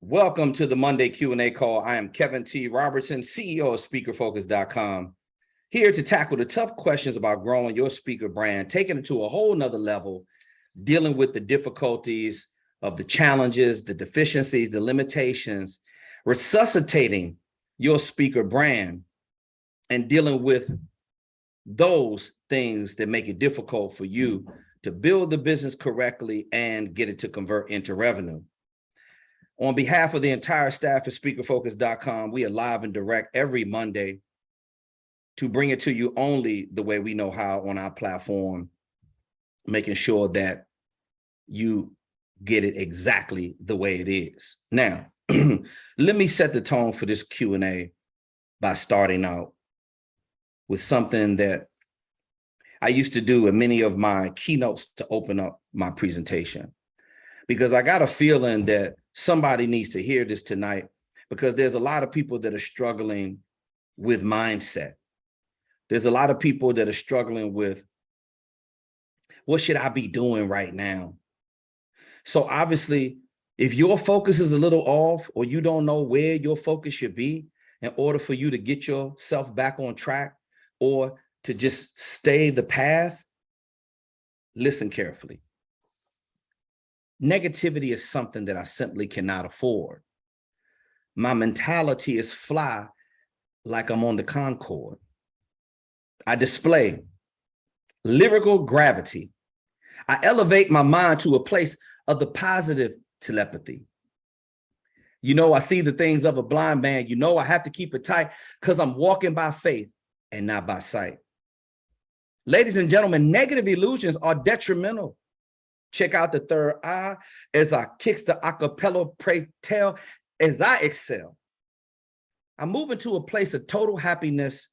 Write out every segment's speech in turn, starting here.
Welcome to the Monday Q&A call. I am Kevin T. Robertson, CEO of SpeakerFocus.com, here to tackle the tough questions about growing your speaker brand, taking it to a whole nother level, dealing with the difficulties of the challenges, the deficiencies, the limitations, resuscitating your speaker brand, and dealing with those things that make it difficult for you to build the business correctly and get it to convert into revenue. On behalf of the entire staff at SpeakerFocus.com, we are live and direct every Monday to bring it to you only the way we know how on our platform, making sure that you get it exactly the way it is. Now, let me set the tone for this Q&A by starting out with something that I used to do in many of my keynotes to open up my presentation, because I got a feeling that somebody needs to hear this tonight, because there's a lot of people that are struggling with mindset. There's a lot of people that are struggling with, what should I be doing right now? So obviously, if your focus is a little off, or you don't know where your focus should be in order for you to get yourself back on track, or to just stay the path, listen carefully. Negativity is something that I simply cannot afford. My mentality is fly like I'm on the Concorde. I display lyrical gravity. I elevate my mind to a place of the positive telepathy. You know, I see the things of a blind man. You know, I have to keep it tight because I'm walking by faith and not by sight. Ladies and gentlemen, negative illusions are detrimental. Check out the third eye as I kicks the acapella, pray tell as I excel. I move into a place of total happiness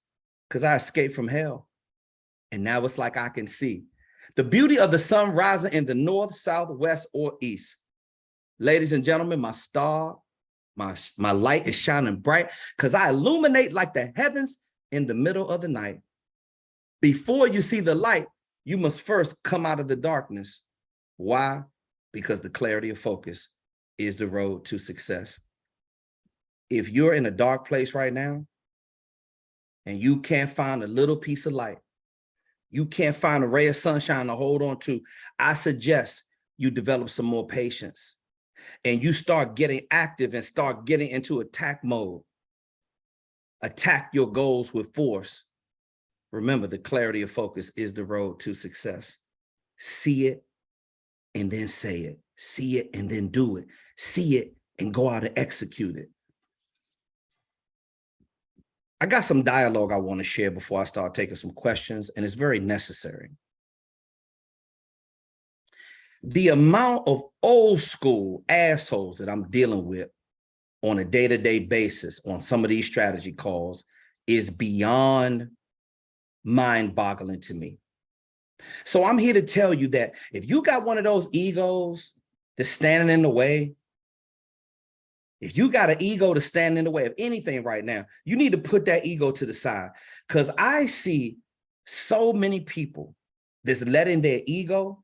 because I escaped from hell. And now it's like I can see the beauty of the sun rising in the north, south, west, or east. Ladies and gentlemen, my star, my light is shining bright because I illuminate like the heavens in the middle of the night. Before you see the light, you must first come out of the darkness. Why? Because the clarity of focus is the road to success. If you're in a dark place right now and you can't find a little piece of light, you can't find a ray of sunshine to hold on to, I suggest you develop some more patience and you start getting active and start getting into attack mode. Attack your goals with force. Remember, the clarity of focus is the road to success. See it and then say it. See it and then do it. See it and go out and execute it. I got some dialogue I want to share before I start taking some questions, and it's very necessary. The amount of old school assholes that I'm dealing with on a day-to-day basis on some of these strategy calls is beyond mind-boggling to me. So I'm here to tell you that if you got one of those egos that's standing in the way, if you got an ego to stand in the way of anything right now, you need to put that ego to the side, because I see so many people that's letting their ego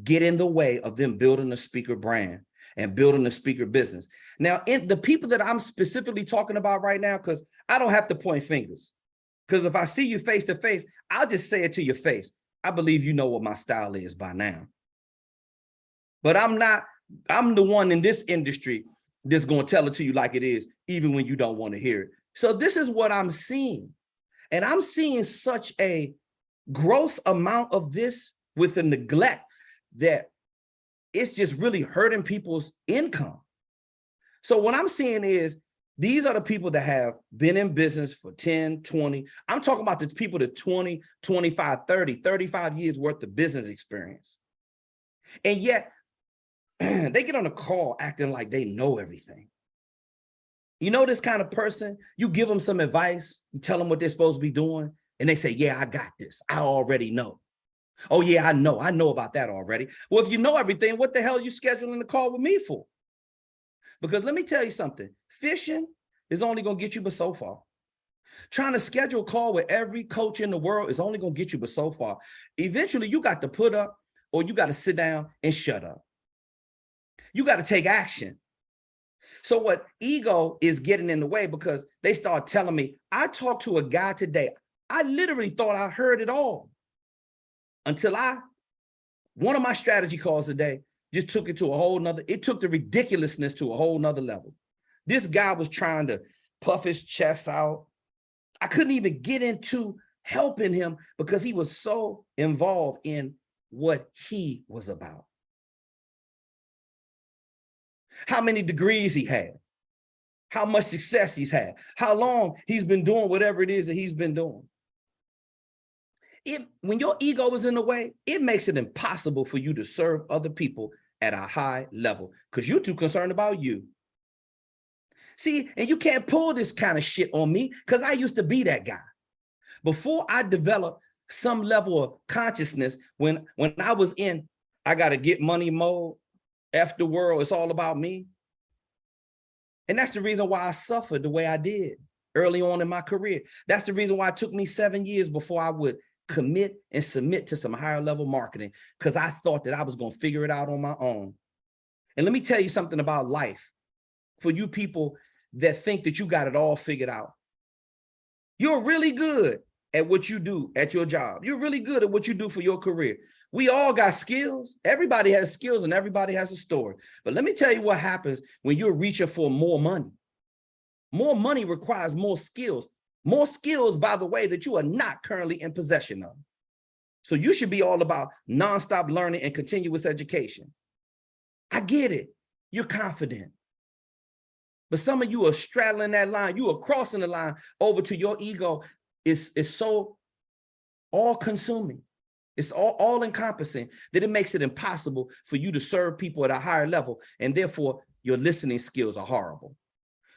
get in the way of them building a speaker brand and building a speaker business. Now, in the people that I'm specifically talking about right now, because I don't have to point fingers, because if I see you face to face, I'll just say it to your face. I believe you know what my style is by now. But I'm the one in this industry that's going to tell it to you like it is, even when you don't want to hear it. So this is what I'm seeing. And I'm seeing such a gross amount of this with a neglect that it's just really hurting people's income. So what I'm seeing is these are the people that have been in business for 10, 20. I'm talking about the people that 20, 25, 30, 35 years worth of business experience. And yet they get on a call acting like they know everything. You know this kind of person, you give them some advice, you tell them what they're supposed to be doing, and they say, yeah, I got this. I already know. Oh, yeah, I know about that already. Well, if you know everything, what the hell are you scheduling the call with me for? Because let me tell you something, fishing is only going to get you but so far. Trying to schedule a call with every coach in the world is only going to get you but so far. Eventually, you got to put up or you got to sit down and shut up. You got to take action. So what ego is getting in the way because they start telling me, I talked to a guy today. I literally thought I heard it all until one of my strategy calls today just took it to a whole nother, it took the ridiculousness to a whole nother level. This guy was trying to puff his chest out. I couldn't even get into helping him because he was so involved in what he was about. How many degrees he had, how much success he's had, how long he's been doing whatever it is that he's been doing. When your ego is in the way, it makes it impossible for you to serve other people at a high level because you're too concerned about you. See, and you can't pull this kind of shit on me because I used to be that guy. Before I developed some level of consciousness, when I was in, I got to get money mode, F the world, it's all about me. And that's the reason why I suffered the way I did early on in my career. That's the reason why it took me 7 years before I would commit and submit to some higher level marketing, because I thought that I was going to figure it out on my own. And let me tell you something about life. For you people that think that you got it all figured out, you're really good at what you do at your job. You're really good at what you do for your career. We all got skills. Everybody has skills and everybody has a story. But let me tell you what happens when you're reaching for more money. More money requires more skills. More skills, by the way, that you are not currently in possession of. So you should be all about nonstop learning and continuous education. I get it. You're confident. But some of you are straddling that line. You are crossing the line over to your ego. It's so all-consuming. It's all encompassing that it makes it impossible for you to serve people at a higher level. And therefore, your listening skills are horrible.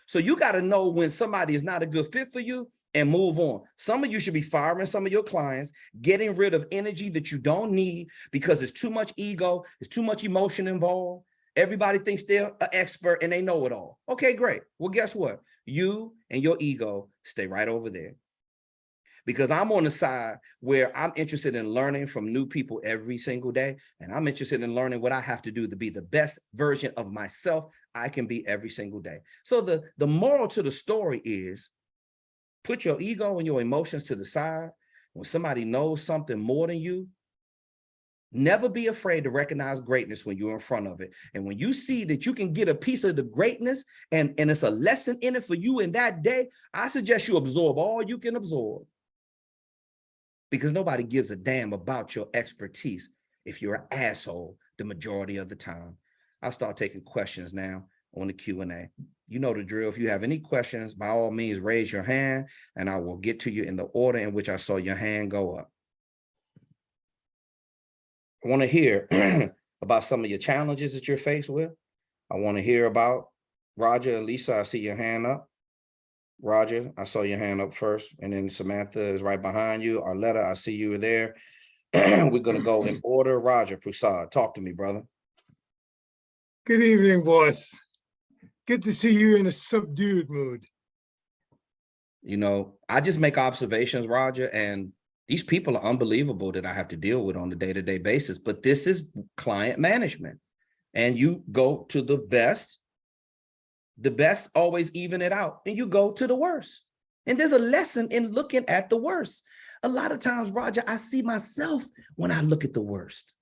So you got to know when somebody is not a good fit for you and move on. Some of you should be firing some of your clients, getting rid of energy that you don't need because it's too much ego, it's too much emotion involved. Everybody thinks they're an expert and they know it all. Okay, great. Well, guess what? You and your ego stay right over there. Because I'm on the side where I'm interested in learning from new people every single day. And I'm interested in learning what I have to do to be the best version of myself I can be every single day. So the moral to the story is put your ego and your emotions to the side. When somebody knows something more than you, never be afraid to recognize greatness when you're in front of it. And when you see that you can get a piece of the greatness and it's a lesson in it for you in that day, I suggest you absorb all you can absorb. Because nobody gives a damn about your expertise if you're an asshole the majority of the time. I'll start taking questions now on the Q&A. You know the drill. If you have any questions, by all means, raise your hand and I will get to you in the order in which I saw your hand go up. I want to hear about some of your challenges that you're faced with. I want to hear about Roger and Lisa. I see your hand up. Roger, I saw your hand up first, and then Samantha is right behind you. Arletta, I see you were there. We're going to go in order. Roger, Prasad, talk to me, brother. Good evening, boss. Good to see you in a subdued mood. You know, I just make observations, Roger, and these people are unbelievable that I have to deal with on a day-to-day basis, but this is client management. And you go to the best always even it out, and you go to the worst. And there's a lesson in looking at the worst. A lot of times, Roger, I see myself when I look at the worst,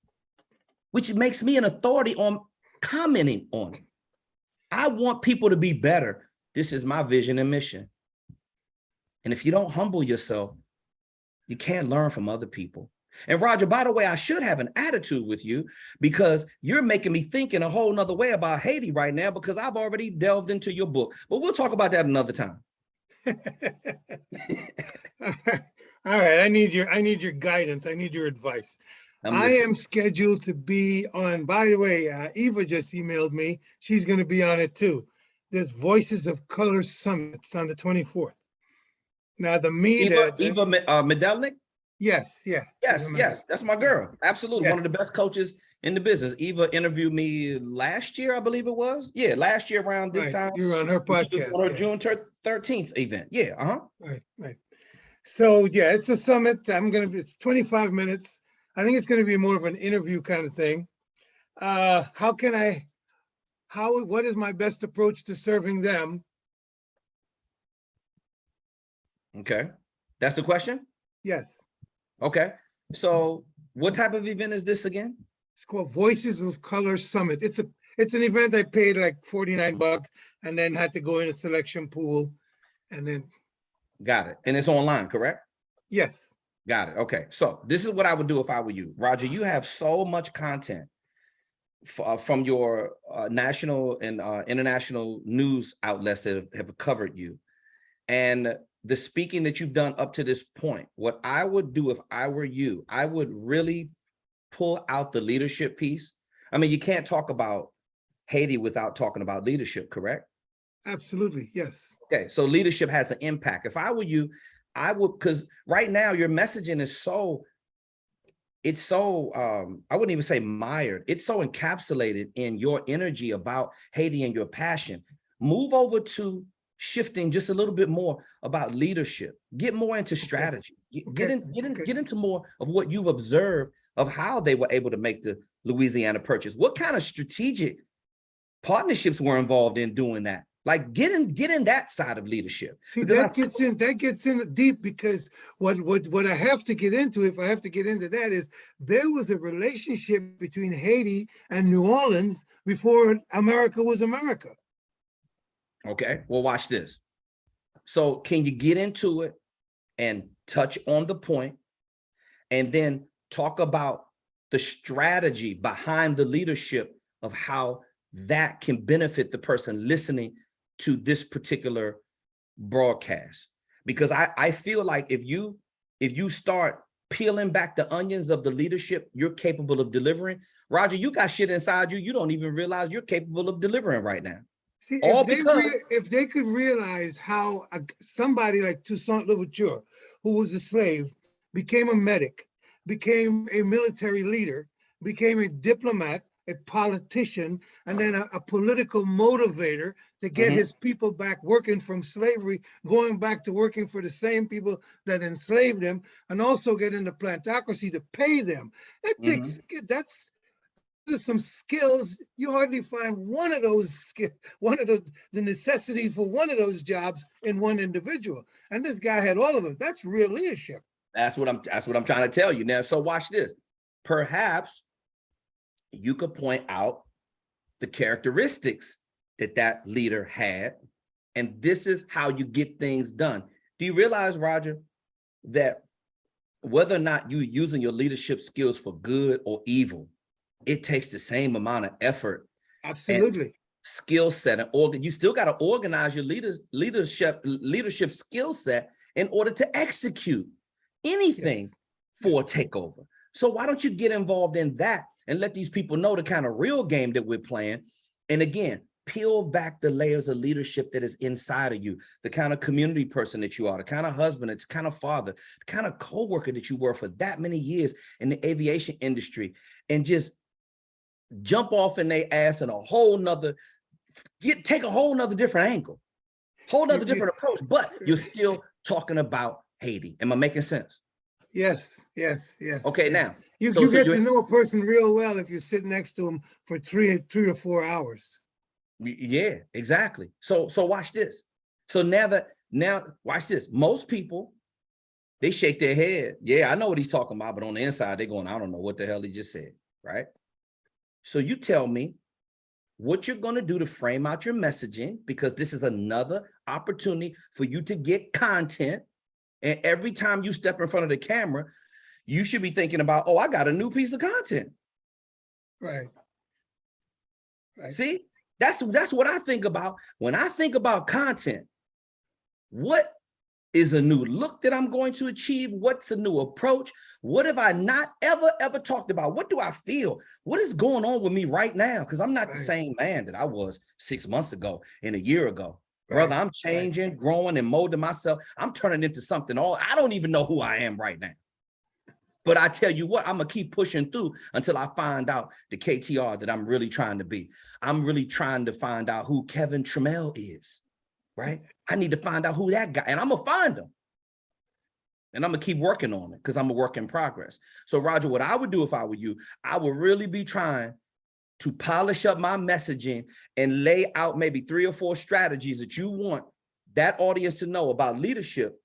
which makes me an authority on commenting on it. I want people to be better. This is my vision and mission. And if you don't humble yourself, you can't learn from other people. And Roger, by the way, I should have an attitude with you because you're making me think in a whole nother way about Haiti right now because I've already delved into your book, but we'll talk about that another time. All right, I need your guidance. I need your advice. I am scheduled to be on, by the way, Eva just emailed me. She's going to be on it too. There's Voices of Color Summit. It's on the 24th. Now the Eva Medelnik? Yes, yeah. Yes, that's my girl. Absolutely. Yes. One of the best coaches in the business. Eva interviewed me last year, I believe it was. Yeah, last year around this time. You were on her podcast. On her June 13th event. Yeah, Right. So yeah, it's a summit. It's 25 minutes. I think it's going to be more of an interview kind of thing. How can what is my best approach to serving them? Okay. That's the question? Yes. Okay. So what type of event is this again? It's called Voices of Color Summit. It's an event I paid like $49 and then had to go in a selection pool and then. Got it. And it's online, correct? Yes. Got it. Okay. So this is what I would do if I were you. Roger, you have so much content from your national and international news outlets that have covered you. And the speaking that you've done up to this point, what I would do if I were you, I would really pull out the leadership piece. I mean, you can't talk about Haiti without talking about leadership, correct? Absolutely. Yes. Okay. So leadership has an impact. If I were you, I would, because right now your messaging is so, I wouldn't even say mired. It's so encapsulated in your energy about Haiti and your passion. Move over to shifting just a little bit more about leadership. Get more into strategy. Get into more of what you've observed of how they were able to make the Louisiana Purchase. What kind of strategic partnerships were involved in doing that? Like get in that side of leadership. See, that gets in deep, because what I have to get into, if I have to get into that, is there was a relationship between Haiti and New Orleans before America was America. Okay, well, watch this. So can you get into it and touch on the point and then talk about the strategy behind the leadership of how that can benefit the person listening to this particular broadcast? Because I feel like if you start peeling back the onions of the leadership you're capable of delivering, Roger, you got shit inside you don't even realize you're capable of delivering right now. See, if they could realize how somebody like Toussaint Louverture, who was a slave, became a medic, became a military leader, became a diplomat, a politician, and then a political motivator to get his people back working from slavery, going back to working for the same people that enslaved them, and also get into plantocracy to pay them. That takes, there's some skills. You hardly find one of those the necessity for one of those jobs in one individual. And this guy had all of them. That's real leadership. That's what I'm trying to tell you now. So watch this. Perhaps you could point out the characteristics that leader had, and this is how you get things done. Do you realize, Roger, that whether or not you're using your leadership skills for good or evil, it takes the same amount of effort, absolutely, skill set, and you still got to organize your leadership skill set in order to execute anything for a takeover. So why don't you get involved in that and let these people know the kind of real game that we're playing? And again, peel back the layers of leadership that is inside of you, the kind of community person that you are, the kind of husband, the kind of father, the kind of coworker that you were for that many years in the aviation industry, and just jump off in their ass in a whole nother, take a whole nother different angle, whole nother different approach, but you're still talking about Haiti. Am I making sense? Yes. Okay, yes. now. You get to know a person real well if you sit next to them for three to 4 hours. Yeah, exactly. So watch this. So now watch this. Most people, they shake their head. Yeah, I know what he's talking about, but on the inside, they're going, I don't know what the hell he just said, right? So you tell me what you're going to do to frame out your messaging, because this is another opportunity for you to get content. And every time you step in front of the camera, you should be thinking about, oh, I got a new piece of content. Right. See, that's what I think about when I think about content. What is a new look that I'm going to achieve? What's a new approach? What have I not ever talked about? What do I feel? What is going on with me right now? Because I'm not the same man that I was 6 months ago and a year ago. Brother, I'm changing, growing, and molding myself. I'm turning into something I don't even know who I am right now. But I tell you what, I'm going to keep pushing through until I find out the KTR that I'm really trying to be. I'm really trying to find out who Kevin Trammell is, right? I need to find out who that guy, and I'm going to find him. And I'm going to keep working on it because I'm a work in progress. So, Roger, what I would do if I were you, I would really be trying to polish up my messaging and lay out maybe 3 or 4 strategies that you want that audience to know about leadership,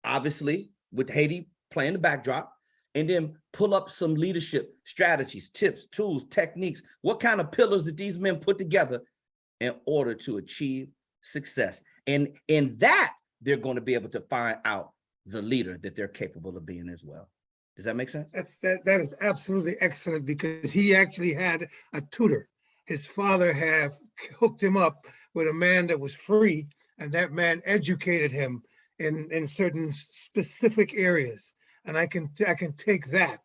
obviously with Haiti playing the backdrop, and then pull up some leadership strategies, tips, tools, techniques. What kind of pillars did these men put together in order to achieve success? And in that, they're going to be able to find out the leader that they're capable of being as well. Does that make sense? That is absolutely excellent, because he actually had a tutor. His father had hooked him up with a man that was free, and that man educated him in certain specific areas. And I can take that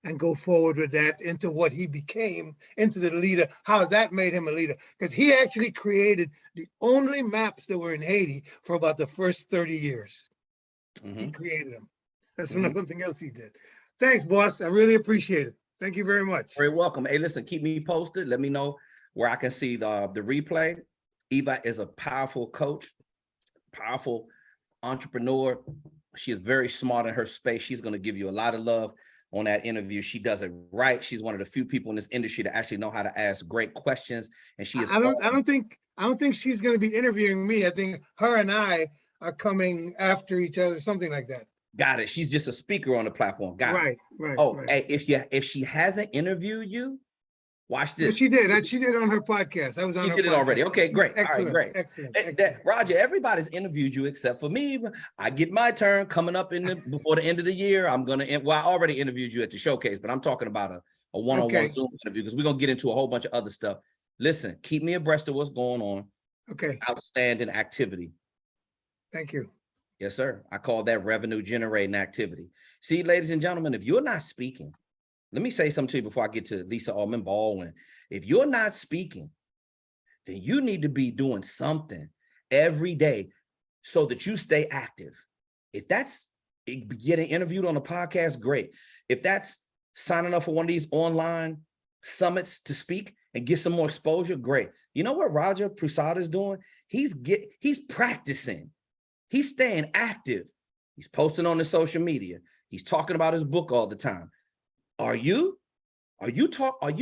and go forward with that into what he became, into the leader, how that made him a leader. Because he actually created the only maps that were in Haiti for about the first 30 years. He created them. That's not something else he did. Thanks, boss. I really appreciate it. Thank you very much. Very welcome. Hey, listen, keep me posted. Let me know where I can see the replay. Eva is a powerful coach, powerful entrepreneur. She is very smart in her space. She's going to give you a lot of love on that interview. She does it right. She's one of the few people in this industry to actually know how to ask great questions. And she is. I don't think she's going to be interviewing me. I think her and I are coming after each other, something like that. Got it. She's just a speaker on the platform. Got it. Right. Oh, right. Hey, if she hasn't interviewed you, watch this. But she did. She did on her podcast. I was on. You did it already. Okay, great. Excellent. All right, great. Excellent. Roger, everybody's interviewed you except for me. I get my turn coming up before the end of the year. I already interviewed you at the showcase, but I'm talking about a one-on-one Zoom interview, because we're gonna get into a whole bunch of other stuff. Listen, keep me abreast of what's going on. Okay. Outstanding activity. Thank you. Yes, sir. I call that revenue generating activity. See, ladies and gentlemen, if you're not speaking, let me say something to you before I get to Lisa Allman Baldwin. If you're not speaking, then you need to be doing something every day so that you stay active. If that's getting interviewed on a podcast, great. If that's signing up for one of these online summits to speak and get some more exposure, great. You know what Roger Prasad is doing? He's practicing. He's staying active. He's posting on the social media. He's talking about his book all the time. Are you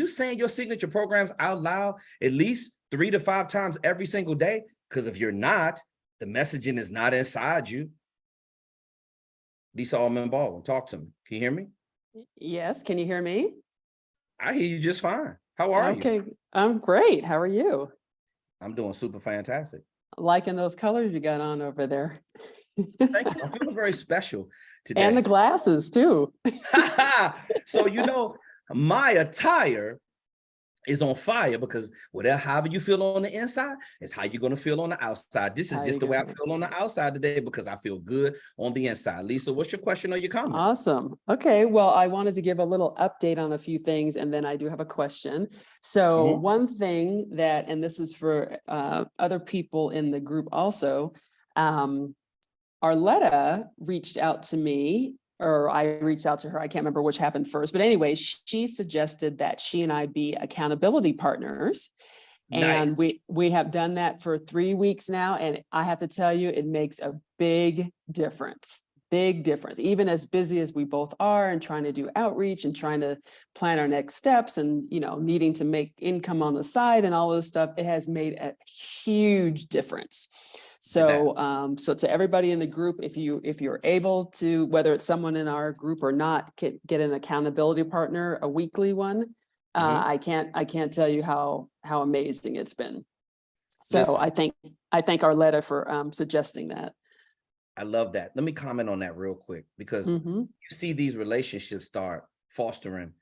saying your signature programs out loud at least 3 to 5 times every single day? Because if you're not, the messaging is not inside you. Lisa Allman Baldwin, talk to me. Can you hear me? Yes. Can you hear me? I hear you just fine. How are you? Okay. I'm great. How are you? I'm doing super fantastic. Liking those colors you got on over there. Thank you. I'm feeling very special today. And the glasses too. So, my attire is on fire, because however you feel on the inside is how you're going to feel on the outside. This is just the way I feel on the outside today, because I feel good on the inside. Lisa, what's your question or your comment? Awesome. Okay. Well, I wanted to give a little update on a few things, and then I do have a question. So one thing that, and this is for other people in the group also, Arletta reached out to me, or I reached out to her. I can't remember which happened first, but anyway, she suggested that she and I be accountability partners. And we have done that for 3 weeks now. And I have to tell you, it makes a big difference, even as busy as we both are and trying to do outreach and trying to plan our next steps and, needing to make income on the side and all this stuff. It has made a huge difference. So, so to everybody in the group, if you're able to, whether it's someone in our group or not, get an accountability partner, a weekly one. I can't tell you how amazing it's been. So listen, I thank Arletta for suggesting that. I love that. Let me comment on that real quick, because you see these relationships start fostering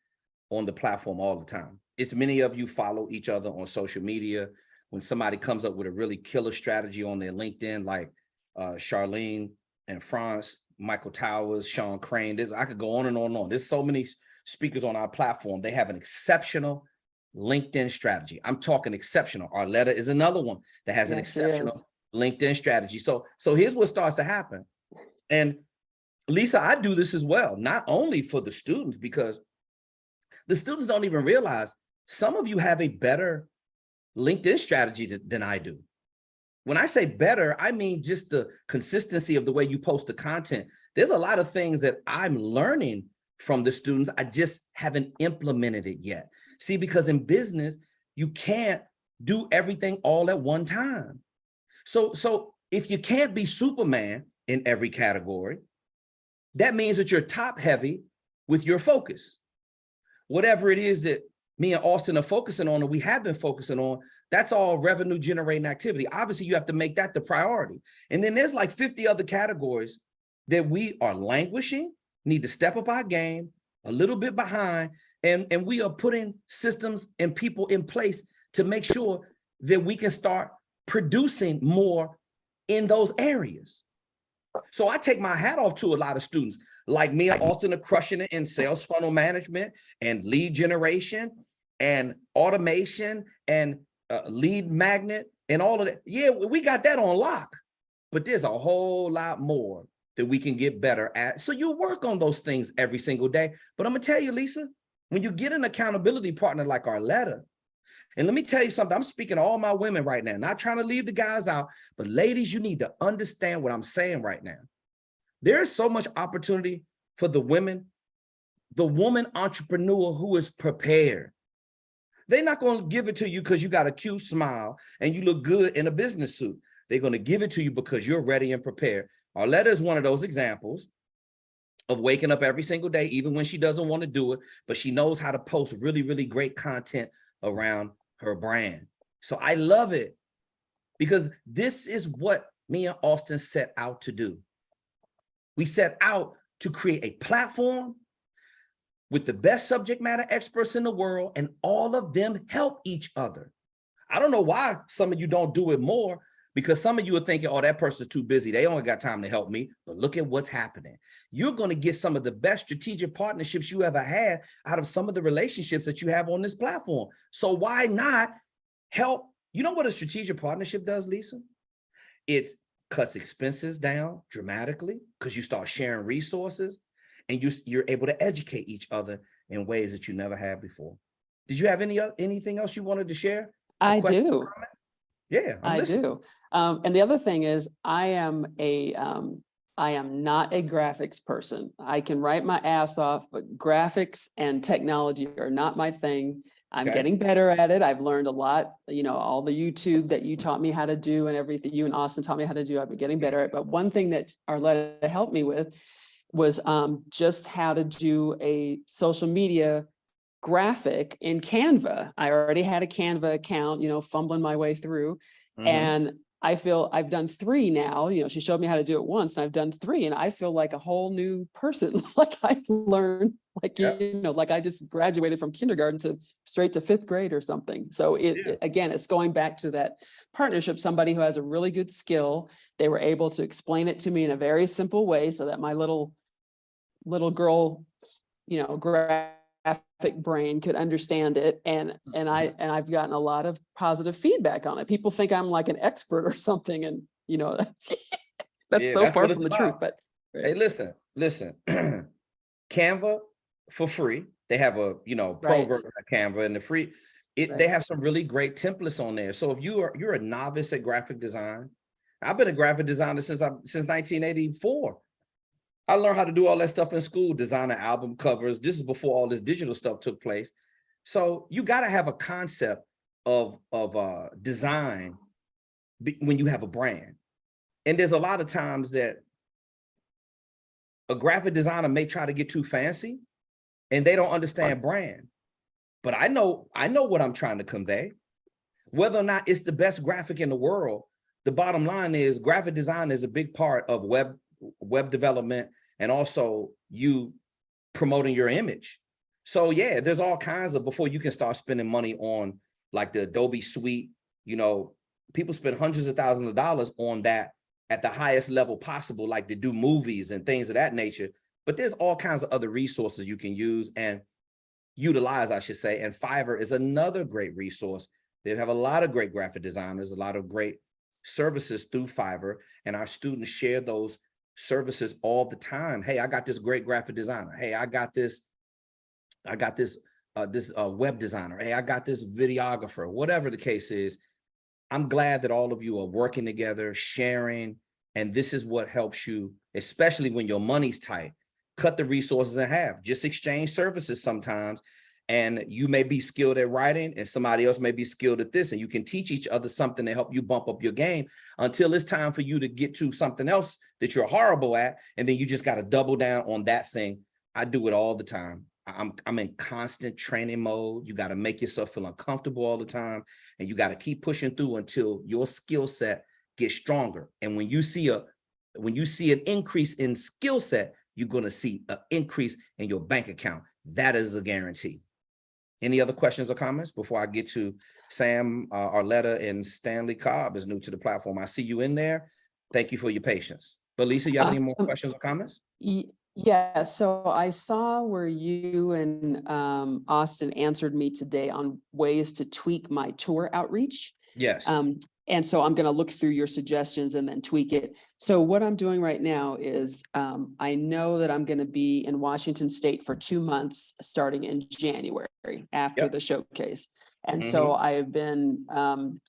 on the platform all the time. It's many of you follow each other on social media. When somebody comes up with a really killer strategy on their LinkedIn, like Charlene and France, Michael Towers, Sean Crane, I could go on and on and on. There's so many speakers on our platform. They have an exceptional LinkedIn strategy. I'm talking exceptional. Arletta is another one that has an exceptional LinkedIn strategy. So here's what starts to happen. And Lisa, I do this as well, not only for the students, because the students don't even realize some of you have a better LinkedIn strategy than I do. When I say better, I mean just the consistency of the way you post the content. There's a lot of things that I'm learning from the students. I just haven't implemented it yet. See, because in business, you can't do everything all at one time. So if you can't be Superman in every category, that means that you're top heavy with your focus. Whatever it is that me and Austin are focusing on, and we have been focusing on, that's all revenue generating activity. Obviously, you have to make that the priority. And then there's like 50 other categories that we are languishing, need to step up our game, a little bit behind, and we are putting systems and people in place to make sure that we can start producing more in those areas. So I take my hat off to a lot of students like me and Austin are crushing it in sales funnel management and lead generation and automation and lead magnet and all of that. Yeah, we got that on lock, but there's a whole lot more that we can get better at. So you work on those things every single day. But I'm gonna tell you, Lisa, when you get an accountability partner like Arletta, and let me tell you something, I'm speaking to all my women right now, not trying to leave the guys out, but ladies, you need to understand what I'm saying right now. There is so much opportunity for the women, the woman entrepreneur who is prepared. They're not going to give it to you because you got a cute smile and you look good in a business suit. They're going to give it to you because you're ready and prepared. Arletta is one of those examples of waking up every single day, even when she doesn't want to do it, but she knows how to post really, really great content around her brand. So I love it because this is what me and Austin set out to do. We set out to create a platform with the best subject matter experts in the world, and all of them help each other. I don't know why some of you don't do it more, because some of you are thinking, oh, that person's too busy. They only got time to help me. But look at what's happening. You're going to get some of the best strategic partnerships you ever had out of some of the relationships that you have on this platform. So why not help? You know what a strategic partnership does, Lisa? It cuts expenses down dramatically because you start sharing resources and you're able to educate each other in ways that you never had before. Did you have anything else you wanted to share? I do. Yeah, I do. And the other thing is, I am not a graphics person. I can write my ass off, but graphics and technology are not my thing. I'm getting better at it. I've learned a lot, all the YouTube that you taught me how to do and everything you and Austin taught me how to do, I've been getting better at it. But one thing that Arletta helped me with was just how to do a social media graphic in Canva. I already had a Canva account, fumbling my way through. And I feel I've done 3 now. She showed me how to do it once and I've done 3 and I feel like a whole new person. Like I learned, like, like I just graduated from kindergarten to straight to 5th grade or something. So again, it's going back to that partnership, somebody who has a really good skill. They were able to explain it to me in a very simple way so that my little girl, graphic brain could understand it. And I've gotten a lot of positive feedback on it. People think I'm like an expert or something. And, that's so far from the truth, but. Hey, listen, Canva for free. They have a, pro version of Canva and the free, they have some really great templates on there. So if you're a novice at graphic design, I've been a graphic designer since 1984. I learned how to do all that stuff in school, designing album covers. This is before all this digital stuff took place. So you got to have a concept of design when you have a brand. And there's a lot of times that a graphic designer may try to get too fancy and they don't understand brand. But I know what I'm trying to convey. Whether or not it's the best graphic in the world, the bottom line is graphic design is a big part of web development and also you promoting your image. So yeah, there's all kinds of, before you can start spending money on like the Adobe suite, people spend hundreds of thousands of dollars on that at the highest level possible, like to do movies and things of that nature. But there's all kinds of other resources you can use and utilize, I should say. And Fiverr is another great resource. They have a lot of great graphic designers, a lot of great services through Fiverr, and our students share those services all the time. Hey, I got this great graphic designer. Hey, I got this web designer. Hey, I got this videographer, whatever the case is. I'm glad that all of you are working together, sharing, and this is what helps you, especially when your money's tight. cut the resources in half, just exchange services sometimes. And you may be skilled at writing and somebody else may be skilled at this, and you can teach each other something to help you bump up your game until it's time for you to get to something else that you're horrible at. And then you just got to double down on that thing. I do it all the time. I'm in constant training mode. You got to make yourself feel uncomfortable all the time. And you got to keep pushing through until your skill set gets stronger. And when you see an increase in skill set, you're going to see an increase in your bank account. That is a guarantee. Any other questions or comments before I get to Sam Arletta and Stanley Cobb is new to the platform. I see you in there. Thank you for your patience. But Lisa, you have any more questions or comments? Yeah, so I saw where you and Austin answered me today on ways to tweak my tour outreach. Yes. And so I'm going to look through your suggestions and then tweak it. So what I'm doing right now is I know that I'm going to be in Washington State for 2 months starting in January after the showcase. And so I've been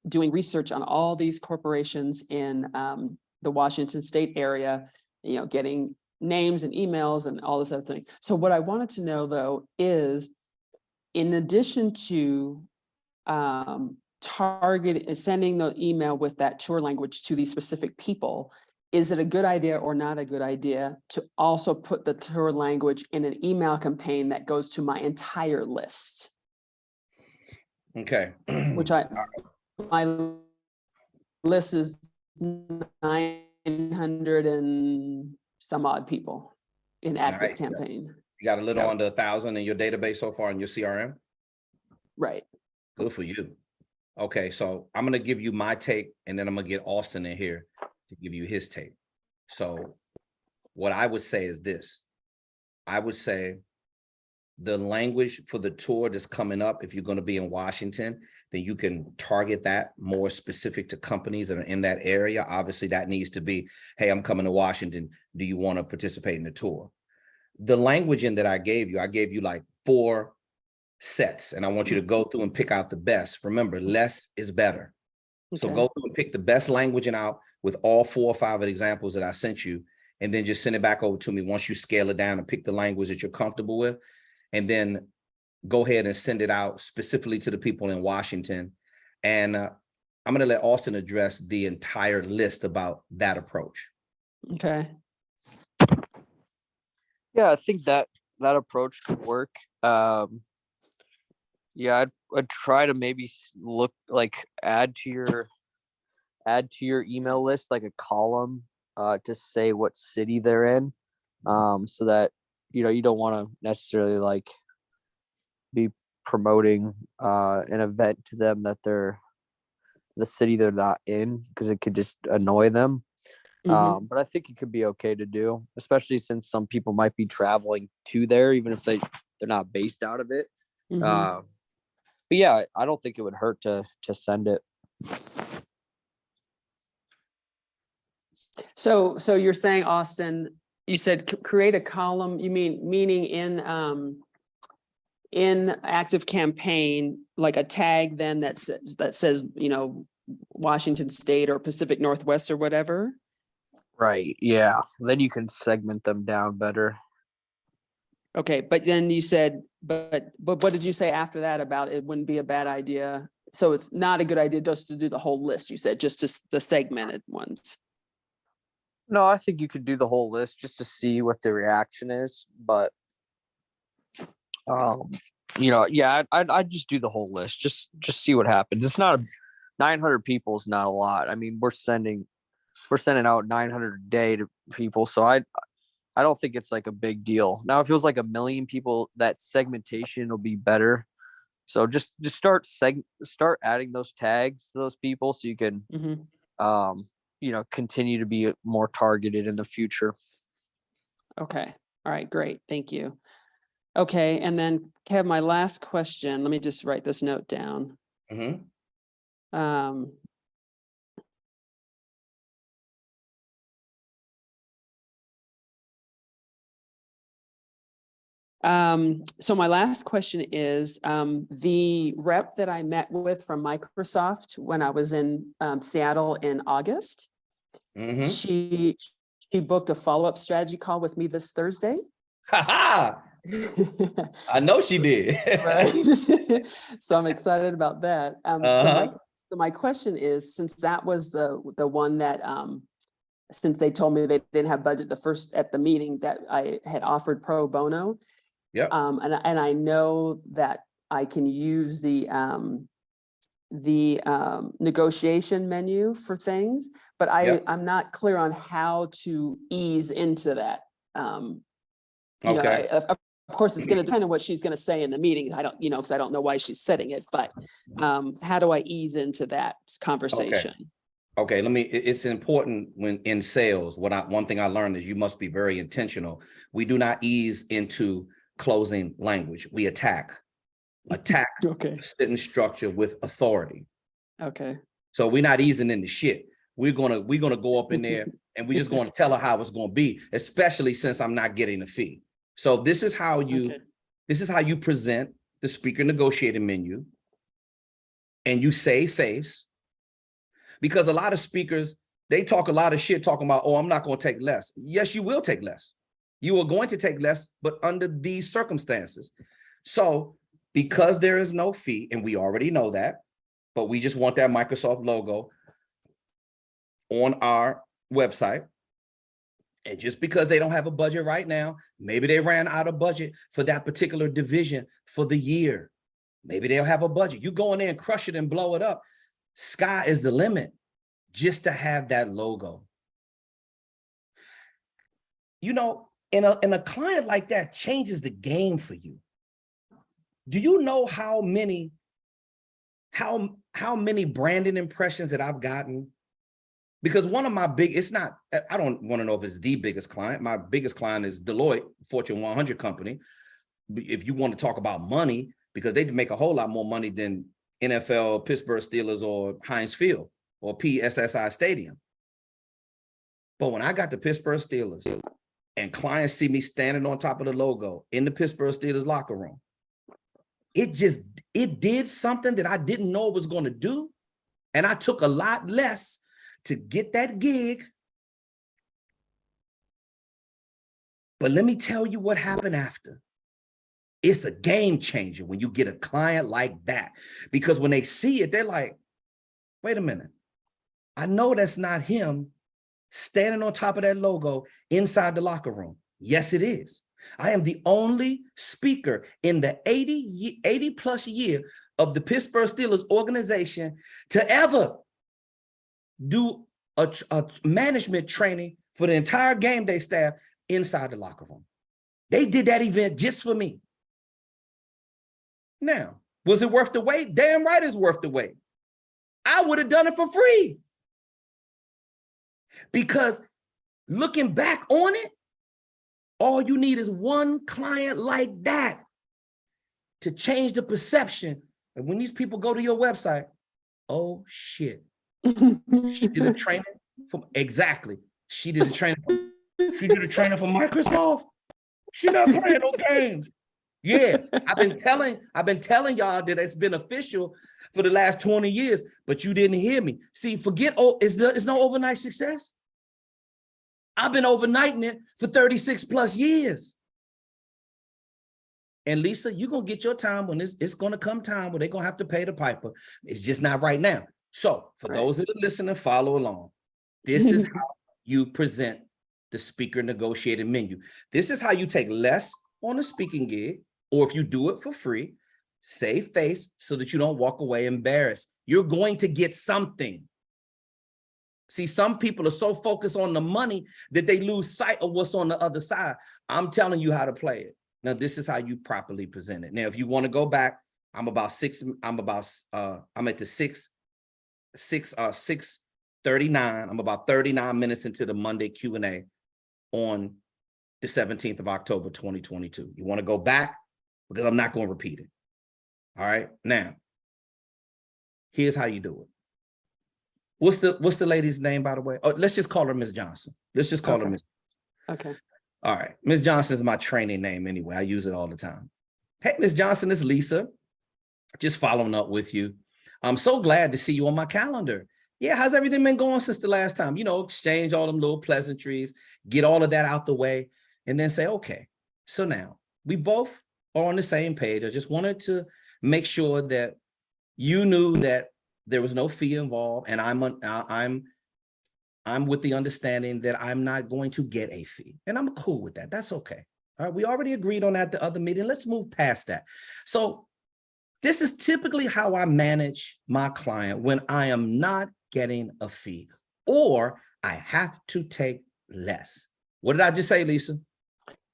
doing research on all these corporations in the Washington State area, you know, getting names and emails and all this other thing. So what I wanted to know though is, in addition to sending the email with that tour language to these specific people, is it a good idea or not a good idea to also put the tour language in an email campaign that goes to my entire list? Okay. Which my list is 900 and some odd people in active campaign. You got a little under 1,000 in your database so far in your CRM? Right. Good for you. Okay, so I'm going to give you my take, and then I'm going to get Austin in here to give you his take. So what I would say is this. I would say the language for the tour that's coming up, if you're going to be in Washington, then you can target that more specific to companies that are in that area. Obviously, that needs to be, hey, I'm coming to Washington. Do you want to participate in the tour? The languaging that I gave you like 4 sets, and I want you to go through and pick out the best. Remember, less is better. Okay. So go through and pick the best languaging out with all 4 or 5 of the examples that I sent you, and then just send it back over to me once you scale it down and pick the language that you're comfortable with, and then go ahead and send it out specifically to the people in Washington. And I'm going to let Austin address the entire list about that approach. Okay. Yeah, I think that approach could work. Yeah, I'd try to maybe look like add to your email list like a column to say what city they're in, so that you don't want to necessarily like be promoting an event to them that they're the city they're not in, because it could just annoy them. But I think it could be okay to do, especially since some people might be traveling to there, even if they're not based out of it. But yeah, I don't think it would hurt to send it. So you're saying, Austin, you said create a column, meaning in active campaign, like a tag then that says, Washington State or Pacific Northwest or whatever? Right. Yeah. Then you can segment them down better. Okay, but then you said, but what did you say after that about it wouldn't be a bad idea? So it's not a good idea just to do the whole list, you said, just the segmented ones. No, I think you could do the whole list just to see what the reaction is. But, yeah, I'd just do the whole list. Just see what happens. It's not 900 people is not a lot. I mean, we're sending out 900 a day to people. So I don't think it's like a big deal. Now, if it was like 1 million people, that segmentation will be better. So just start adding those tags to those people so you can, continue to be more targeted in the future. Okay. All right, great. Thank you. Okay. And then Kev, my last question, let me just write this note down. So my last question is, the rep that I met with from Microsoft when I was in Seattle in August, she booked a follow-up strategy call with me this Thursday. Ha ha! I know she did. Right. So I'm excited about that. So my question is, since that was the one that since they told me they didn't have budget at the meeting that I had offered pro bono. Yep. And I know that I can use the negotiation menu for things, but I'm not clear on how to ease into that. You know, of course, it's going to depend on what she's going to say in the meeting. I don't, because I don't know why she's setting it, but how do I ease into that conversation? Okay, it's important when in sales, one thing I learned is you must be very intentional. We do not ease into closing language. We attack Okay. sentence structure with authority. Okay. So we're not easing into shit. We're gonna go up in there and we're just gonna tell her how it's gonna be, especially since I'm not getting a fee. So this is how you present the speaker negotiating menu, and you save face, because a lot of speakers, they talk a lot of shit talking about, oh, I'm not going to take less. Yes, you will take less. You are going to take less, but under these circumstances. So because there is no fee, and we already know that, but we just want that Microsoft logo on our website. And just because they don't have a budget right now, maybe they ran out of budget for that particular division for the year. Maybe they'll have a budget. You go in there and crush it and blow it up. Sky is the limit just to have that logo. You know, and a client like that changes the game for you. Do you know how many branding impressions that I've gotten? Because one of my I don't want to know if it's the biggest client. My biggest client is Deloitte, Fortune 100 company. If you want to talk about money, because they make a whole lot more money than NFL, Pittsburgh Steelers, or Heinz Field, or PSSI Stadium. But when I got the Pittsburgh Steelers and clients see me standing on top of the logo in the Pittsburgh Steelers locker room, it did something that I didn't know it was going to do. And I took a lot less to get that gig. But let me tell you what happened after. It's a game changer when you get a client like that, because when they see it, they're like, wait a minute. I know that's not him standing on top of that logo inside the locker room. Yes, it is. I am the only speaker in the 80 plus year of the Pittsburgh Steelers organization to ever do a management training for the entire game day staff inside the locker room. They did that event just for me. Now, was it worth the wait? Damn right it's worth the wait. I would have done it for free. Because looking back on it, all you need is one client like that to change the perception. And when these people go to your website, oh shit, she did a training from She did a training for Microsoft. She's not playing no games. Yeah, I've been telling y'all that it's been official for the last 20 years, but you didn't hear me. See, it's no overnight success. I've been overnighting it for 36 plus years. And Lisa, you're going to get your time when it's going to come time where they're going to have to pay the piper. It's just not right now. So for those that are listening, follow along. This is how you present the speaker negotiated menu. This is how you take less on a speaking gig, or if you do it for free, save face so that you don't walk away embarrassed. You're going to get something. See, some people are so focused on the money that they lose sight of what's on the other side. I'm telling you how to play it. Now, this is how you properly present it. Now, if you want to go back, I'm at the 6:39. I'm about 39 minutes into the Monday Q&A on the 17th of October, 2022. You want to go back? Because I'm not going to repeat it. All right. Now, here's how you do it. What's the lady's name, by the way? Oh, let's just call her Miss Johnson. Let's just call her Miss. Okay. All right. Miss Johnson is my training name anyway. I use it all the time. Hey, Miss Johnson, it's Lisa. Just following up with you. I'm so glad to see you on my calendar. Yeah, how's everything been going since the last time? You know, exchange all them little pleasantries, get all of that out the way, and then say, okay, So now we both are on the same page. I just wanted to make sure that you knew that there was no fee involved, and I'm with the understanding that I'm not going to get a fee, and I'm cool with that. That's okay. All right, we already agreed on that the other meeting. Let's move past that. So this is typically how I manage my client when I am not getting a fee or I have to take less. What did I just say, Lisa?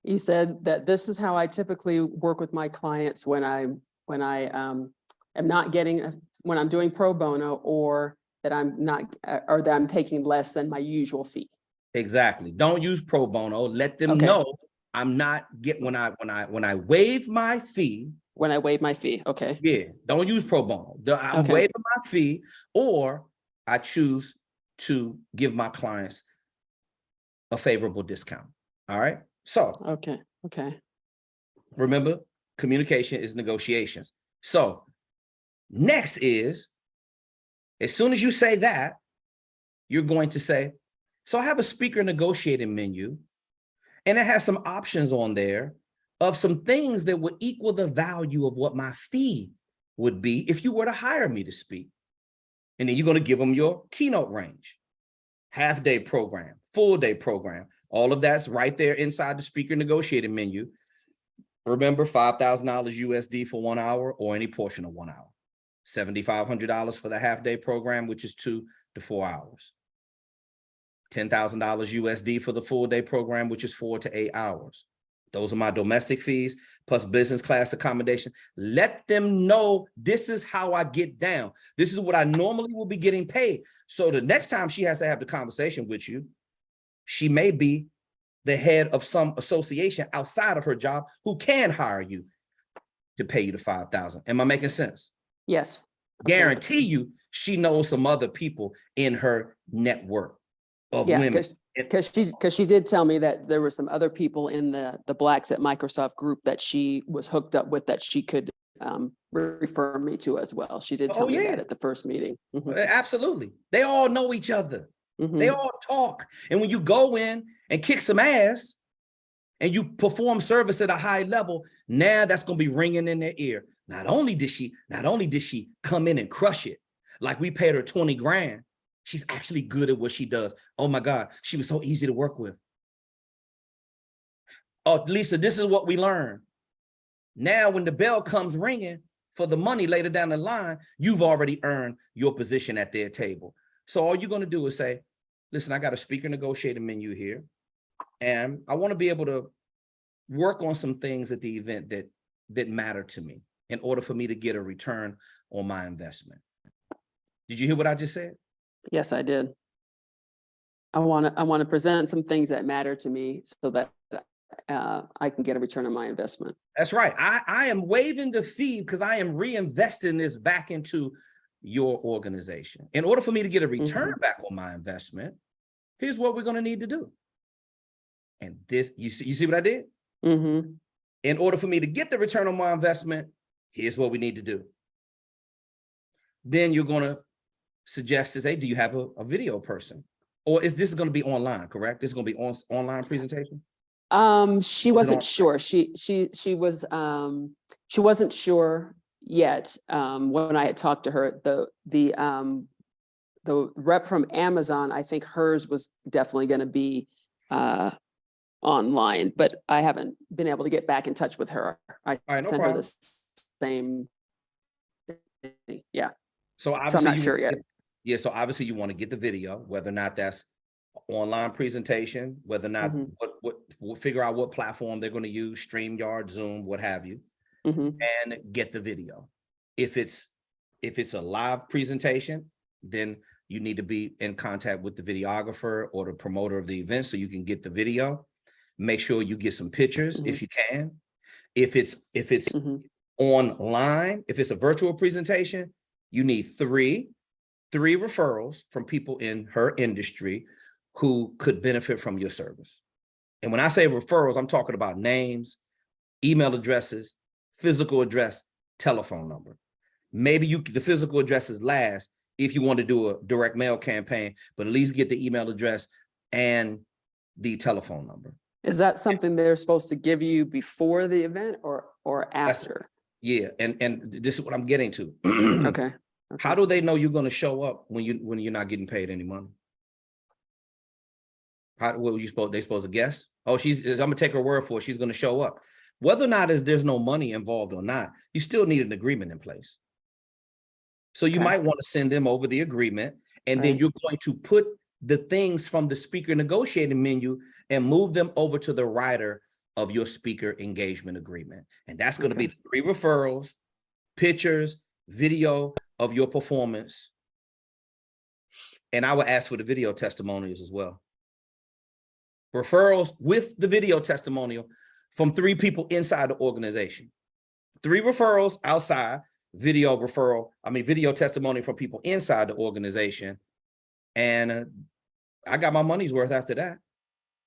You said that this is how I typically work with my clients when I am not getting when I'm doing pro bono, or that I'm not, or that I'm taking less than my usual fee. Exactly. Don't use pro bono. Let them Okay. know I'm not when I waive my fee. When I waive my fee. Okay. Yeah. Don't use pro bono. I'm Okay. waiving my fee, or I choose to give my clients a favorable discount. All right. So Okay. Okay. remember, communication is negotiations. So next is, as soon as you say that, you're going to say, so I have a speaker negotiating menu, and it has some options on there of some things that would equal the value of what my fee would be if you were to hire me to speak. And then you're going to give them your keynote range, half-day program, full-day program. All of that's right there inside the speaker negotiating menu. Remember, $5,000 USD for 1 hour or any portion of 1 hour. $7,500 for the half-day program, which is 2 to 4 hours. $10,000 USD for the full-day program, which is 4 to 8 hours. Those are my domestic fees, plus business class accommodation. Let them know this is how I get down. This is what I normally will be getting paid. So the next time she has to have the conversation with you, she may be the head of some association outside of her job who can hire you to pay you the $5,000. Am I making sense? Yes. Okay. Guarantee you she knows some other people in her network of Yeah, women. because she did tell me that there were some other people in the Blacks at Microsoft group that she was hooked up with that she could refer me to as well. She did tell me that at the first meeting. Mhm. Absolutely. They all know each other. Mhm. They all talk. And when you go in and kick some ass and you perform service at a high level, now that's going to be ringing in their ear. Not only did she come in and crush it, like we paid her 20 grand, she's actually good at what she does. Oh my God, she was so easy to work with. Oh, Lisa, this is what we learned. Now, when the bell comes ringing for the money later down the line, you've already earned your position at their table. So all you're going to do is say, listen, I got a speaker negotiating menu here, and I want to be able to work on some things at the event that matter to me in order for me to get a return on my investment. Did you hear what I just said? Yes, I did. I want to present some things that matter to me so that I can get a return on my investment. That's right. I am waiving the fee because I am reinvesting this back into your organization. In order for me to get a return back on my investment, here's what we're going to need to do. And this, you see what I did? Mm-hmm. In order for me to get the return on my investment, here's what we need to do. Then you're going to suggest is, hey, do you have a video person? Or is this going to be online, correct? This is going to be online presentation? She wasn't sure. She wasn't sure yet. When I had talked to her, the rep from Amazon, I think hers was definitely going to be online, but I haven't been able to get back in touch with her. I sent her the same thing. Yeah. So obviously I'm not sure yet. Yeah. So obviously you want to get the video, whether or not that's online presentation, whether or not what we'll figure out what platform they're going to use, StreamYard, Zoom, what have you, and get the video. If it's a live presentation, then you need to be in contact with the videographer or the promoter of the event so you can get the video. Make sure you get some pictures if you can. If it's online, if it's a virtual presentation, you need three referrals from people in her industry who could benefit from your service. And when I say referrals, I'm talking about names, email addresses, physical address, telephone number. Maybe the physical address is last if you want to do a direct mail campaign, but at least get the email address and the telephone number. Is that something they're supposed to give you before the event or after? Yeah, and this is what I'm getting to. Okay. How do they know you're going to show up when you're not getting paid any money? What were you supposed? They supposed to guess? Oh, I'm gonna take her word for it. She's going to show up. Whether or not there's no money involved or not, you still need an agreement in place. So you might want to send them over the agreement, and then you're going to put the things from the speaker negotiating menu and move them over to the writer of your speaker engagement agreement. And that's going to be the 3 referrals, pictures, video of your performance. And I would ask for the video testimonials as well. Referrals with the video testimonial from 3 people inside the organization. 3 referrals outside, video testimony from people inside the organization. And I got my money's worth after that.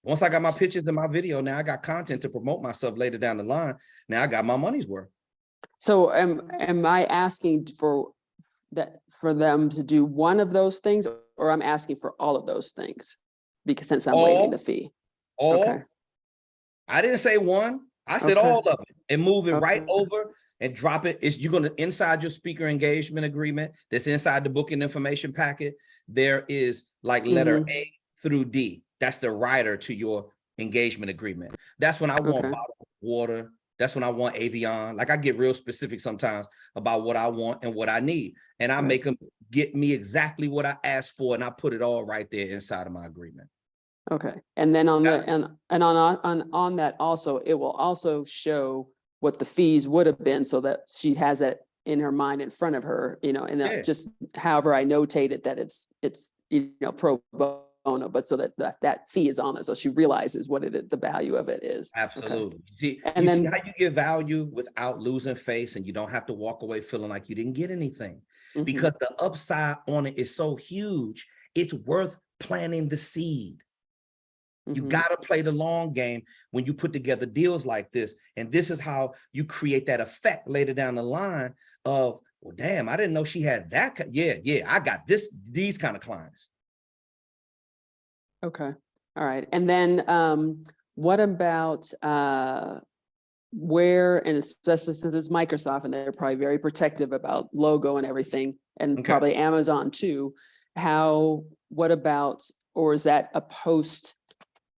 Once I got my pictures and my video, now I got content to promote myself later down the line. Now I got my money's worth. So am I asking for them to do one of those things, or I'm asking for all of those things? Because since I'm waiving the fee. Okay. I didn't say one. I said all of it, and move it right over and drop it. You're going to, inside your speaker engagement agreement that's inside the booking information packet, there is like letter A through D. That's the writer to your engagement agreement. That's when I want bottled water. That's when I want Avion. Like I get real specific sometimes about what I want and what I need. And I make them get me exactly what I asked for. And I put it all right there inside of my agreement. Okay. And then on on that also, it will also show what the fees would have been so that she has it in her mind in front of her, and just however I notated that it's pro bono, but so that fee is on there. So she realizes what the value of it is. Absolutely. See how you get value without losing face, and you don't have to walk away feeling like you didn't get anything because the upside on it is so huge. It's worth planting the seed. You got to play the long game when you put together deals like this. And this is how you create that effect later down the line of, well, damn, I didn't know she had that. Yeah, I got these kind of clients. Okay. All right. And then what about where, and especially since it's Microsoft and they're probably very protective about logo and everything, and probably Amazon too, what about, or is that a post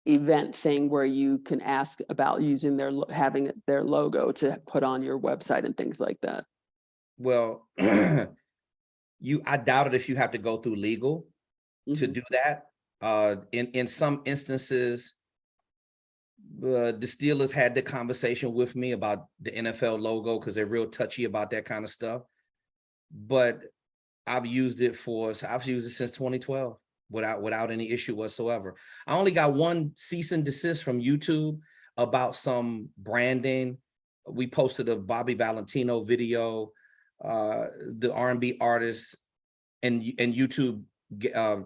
event thing where you can ask about using having their logo to put on your website and things like that? Well, I doubt it if you have to go through legal to do that. In some instances, the Steelers had the conversation with me about the NFL logo because they're real touchy about that kind of stuff. But I've used it since 2012. Without any issue whatsoever. I only got one cease and desist from YouTube about some branding. We posted a Bobby Valentino video, the R&B artist, and YouTube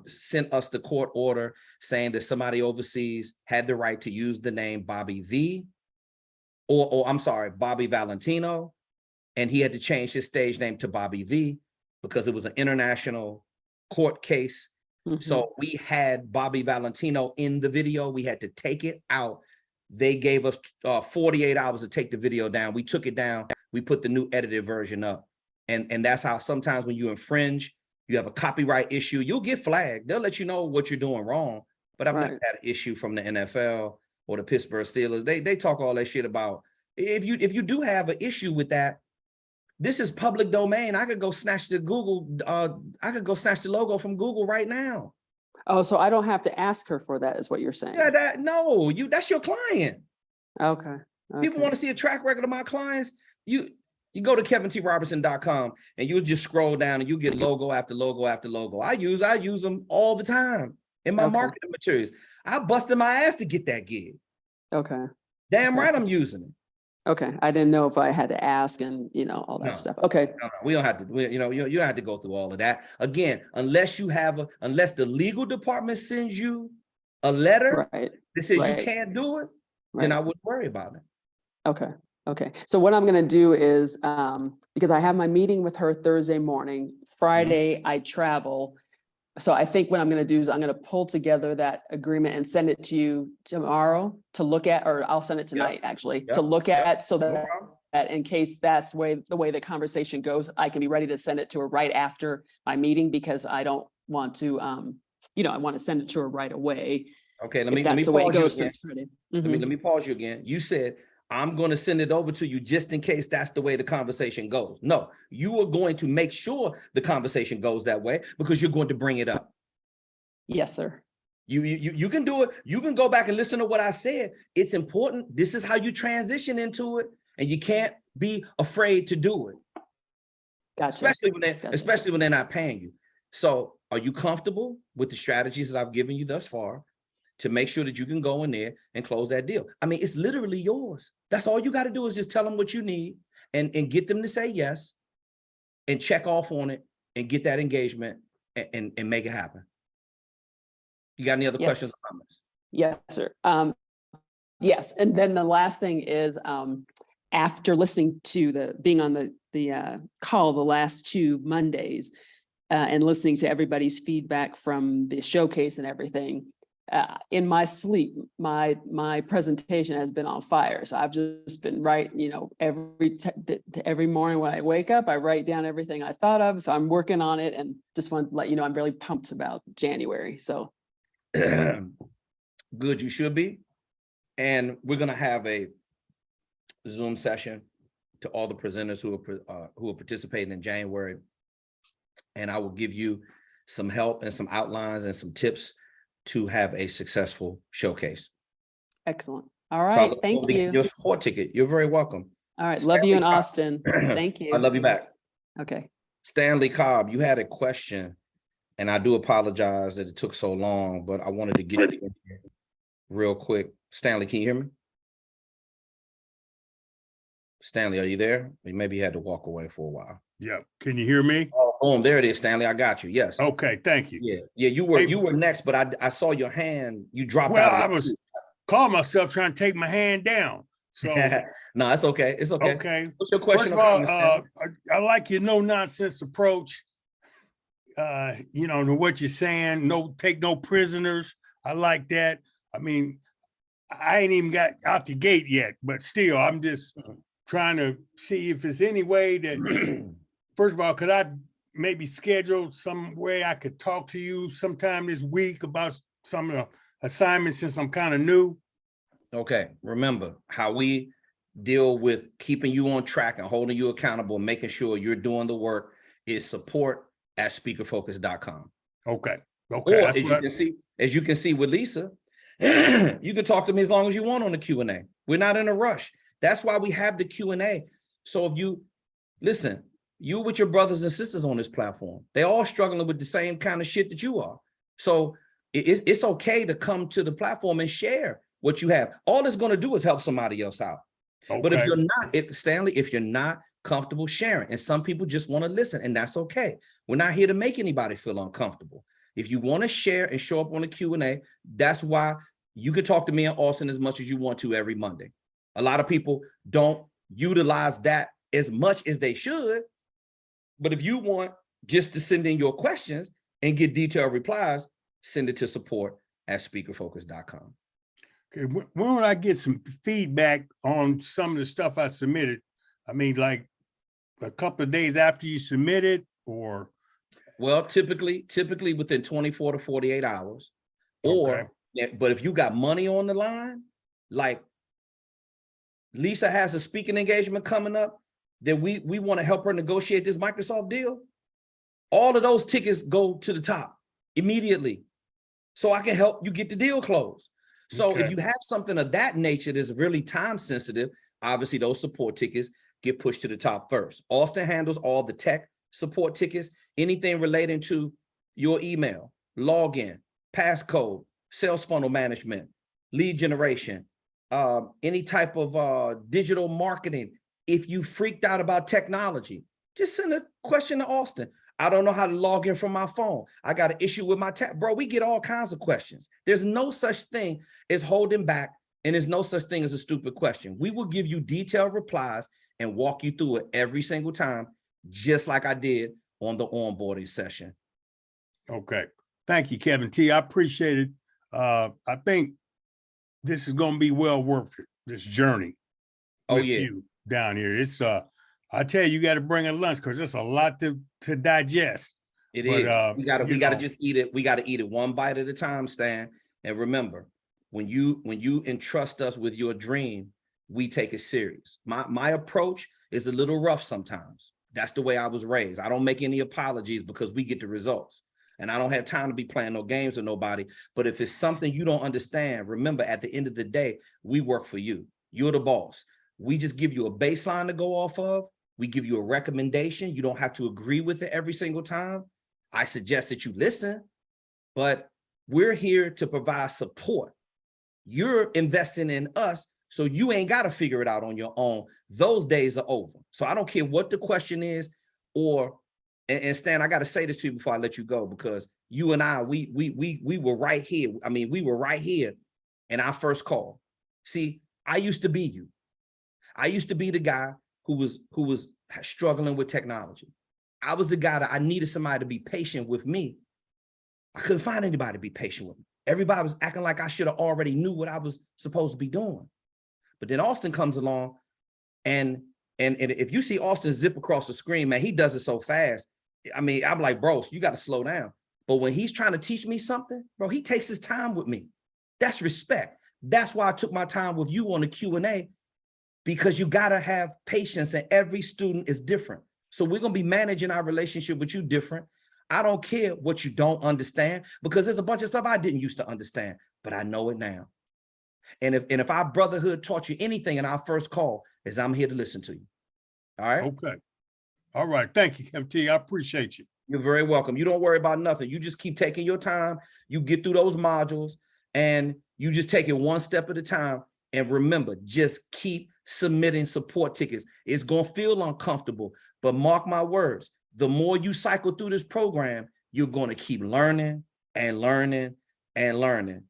sent us the court order saying that somebody overseas had the right to use the name Bobby V, or I'm sorry, Bobby Valentino, and he had to change his stage name to Bobby V because it was an international court case. So we had Bobby Valentino in the video. We had to take it out. They gave us 48 hours to take the video down. We took it down. We put the new edited version up. And that's how sometimes when you infringe, you have a copyright issue, you'll get flagged. They'll let you know what you're doing wrong. But I've never had an issue from the NFL or the Pittsburgh Steelers. They talk all that shit about, if you do have an issue with that, this is public domain. I could go snatch the logo from Google right now. Oh, so I don't have to ask her for that, is what you're saying? Yeah, that's your client. Okay. People want to see a track record of my clients. You go to kevintrobertson.com and you just scroll down and you get logo after logo after logo. I use them all the time in my marketing materials. I busted my ass to get that gig. Okay. Damn right I'm using it. Okay, I didn't know if I had to ask and all that stuff. Okay, no, we don't have to. You don't have to go through all of that again, unless the legal department sends you a letter that says you can't do it. Then I wouldn't worry about it. Okay. So what I'm going to do is because I have my meeting with her Thursday morning, Friday I travel, So I think what I'm going to do is I'm going to pull together that agreement and send it to you tomorrow to look at, or I'll send it tonight, actually, to look at, so that, in case that's the way the conversation goes, I can be ready to send it to her right after my meeting, because I don't want to, I want to send it to her right away. Okay, let If me that's the way it pause you goes again. since Friday. Let me pause you again. You said, I'm going to send it over to you just in case that's the way the conversation goes. No, you are going to make sure the conversation goes that way because you're going to bring it up. Yes, sir. You can do it. You can go back and listen to what I said. It's important. This is how you transition into it, and you can't be afraid to do it. Gotcha. Especially when they're not paying you. So, are you comfortable with the strategies that I've given you thus far to make sure that you can go in there and close that deal? I mean, it's literally yours. That's all you got to do is just tell them what you need and get them to say yes and check off on it and get that engagement and make it happen. You got any other questions or comments? Yes, sir. Yes. And then the last thing is, after listening to being on the call the last 2 Mondays, and listening to everybody's feedback from the showcase and everything, in my sleep, my presentation has been on fire. So I've just been writing, every morning when I wake up, I write down everything I thought of. So I'm working on it, and just want to let you know, I'm really pumped about January. So good, you should be. And we're going to have a Zoom session to all the presenters who are participating in January. And I will give you some help and some outlines and some tips to have a successful showcase. Excellent. All right. So thank you. Your support ticket. You're very welcome. All right. Love you in Austin. Thank you. I love you back. Okay. Stanley Cobb, you had a question, and I do apologize that it took so long, but I wanted to get it in here real quick. Stanley, can you hear me? Stanley, are you there? Maybe you had to walk away for a while. Yeah. Can you hear me? Oh, boom, there it is, Stanley. I got you. Yes. Okay. Thank you. Yeah. You were next, but I saw your hand. You dropped Well, out. I was calling myself trying to take my hand down. So no, it's okay. It's okay. Okay. What's your question? First of all, I like your no nonsense approach. To what you're saying. Take no prisoners. I like that. I mean, I ain't even got out the gate yet, but still, I'm just trying to see if there's any way that, first of all, could I maybe schedule some way I could talk to you sometime this week about some of the assignments, since I'm kind of new? Okay. Remember how we deal with keeping you on track and holding you accountable, making sure you're doing the work, is support@speakerfocus.com. Okay. Or Okay. as you can see with Lisa, you can talk to me as long as you want on the Q&A. We're not in a rush. That's why we have the Q&A. So if you listen, you with your brothers and sisters on this platform, they're all struggling with the same kind of shit that you are. So it's okay to come to the platform and share what you have. All it's going to do is help somebody else out. Okay. But if you're not, Stanley, if you're not comfortable sharing, and some people just want to listen, and that's okay. We're not here to make anybody feel uncomfortable. If you want to share and show up on the Q&A, that's why you can talk to me and Austin as much as you want to every Monday. A lot of people don't utilize that as much as they should. But if you want just to send in your questions and get detailed replies, send it to support@speakerfocus.com. Okay. When would I get some feedback on some of the stuff I submitted? I mean, like a couple of days after you submit it, or? Well, typically within 24 to 48 hours. Or, but if you got money on the line, like Lisa has a speaking engagement coming up that we want to help her negotiate this Microsoft deal, all of those tickets go to the top immediately. So I can help you get the deal closed. So if you have something of that nature that's really time sensitive, obviously those support tickets get pushed to the top first. Austin handles all the tech support tickets, anything relating to your email, login, passcode, sales funnel management, lead generation, any type of digital marketing. If you freaked out about technology, just send a question to Austin. I don't know how to log in from my phone. I got an issue with my tab. Bro, we get all kinds of questions. There's no such thing as holding back, and there's no such thing as a stupid question. We will give you detailed replies and walk you through it every single time, just like I did on the onboarding session. Okay. Thank you, Kevin T. I appreciate it. I think this is going to be well worth it, this journey with you down here. It's I tell you, you got to bring a lunch because it's a lot to digest. It is. We gotta just eat it. We gotta eat it one bite at a time, Stan. And remember, when you entrust us with your dream, we take it serious. My approach is a little rough sometimes. That's the way I was raised. I don't make any apologies because we get the results. And I don't have time to be playing no games with nobody. But if it's something you don't understand, remember, at the end of the day, we work for you. You're the boss. We just give you a baseline to go off of. We give you a recommendation. You don't have to agree with it every single time. I suggest that you listen, but we're here to provide support. You're investing in us, so you ain't got to figure it out on your own. Those days are over. So I don't care what the question is, and Stan, I got to say this to you before I let you go, because you and I, we were right here. I mean, we were right here in our first call. See, I used to be you. I used to be the guy who was struggling with technology. I was the guy that I needed somebody to be patient with me. I couldn't find anybody to be patient with me. Everybody was acting like I should have already knew what I was supposed to be doing. But then Auston comes along, and if you see Auston zip across the screen, man, he does it so fast. I mean, I'm like, bro, you got to slow down. But when he's trying to teach me something, bro, he takes his time with me. That's respect. That's why I took my time with you on the Q&A, because you got to have patience, and every student is different. So we're going to be managing our relationship with you different. I don't care what you don't understand, because there's a bunch of stuff I didn't used to understand, but I know it now. And if our brotherhood taught you anything in our first call, is I'm here to listen to you. All right? Okay. All right. Thank you, MT. I appreciate you. You're very welcome. You don't worry about nothing. You just keep taking your time. You get through those modules, and you just take it one step at a time. And remember, just keep submitting support tickets. It's going to feel uncomfortable, but mark my words, the more you cycle through this program, you're going to keep learning and learning and learning.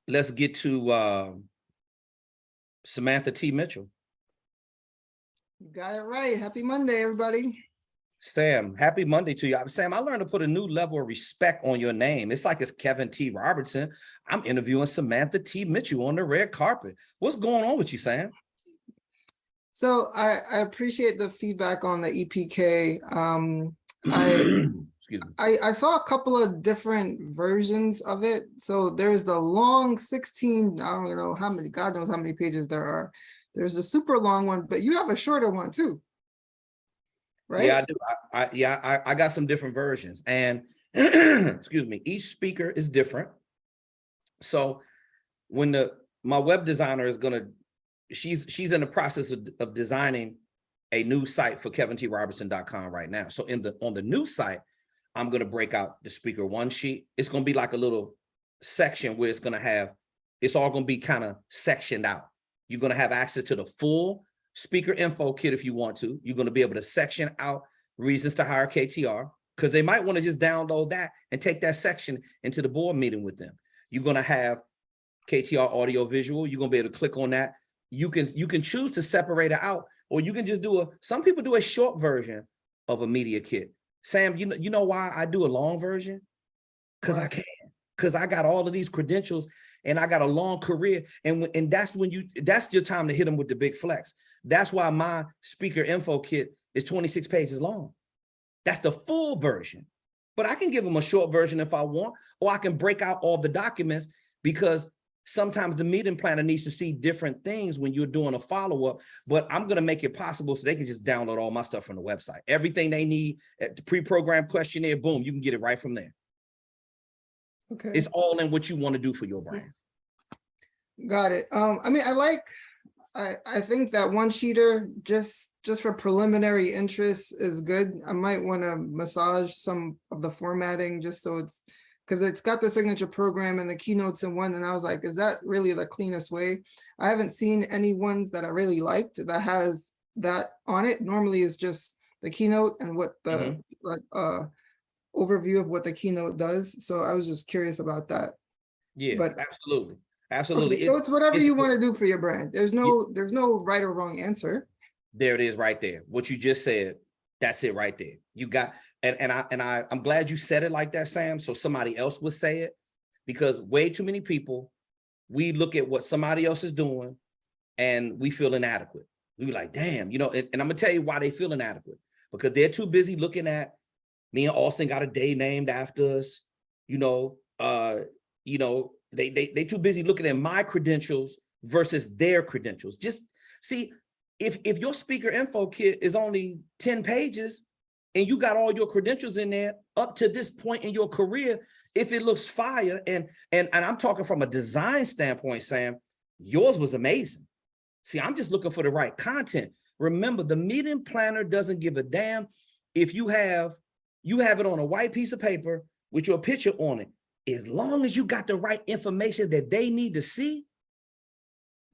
Let's get to Samantha T. Mitchell. You got it right. Happy Monday, everybody. Sam, happy Monday to you. Sam, I learned to put a new level of respect on your name. It's like it's Kevin T. Robertson. I'm interviewing Samantha T. Mitchell on the red carpet. What's going on with you, Sam? So I appreciate the feedback on the EPK. I saw a couple of different versions of it. So there's the long 16, I don't know how many, God knows how many pages there are. There's a super long one, but you have a shorter one too. Right? Yeah, I do. I got some different versions, and excuse me, each speaker is different. So when my web designer is gonna, she's in the process of designing a new site for KevinTRobertson.com right now. So on the new site, I'm gonna break out the speaker one sheet. It's gonna be like a little section where it's all gonna be kind of sectioned out. You're gonna have access to the full speaker info kit if you want to. You're going to be able to section out reasons to hire KTR, because they might want to just download that and take that section into the board meeting with them. You're going to have KTR audio visual. You're going to be able to click on that. You can choose to separate it out, or you can just some people do a short version of a media kit. Sam, you know why I do a long version? Because I can. Because I got all of these credentials and I got a long career. And that's your time to hit them with the big flex. That's why my speaker info kit is 26 pages long. That's the full version. But I can give them a short version if I want, or I can break out all the documents, because sometimes the meeting planner needs to see different things when you're doing a follow-up. But I'm going to make it possible so they can just download all my stuff from the website. Everything they need, the pre-programmed questionnaire, boom, you can get it right from there. Okay. It's all in what you want to do for your brand. Got it. I mean, I think that one sheeter just for preliminary interest is good. I might want to massage some of the formatting just so because it's got the signature program and the keynotes in one, and I was like, is that really the cleanest way? I haven't seen any ones that I really liked that has that on it. Normally it's just the keynote and what the overview of what the keynote does. So I was just curious about that. Yeah, but absolutely. Okay, so it's whatever you want to do for your brand. There's no right or wrong answer. There it is right there. What you just said, that's it right there. You got, I'm glad you said it like that, Sam, so somebody else would say it, because way too many people, we look at what somebody else is doing and we feel inadequate. We be like, damn, and I'm gonna tell you why they feel inadequate, because they're too busy looking at me and Austin got a day named after us, they too busy looking at my credentials versus their credentials. Just see, if your speaker info kit is only 10 pages and you got all your credentials in there up to this point in your career, if it looks fire, and I'm talking from a design standpoint, Sam, yours was amazing. See, I'm just looking for the right content. Remember, the meeting planner doesn't give a damn if you have it on a white piece of paper with your picture on it. As long as you got the right information that they need to see,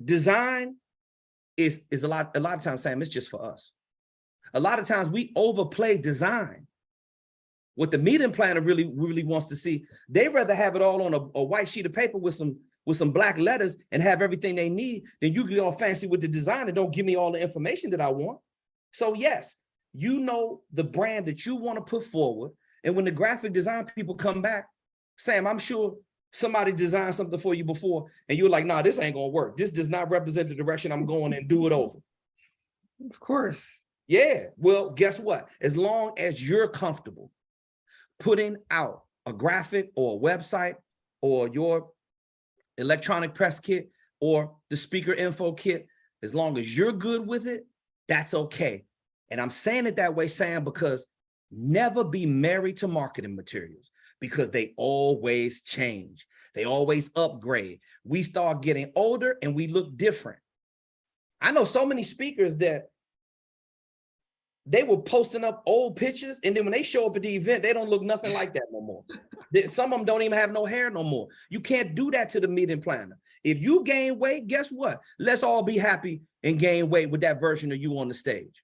design is a lot of times, Sam, it's just for us. A lot of times we overplay design. What the meeting planner really wants to see, they rather have it all on a white sheet of paper with some black letters and have everything they need than you get all fancy with the design and don't give me all the information that I want. So yes, you know the brand that you want to put forward. And when the graphic design people come back, Sam, I'm sure somebody designed something for you before and you're like, nah, this ain't gonna work. This does not represent the direction I'm going, and do it over. Of course. Yeah, well, guess what? As long as you're comfortable putting out a graphic or a website or your electronic press kit or the speaker info kit, as long as you're good with it, that's okay. And I'm saying it that way, Sam, because never be married to marketing materials, because they always change. They always upgrade. We start getting older and we look different. I know so many speakers that they were posting up old pictures, and then when they show up at the event, they don't look nothing like that no more. Some of them don't even have no hair no more. You can't do that to the meeting planner. If you gain weight, guess what? Let's all be happy and gain weight with that version of you on the stage.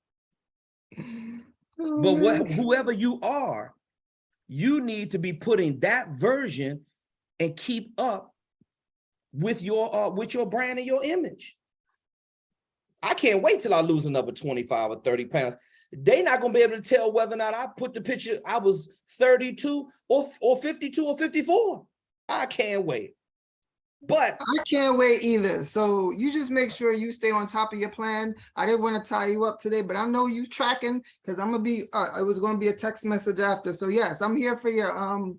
But whoever you are, you need to be putting that version and keep up with your brand and your image. I can't wait till I lose another 25 or 30 pounds. They're not going to be able to tell whether or not I put the picture, I was 32 or 52 or 54. I can't wait. But I can't wait either. So you just make sure you stay on top of your plan. I didn't want to tie you up today, but I know you tracking, because I'm going to be, it was going to be a text message after. So yes, I'm here for your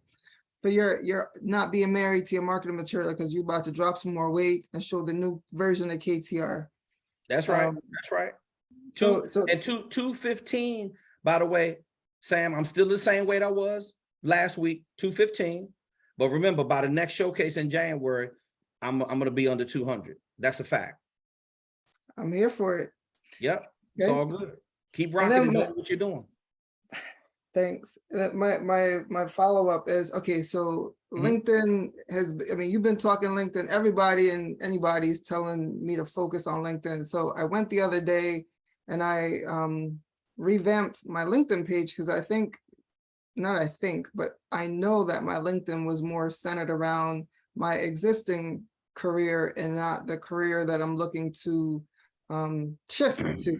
not being married to your marketing material, because you're about to drop some more weight and show the new version of KTR. That's right. That's right. 215, by the way, Sam, I'm still the same weight I was last week, 215. But remember, by the next showcase in January, I'm going to be under 200. That's a fact. I'm here for it. Yep. Okay. It's all good. Keep rocking and know what you're doing. Thanks. My follow-up is, okay, so LinkedIn you've been talking LinkedIn, everybody and anybody's telling me to focus on LinkedIn. So I went the other day and I revamped my LinkedIn page, because I know that my LinkedIn was more centered around my existing career and not the career that I'm looking to shift to.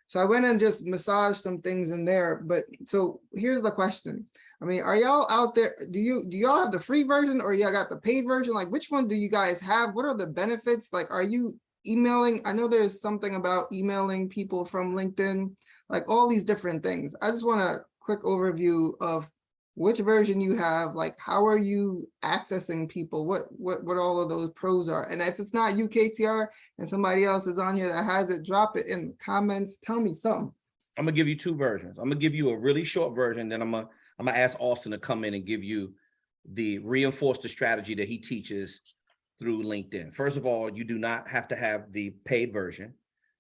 So I went and just massaged some things in there. But so here's the question. I mean, are y'all out there? Do y'all have the free version, or y'all got the paid version? Like, which one do you guys have? What are the benefits? Like, are you emailing? I know there's something about emailing people from LinkedIn, like all these different things. I just want a quick overview of which version you have, like how are you accessing people, what all of those pros are. And if it's not you, KTR, and somebody else is on here that has it, drop it in the comments, tell me something. I'm gonna give you two versions. I'm gonna give you a really short version, then I'm gonna ask Austin to come in and give you reinforce the strategy that he teaches through LinkedIn. First of all, you do not have to have the paid version.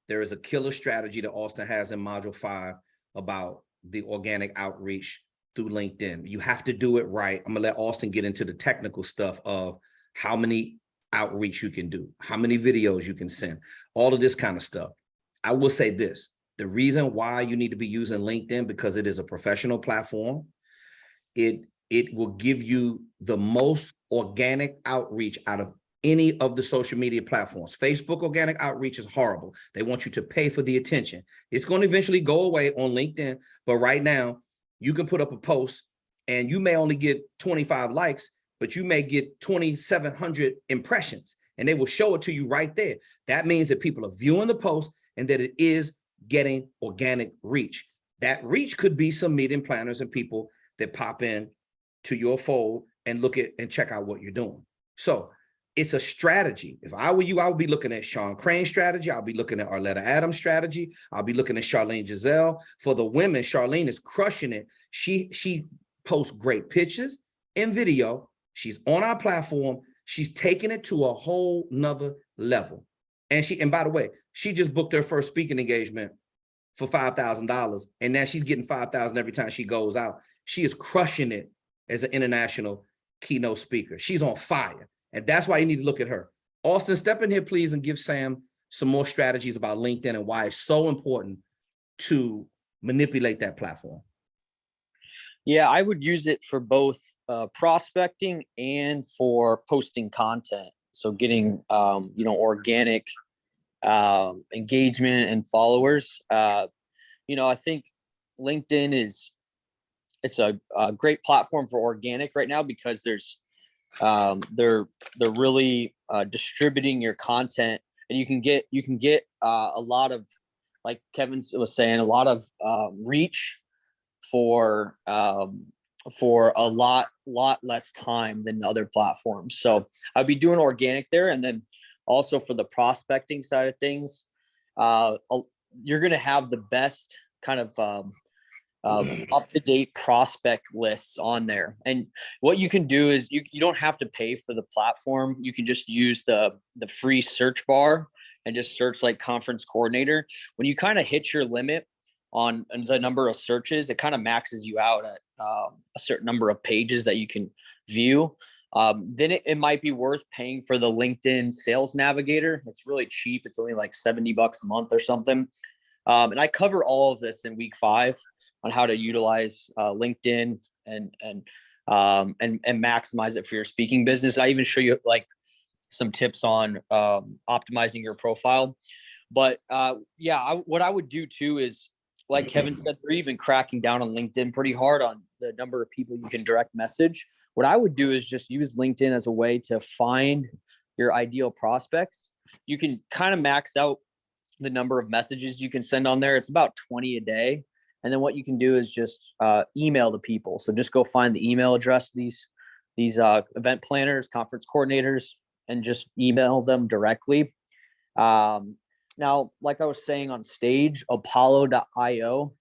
There is a killer strategy that Austin has in module 5 about the organic outreach through LinkedIn. You have to do it right. I'm gonna let Austin get into the technical stuff of how many outreach you can do, how many videos you can send, all of this kind of stuff. I will say this, the reason why you need to be using LinkedIn, because it is a professional platform. It will give you the most organic outreach out of any of the social media platforms. Facebook organic outreach is horrible. They want you to pay for the attention. It's going to eventually go away on LinkedIn, but right now, you can put up a post and you may only get 25 likes, but you may get 2,700 impressions, and they will show it to you right there. That means that people are viewing the post and that it is getting organic reach. That reach could be some meeting planners and people that pop in to your fold and look at and check out what you're doing. So it's a strategy. If I were you, I would be looking at Sean Crane's strategy. I'll be looking at Arletta Adams' strategy. I'll be looking at Charlene Giselle. For the women, Charlene is crushing it. She posts great pictures and video. She's on our platform. She's taking it to a whole nother level. And by the way, she just booked her first speaking engagement for $5,000. And now she's getting $5,000 every time she goes out. She is crushing it as an international keynote speaker. She's on fire. And that's why you need to look at her. Austin, step in here, please, and give Sam some more strategies about LinkedIn and why it's so important to manipulate that platform. Yeah, I would use it for both prospecting and for posting content. So getting, organic engagement and followers. I think LinkedIn it's a great platform for organic right now because they're really distributing your content, and you can get a lot of, like Kevin was saying, a lot of reach for a lot less time than other platforms. So I'd be doing organic there. And then also for the prospecting side of things, you're going to have the best kind of up-to-date prospect lists on there. And what you can do is you don't have to pay for the platform. You can just use the free search bar and just search like conference coordinator. When you kind of hit your limit on the number of searches, it kind of maxes you out at a certain number of pages that you can view. Then it might be worth paying for the LinkedIn Sales Navigator. It's really cheap. It's only like $70 a month or something. And I cover all of this in week 5 on how to utilize LinkedIn and maximize it for your speaking business. I even show you like some tips on optimizing your profile. But what I would do too is, like Kevin said, they're even cracking down on LinkedIn pretty hard on the number of people you can direct message. What I would do is just use LinkedIn as a way to find your ideal prospects. You can kind of max out the number of messages you can send on there. It's about 20 a day. And then what you can do is just email the people. So just go find the email address of these event planners, conference coordinators, and just email them directly. Now, like I was saying on stage, Apollo.io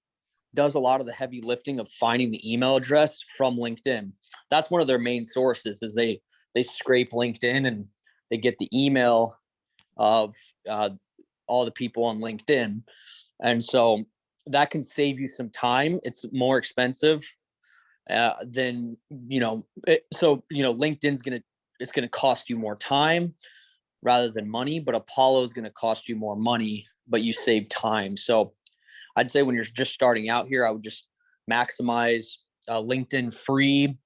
does a lot of the heavy lifting of finding the email address from LinkedIn. That's one of their main sources, is they scrape LinkedIn and they get the email of all the people on LinkedIn. And so that can save you some time. It's more expensive than, LinkedIn's it's going to cost you more time rather than money, but Apollo is going to cost you more money, but you save time. So I'd say when you're just starting out here, I would just maximize LinkedIn free.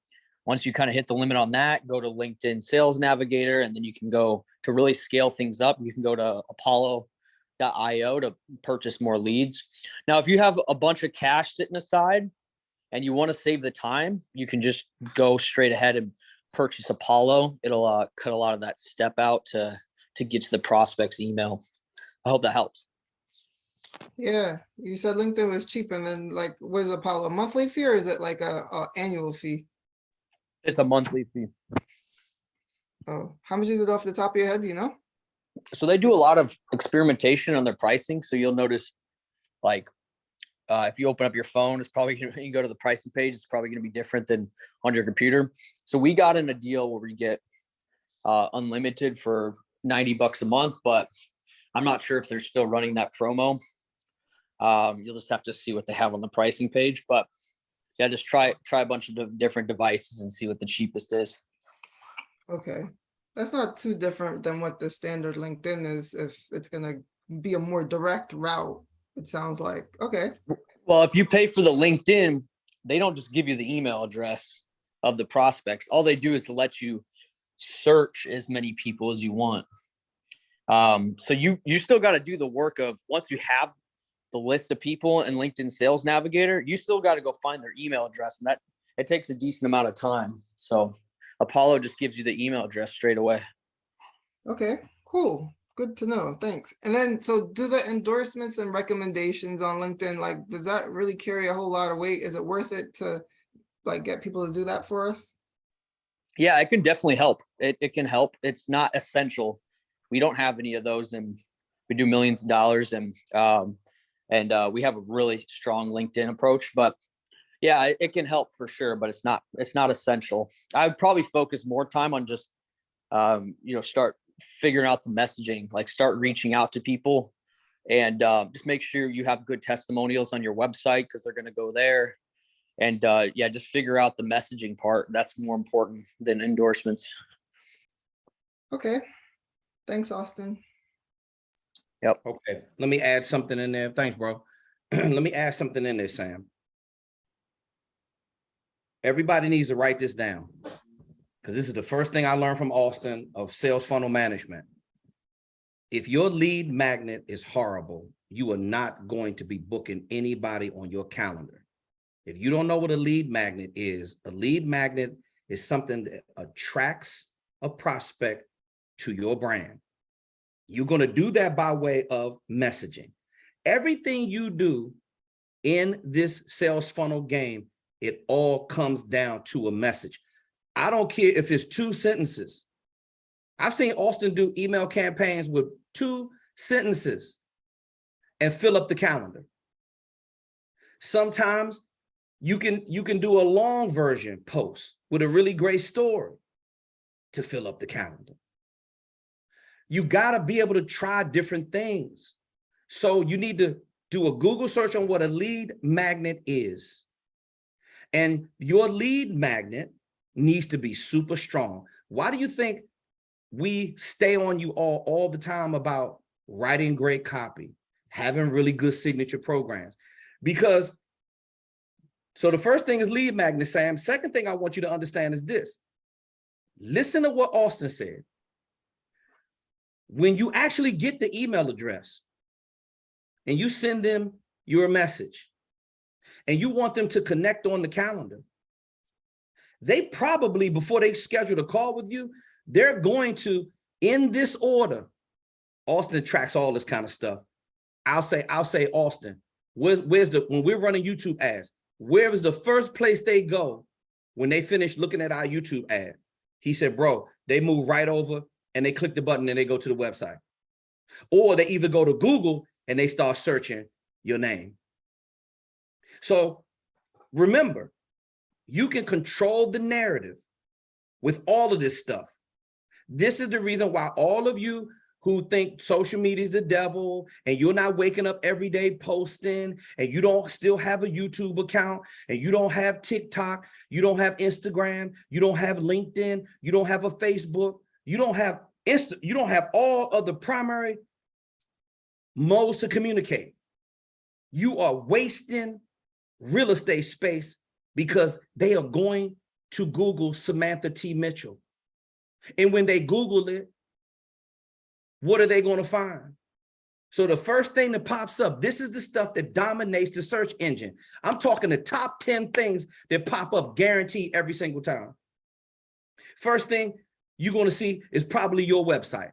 Once you kind of hit the limit on that, go to LinkedIn Sales Navigator, and then you can go to really scale things up. You can go to Apollo.io to purchase more leads. Now, if you have a bunch of cash sitting aside and you want to save the time, you can just go straight ahead and purchase Apollo. It'll cut a lot of that step out to get to the prospect's email. I hope that helps. Yeah, you said LinkedIn was cheap, and then like, what is Apollo, a monthly fee or is it like a annual fee? It's a monthly fee. Oh, how much is it off the top of your head? Do you know? So they do a lot of experimentation on their pricing. So you'll notice, like, if you open up your phone, it's probably you can go to the pricing page. It's probably going to be different than on your computer. So we got in a deal where we get unlimited for $90 a month, but I'm not sure if they're still running that promo. You'll just have to see what they have on the pricing page. But yeah, just try a bunch of different devices and see what the cheapest is. Okay, that's not too different than what the standard LinkedIn is. If it's going to be a more direct route, it sounds like. Okay. Well, if you pay for the LinkedIn, they don't just give you the email address of the prospects. All they do is to let you search as many people as you want. So you still got to do the work of, once you have the list of people in LinkedIn Sales Navigator, you still got to go find their email address, and that it takes a decent amount of time. So Apollo just gives you the email address straight away. Okay, cool. Good to know. Thanks. And then, so do the endorsements and recommendations on LinkedIn, like, does that really carry a whole lot of weight? Is it worth it to like get people to do that for us? Yeah, it can definitely help. It can help. It's not essential. We don't have any of those, and we do millions of dollars, and we have a really strong LinkedIn approach. But yeah, it can help for sure, but it's not essential. I would probably focus more time on just start figuring out the messaging, like start reaching out to people, and just make sure you have good testimonials on your website, because they're going to go there. And just figure out the messaging part. That's more important than endorsements. Okay. Thanks, Austin. Yep. Okay, let me add something in there. Thanks, bro. Let me add something in there, Sam. Everybody needs to write this down, because this is the first thing I learned from Austin of sales funnel management. If your lead magnet is horrible, you are not going to be booking anybody on your calendar. If you don't know what a lead magnet is something that attracts a prospect to your brand. You're going to do that by way of messaging. Everything you do in this sales funnel game, it all comes down to a message. I don't care if it's 2 sentences. I've seen Austin do email campaigns with 2 sentences and fill up the calendar. Sometimes you can do a long version post with a really great story to fill up the calendar. You got to be able to try different things. So you need to do a Google search on what a lead magnet is. And your lead magnet needs to be super strong. Why do you think we stay on you all the time about writing great copy, having really good signature programs? Because so the first thing is lead magnet, Sam. Second thing I want you to understand is this. Listen to what Austin said. When you actually get the email address and you send them your message and you want them to connect on the calendar, they probably, before they schedule a call with you, they're going to, in this order, Austin tracks all this kind of stuff. I'll say, Austin, when we're running YouTube ads, where is the first place they go when they finish looking at our YouTube ad? He said, bro, they move right over and they click the button and they go to the website. Or they either go to Google and they start searching your name. So remember, you can control the narrative with all of this stuff. This is the reason why all of you who think social media is the devil and you're not waking up every day posting and you don't still have a YouTube account and you don't have TikTok, you don't have Instagram, you don't have LinkedIn, you don't have a Facebook, you don't have all of the primary modes to communicate. You are wasting real estate space because they are going to Google Samantha T. Mitchell. And when they Google it, what are they going to find? So the first thing that pops up, this is the stuff that dominates the search engine. I'm talking the top 10 things that pop up guaranteed every single time. First thing you're going to see is probably your website,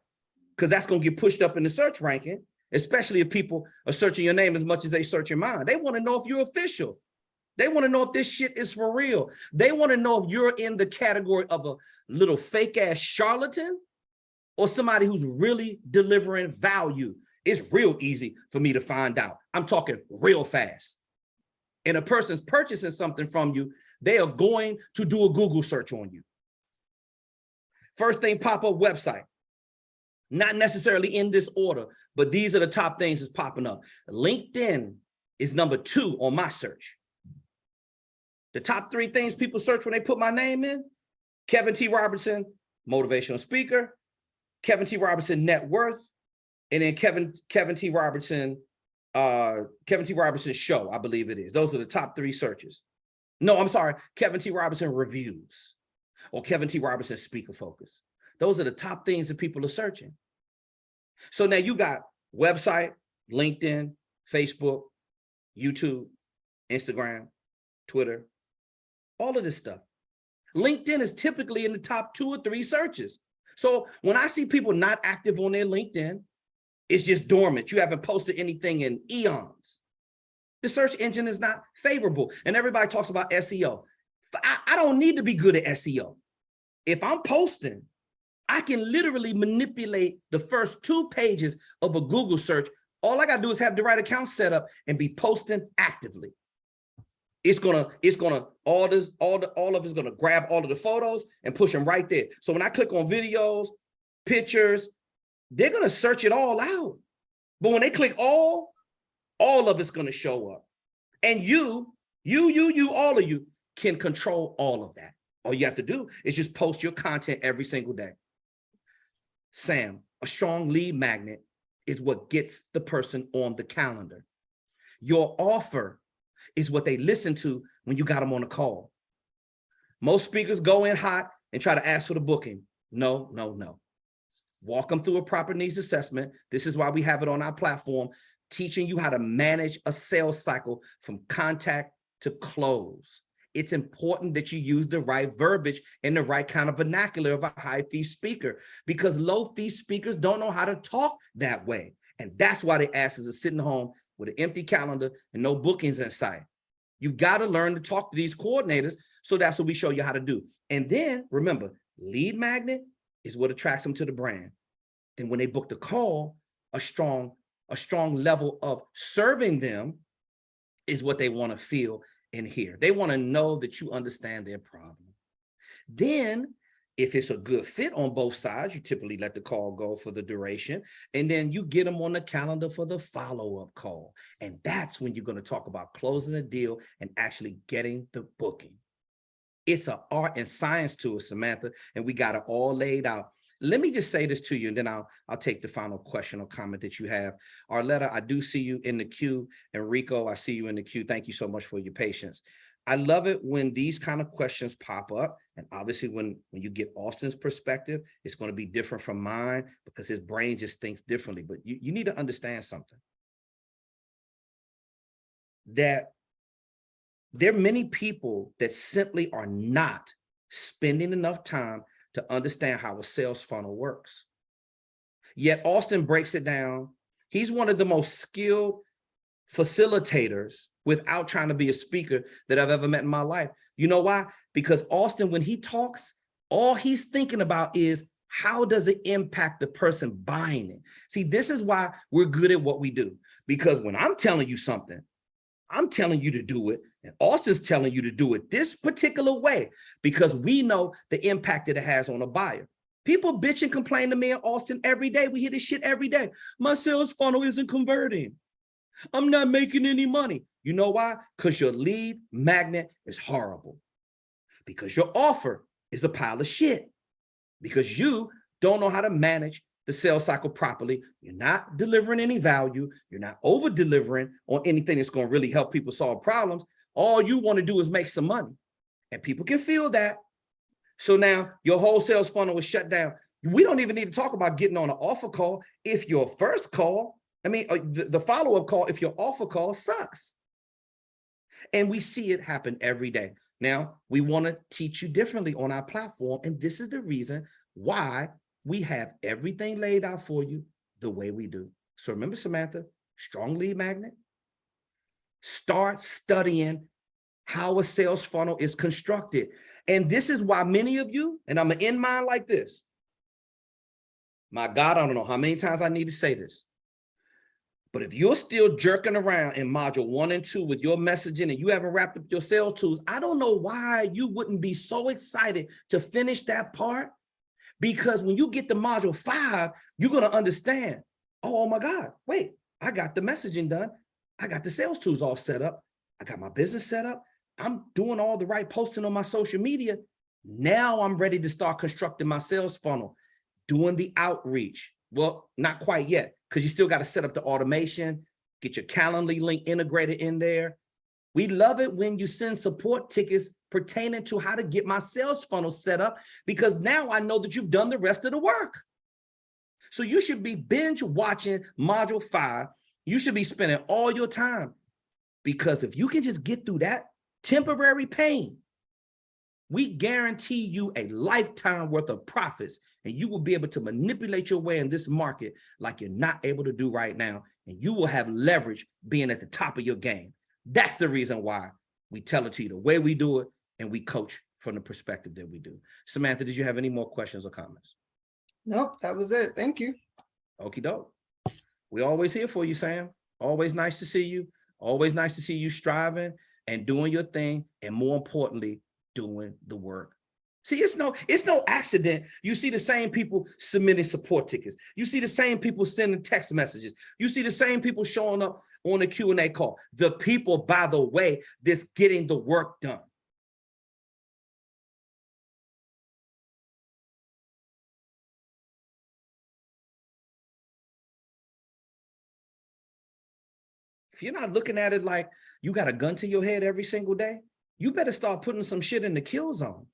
because that's going to get pushed up in the search ranking, especially if people are searching your name as much as they search your mind. They want to know if you're official. They want to know if this shit is for real. They want to know if you're in the category of a little fake ass charlatan or somebody who's really delivering value. It's real easy for me to find out. I'm talking real fast. And a person's purchasing something from you, they are going to do a Google search on you. First thing pop up, website. Not necessarily in this order, but these are the top things that's popping up. LinkedIn is number 2 on my search. The top 3 things people search when they put my name in: Kevin T. Robertson, motivational speaker; Kevin T. Robertson, net worth; and then Kevin T. Robertson show, I believe it is. Those are the top 3 searches. No, I'm sorry, Kevin T. Robertson reviews or Kevin T. Robertson speaker focus. Those are the top things that people are searching. So now you got website, LinkedIn, Facebook, YouTube, Instagram, Twitter, all of this stuff. LinkedIn is typically in the top 2 or 3 searches. So when I see people not active on their LinkedIn, it's just dormant. You haven't posted anything in eons. The search engine is not favorable. And everybody talks about SEO. I don't need to be good at SEO. If I'm posting, I can literally manipulate the first 2 pages of a Google search. All I got to do is have the right account set up and be posting actively. It's gonna all of it's gonna grab all of the photos and push them right there. So when I click on videos, pictures, they're gonna search it all out. But when they click all of it's gonna show up. And you, all of you can control all of that. All you have to do is just post your content every single day. Sam, a strong lead magnet is what gets the person on the calendar. Your offer is what they listen to when you got them on a call. Most speakers go in hot and try to ask for the booking. No. Walk them through a proper needs assessment. This is why we have it on our platform, teaching you how to manage a sales cycle from contact to close. It's important that you use the right verbiage and the right kind of vernacular of a high fee speaker, because low fee speakers don't know how to talk that way. And that's why they ask us to sitting home with an empty calendar and no bookings in sight. You've got to learn to talk to these coordinators. So that's what we show you how to do. And then remember, lead magnet is what attracts them to the brand. Then when they book the call, a strong level of serving them is what they want to feel and hear. They want to know that you understand their problem. Then if it's a good fit on both sides, you typically let the call go for the duration, and then you get them on the calendar for the follow-up call. And that's when you're going to talk about closing the deal and actually getting the booking. It's an art and science to it, Samantha, and we got it all laid out. Let me just say this to you, and then I'll take the final question or comment that you have. Arletta, I do see you in the queue. Enrico, I see you in the queue. Thank you so much for your patience. I love it when these kind of questions pop up. And obviously when you get Austin's perspective, it's going to be different from mine because his brain just thinks differently. But you need to understand something. That there are many people that simply are not spending enough time to understand how a sales funnel works. Yet Austin breaks it down. He's one of the most skilled facilitators without trying to be a speaker that I've ever met in my life. You know why? Because Austin, when he talks, all he's thinking about is how does it impact the person buying it? See, this is why we're good at what we do. Because when I'm telling you something, I'm telling you to do it, and Austin's telling you to do it this particular way because we know the impact that it has on a buyer. People bitch and complain to me and Austin every day. We hear this shit every day. My sales funnel isn't converting. I'm not making any money. You know why? Because your lead magnet is horrible. Because your offer is a pile of shit. Because you don't know how to manage the sales cycle properly. You're not delivering any value. You're not over delivering on anything that's going to really help people solve problems. All you want to do is make some money, and people can feel that. So now your whole sales funnel is shut down. We don't even need to talk about getting on an offer call if your first call, the follow-up call, if your offer call sucks. And we see it happen every day. Now, we want to teach you differently on our platform, and this is the reason why we have everything laid out for you the way we do. So remember, Samantha, strong lead magnet. Start studying how a sales funnel is constructed. And this is why many of you, and I'm going to end mine like this. My God, I don't know how many times I need to say this. But if you're still jerking around in module 1 and 2 with your messaging and you haven't wrapped up your sales tools, I don't know why you wouldn't be so excited to finish that part. Because when you get to module 5, you're going to understand, oh my God, wait, I got the messaging done. I got the sales tools all set up. I got my business set up. I'm doing all the right posting on my social media. Now I'm ready to start constructing my sales funnel, doing the outreach. Well, not quite yet, because you still got to set up the automation, get your Calendly link integrated in there. We love it when you send support tickets pertaining to how to get my sales funnel set up, because now I know that you've done the rest of the work. So you should be binge watching module 5. You should be spending all your time, because if you can just get through that temporary pain, we guarantee you a lifetime worth of profits, and you will be able to manipulate your way in this market like you're not able to do right now. And you will have leverage being at the top of your game. That's the reason why we tell it to you the way we do it, and we coach from the perspective that we do. Samantha, did you have any more questions or comments? Nope, that was it. Thank you. Okie doke. We're always here for you, Sam. Always nice to see you. Always nice to see you striving and doing your thing, and more importantly, doing the work. See, it's no accident. You see the same people submitting support tickets. You see the same people sending text messages. You see the same people showing up on the Q&A call. The people, by the way, that's getting the work done. If you're not looking at it like you got a gun to your head every single day, you better start putting some shit in the kill zone.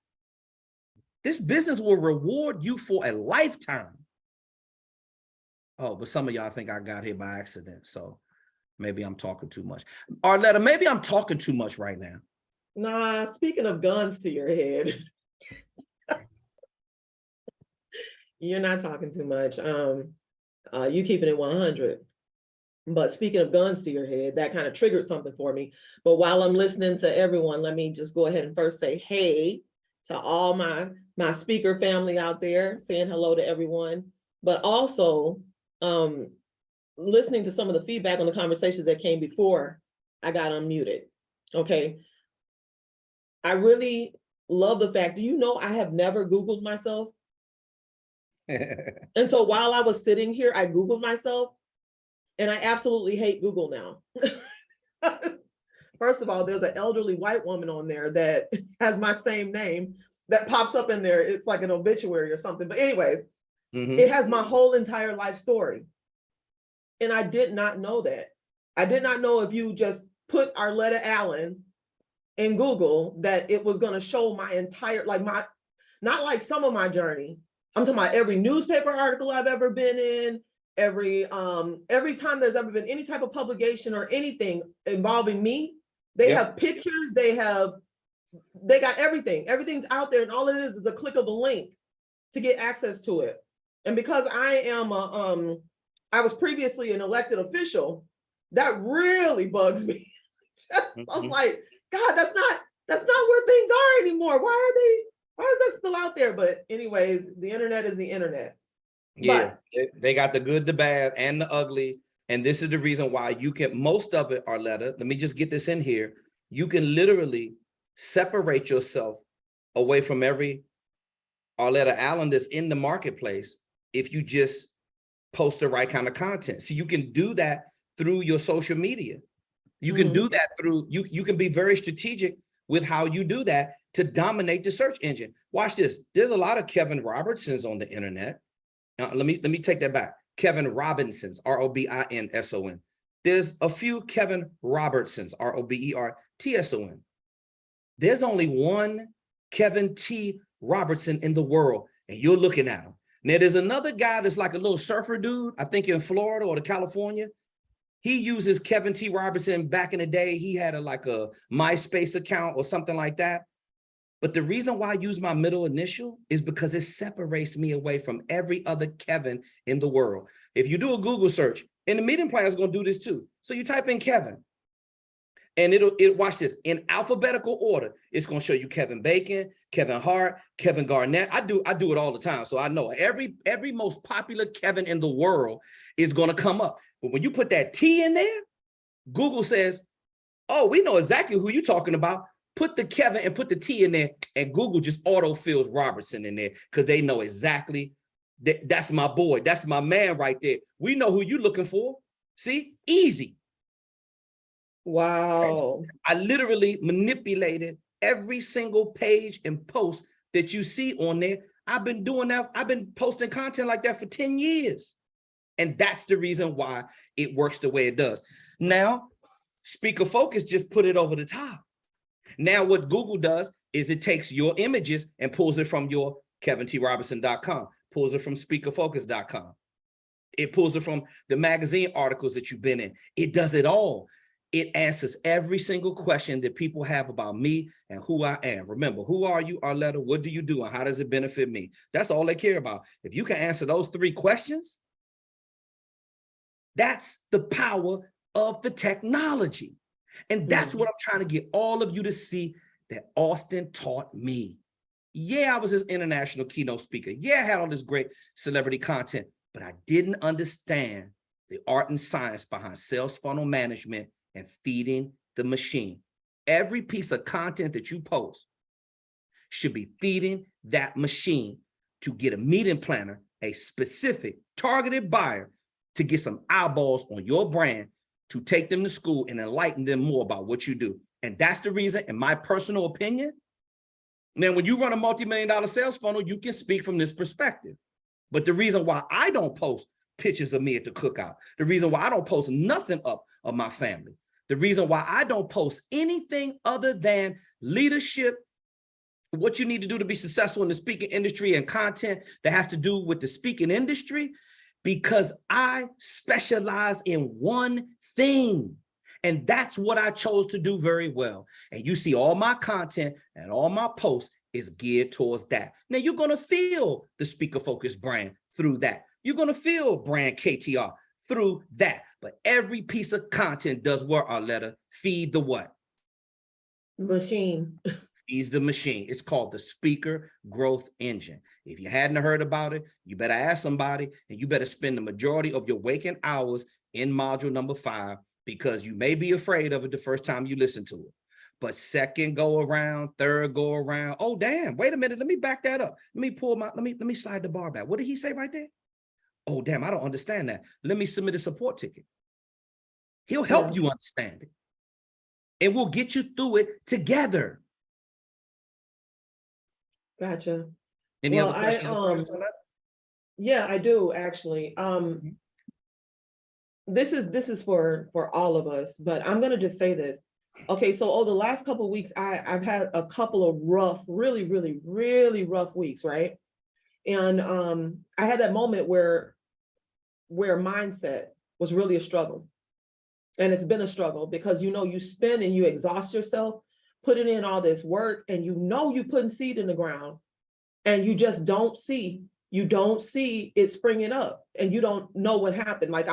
This business will reward you for a lifetime. Oh, but some of y'all think I got here by accident, so maybe I'm talking too much. Arletta, maybe I'm talking too much right now. Nah, speaking of guns to your head, you're not talking too much. You keeping it 100. But speaking of guns to your head, that kind of triggered something for me. But while I'm listening to everyone, let me just go ahead and first say hey to all my speaker family out there, saying hello to everyone. But also listening to some of the feedback on the conversations that came before I got unmuted. Okay. I really love the fact, do you know I have never Googled myself? And so while I was sitting here, I Googled myself. And I absolutely hate Google now. First of all, there's an elderly white woman on there that has my same name that pops up in there. It's like an obituary or something. But anyways, it has my whole entire life story. And I did not know that. I did not know if you just put Arletta Allen in Google that it was going to show my entire, like not like some of my journey. I'm talking about every newspaper article I've ever been in, every time there's ever been any type of publication or anything involving me, they have pictures, they got everything. Everything's out there, and all it is a click of a link to get access to it. And because I am I was previously an elected official, that really bugs me. I'm like, God, that's not where things are anymore. Why is that still out there? But anyways, the internet is the internet. Yeah, they got the good, the bad, and the ugly. And this is the reason why you can, most of it, Arletta, let me just get this in here. You can literally separate yourself away from every Arletta Allen that's in the marketplace if you just post the right kind of content. So you can do that through your social media. You can do that through, you can be very strategic with how you do that to dominate the search engine. Watch this. There's a lot of Kevin Robertsons on the internet. Now, let me take that back. Kevin Robinsons, R-O-B-I-N-S-O-N. There's a few Kevin Robertsons, R-O-B-E-R-T-S-O-N. There's only one Kevin T. Robertson in the world, and you're looking at him. Now, there's another guy that's like a little surfer dude, I think in Florida or California. He uses Kevin T. Robertson back in the day. He had like a MySpace account or something like that. But the reason why I use my middle initial is because it separates me away from every other Kevin in the world. If you do a Google search, and the meeting plan is going to do this too. So you type in Kevin, and it'll watch this in alphabetical order. It's going to show you Kevin Bacon, Kevin Hart, Kevin Garnett. I do it all the time, so I know every most popular Kevin in the world is going to come up. But when you put that T in there, Google says, "Oh, we know exactly who you're talking about." Put the Kevin and put the T in there, and Google just auto-fills Robertson in there because they know exactly that's my boy. That's my man right there. We know who you're looking for. See, easy. Wow. I literally manipulated every single page and post that you see on there. I've been doing that. I've been posting content like that for 10 years. And that's the reason why it works the way it does. Now, Speaker Focus just put it over the top. Now what Google does is it takes your images and pulls it from your KevinTRobertson.com, pulls it from SpeakerFocus.com. It pulls it from the magazine articles that you've been in. It does it all. It answers every single question that people have about me and who I am. Remember, who are you, Arletta? What do you do? And how does it benefit me? That's all they care about. If you can answer those 3 questions, that's the power of the technology. And that's what I'm trying to get all of you to see, that Auston taught me. Yeah, I was this international keynote speaker. Yeah, I had all this great celebrity content, but I didn't understand the art and science behind sales funnel management and feeding the machine. Every piece of content that you post should be feeding that machine to get a meeting planner, a specific targeted buyer, to get some eyeballs on your brand, to take them to school and enlighten them more about what you do. And that's the reason, in my personal opinion, now when you run a multi-million-dollar sales funnel, you can speak from this perspective. But the reason why I don't post pictures of me at the cookout, the reason why I don't post nothing up of my family, the reason why I don't post anything other than leadership, what you need to do to be successful in the speaking industry and content that has to do with the speaking industry, because I specialize in one thing. And that's what I chose to do very well. And you see all my content and all my posts is geared towards that. Now you're going to feel the Speaker Focus brand through that. You're going to feel brand KTR through that. But every piece of content does what, Arletta? Feed the what? Machine. Feeds the machine. It's called the Speaker Growth Engine. If you hadn't heard about it, you better ask somebody, and you better spend the majority of your waking hours in module number 5, because you may be afraid of it the first time you listen to it. But second go around, third go around, oh damn, wait a minute, let me back that up. Let me pull my, let me slide the bar back. What did he say right there? Oh damn, I don't understand that. Let me submit a support ticket. He'll help you understand it. And we'll get you through it together. Gotcha. Any Well, other questions on that? Yeah, I do actually. This is for all of us, but I'm gonna just say this. Okay, so over the last couple of weeks, I've had a couple of rough, really rough weeks, right? And I had that moment where mindset was really a struggle. And it's been a struggle because you spend and you exhaust yourself, putting in all this work, and you putting seed in the ground, and you just don't see it springing up, and you don't know what happened. Like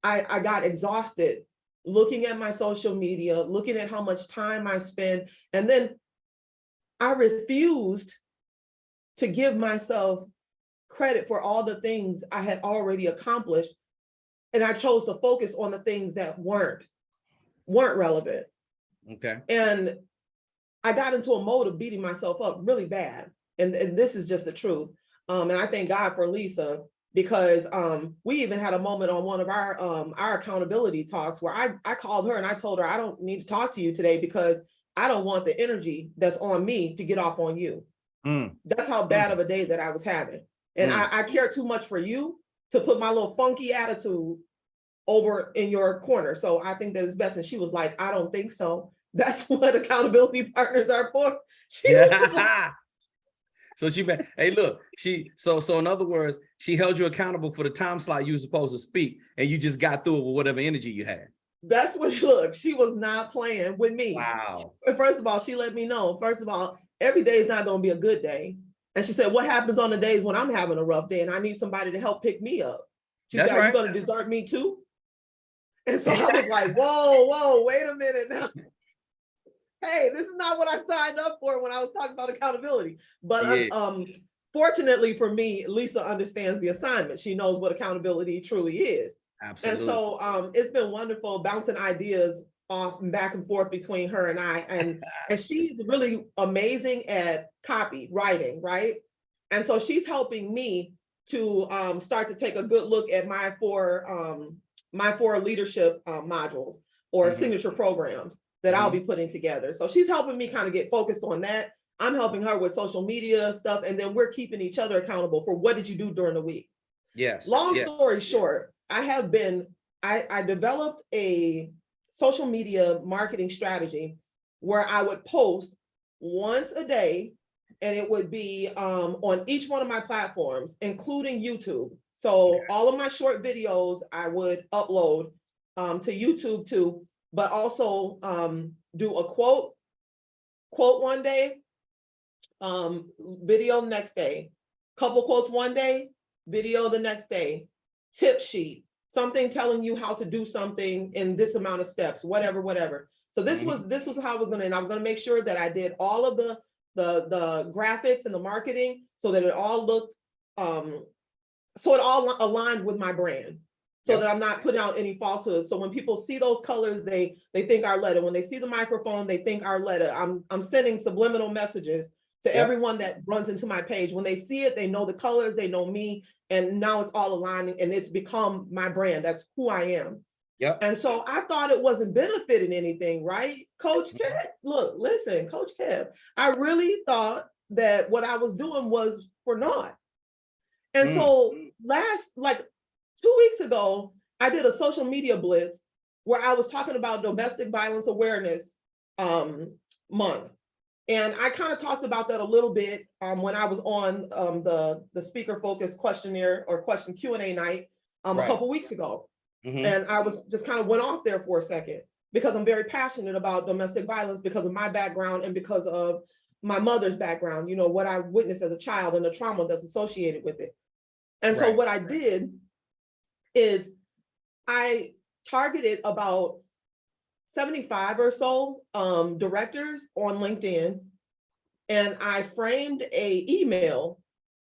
I got exhausted looking at my social media, looking at how much time I spend, and then I refused to give myself credit for all the things I had already accomplished. And I chose to focus on the things that weren't relevant. Okay. And I got into a mode of beating myself up really bad. And this is just the truth. And I thank God for Lisa, because we even had a moment on one of our accountability talks where I called her and I told her, I don't need to talk to you today because I don't want the energy that's on me to get off on you. That's how bad of a day that I was having. And I care too much for you to put my little funky attitude over in your corner. So I think that it's best. And she was like, I don't think so. That's what accountability partners are for. She was just like, so hey, look, so in other words, she held you accountable for the time slot you were supposed to speak, and you just got through it with whatever energy you had. That's what, look, she was not playing with me. Wow. First of all, she let me know, every day is not going to be a good day. And she said, what happens on the days when I'm having a rough day and I need somebody to help pick me up? She said, are you going to desert me too? And so I was like, whoa, wait a minute now. Hey, this is not what I signed up for when I was talking about accountability. But fortunately for me, Lisa understands the assignment. She knows what accountability truly is. Absolutely. And so it's been wonderful bouncing ideas off and back and forth between her and I. And she's really amazing at copy writing, right? And so she's helping me to start to take a good look at my four leadership modules or signature programs that I'll be putting together. So she's helping me kind of get focused on that. I'm helping her with social media stuff, and then we're keeping each other accountable for what did you do during the week. Yes. Long story short, I developed a social media marketing strategy where I would post once a day, and it would be on each one of my platforms, including YouTube. So all of my short videos I would upload to YouTube too, but also do a quote one day, video next day, couple quotes one day, video the next day, tip sheet, something telling you how to do something in this amount of steps, whatever. So this was how I was gonna, and I was gonna make sure that I did all of the graphics and the marketing so that it all looked, so it all aligned with my brand. So that I'm not putting out any falsehoods. So when people see those colors, they think Arletta. When they see the microphone, they think Arletta. I'm sending subliminal messages to everyone that runs into my page. When they see it, they know the colors, they know me, and now it's all aligning and it's become my brand. That's who I am. Yep. And so I thought it wasn't benefiting anything, right? Coach Kev, look, listen, Coach Kev, I really thought that what I was doing was for naught. And so like 2 weeks ago, I did a social media blitz where I was talking about Domestic Violence Awareness Month. And I kind of talked about that a little bit when I was on the speaker focused questionnaire or question Q&A night a couple weeks ago. And I was just kind of went off there for a second because I'm very passionate about domestic violence because of my background and because of my mother's background, you know, what I witnessed as a child and the trauma that's associated with it. And so what I did is I targeted about 75 or so directors on LinkedIn, and I framed a email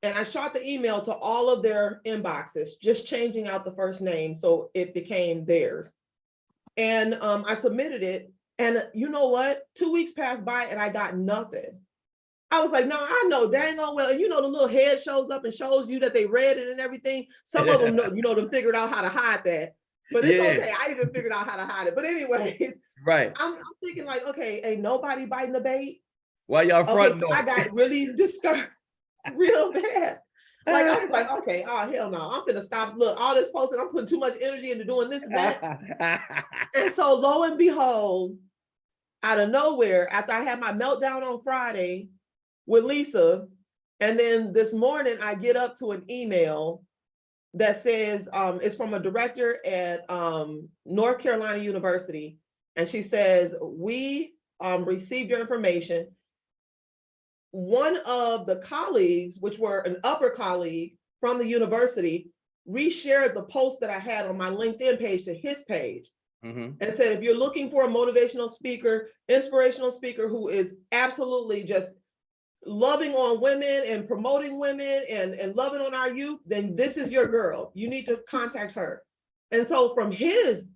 and I shot the email to all of their inboxes, just changing out the first name so it became theirs. And I submitted it, and you know what? 2 weeks passed by and I got nothing. I was like, no, I know dang on well, and you know, the little head shows up and shows you that they read it and everything. Some of them know, you know, them figured out how to hide that, but it's okay. I even figured out how to hide it. But anyway, I'm thinking like, okay, ain't nobody biting the bait. Why y'all front? Okay, so I got really discouraged real bad. Like I was like, okay, oh hell no, I'm gonna stop. Look, all this posting, I'm putting too much energy into doing this and that. And so lo and behold, out of nowhere, after I had my meltdown on Friday with Lisa, and then this morning I get up to an email that says it's from a director at North Carolina University, and she says, we received your information. One of the colleagues, which were an upper colleague from the university, reshared the post that I had on my LinkedIn page to his page and said, if you're looking for a motivational speaker, inspirational speaker who is absolutely just loving on women and promoting women and loving on our youth, then this is your girl. You need to contact her. And so from his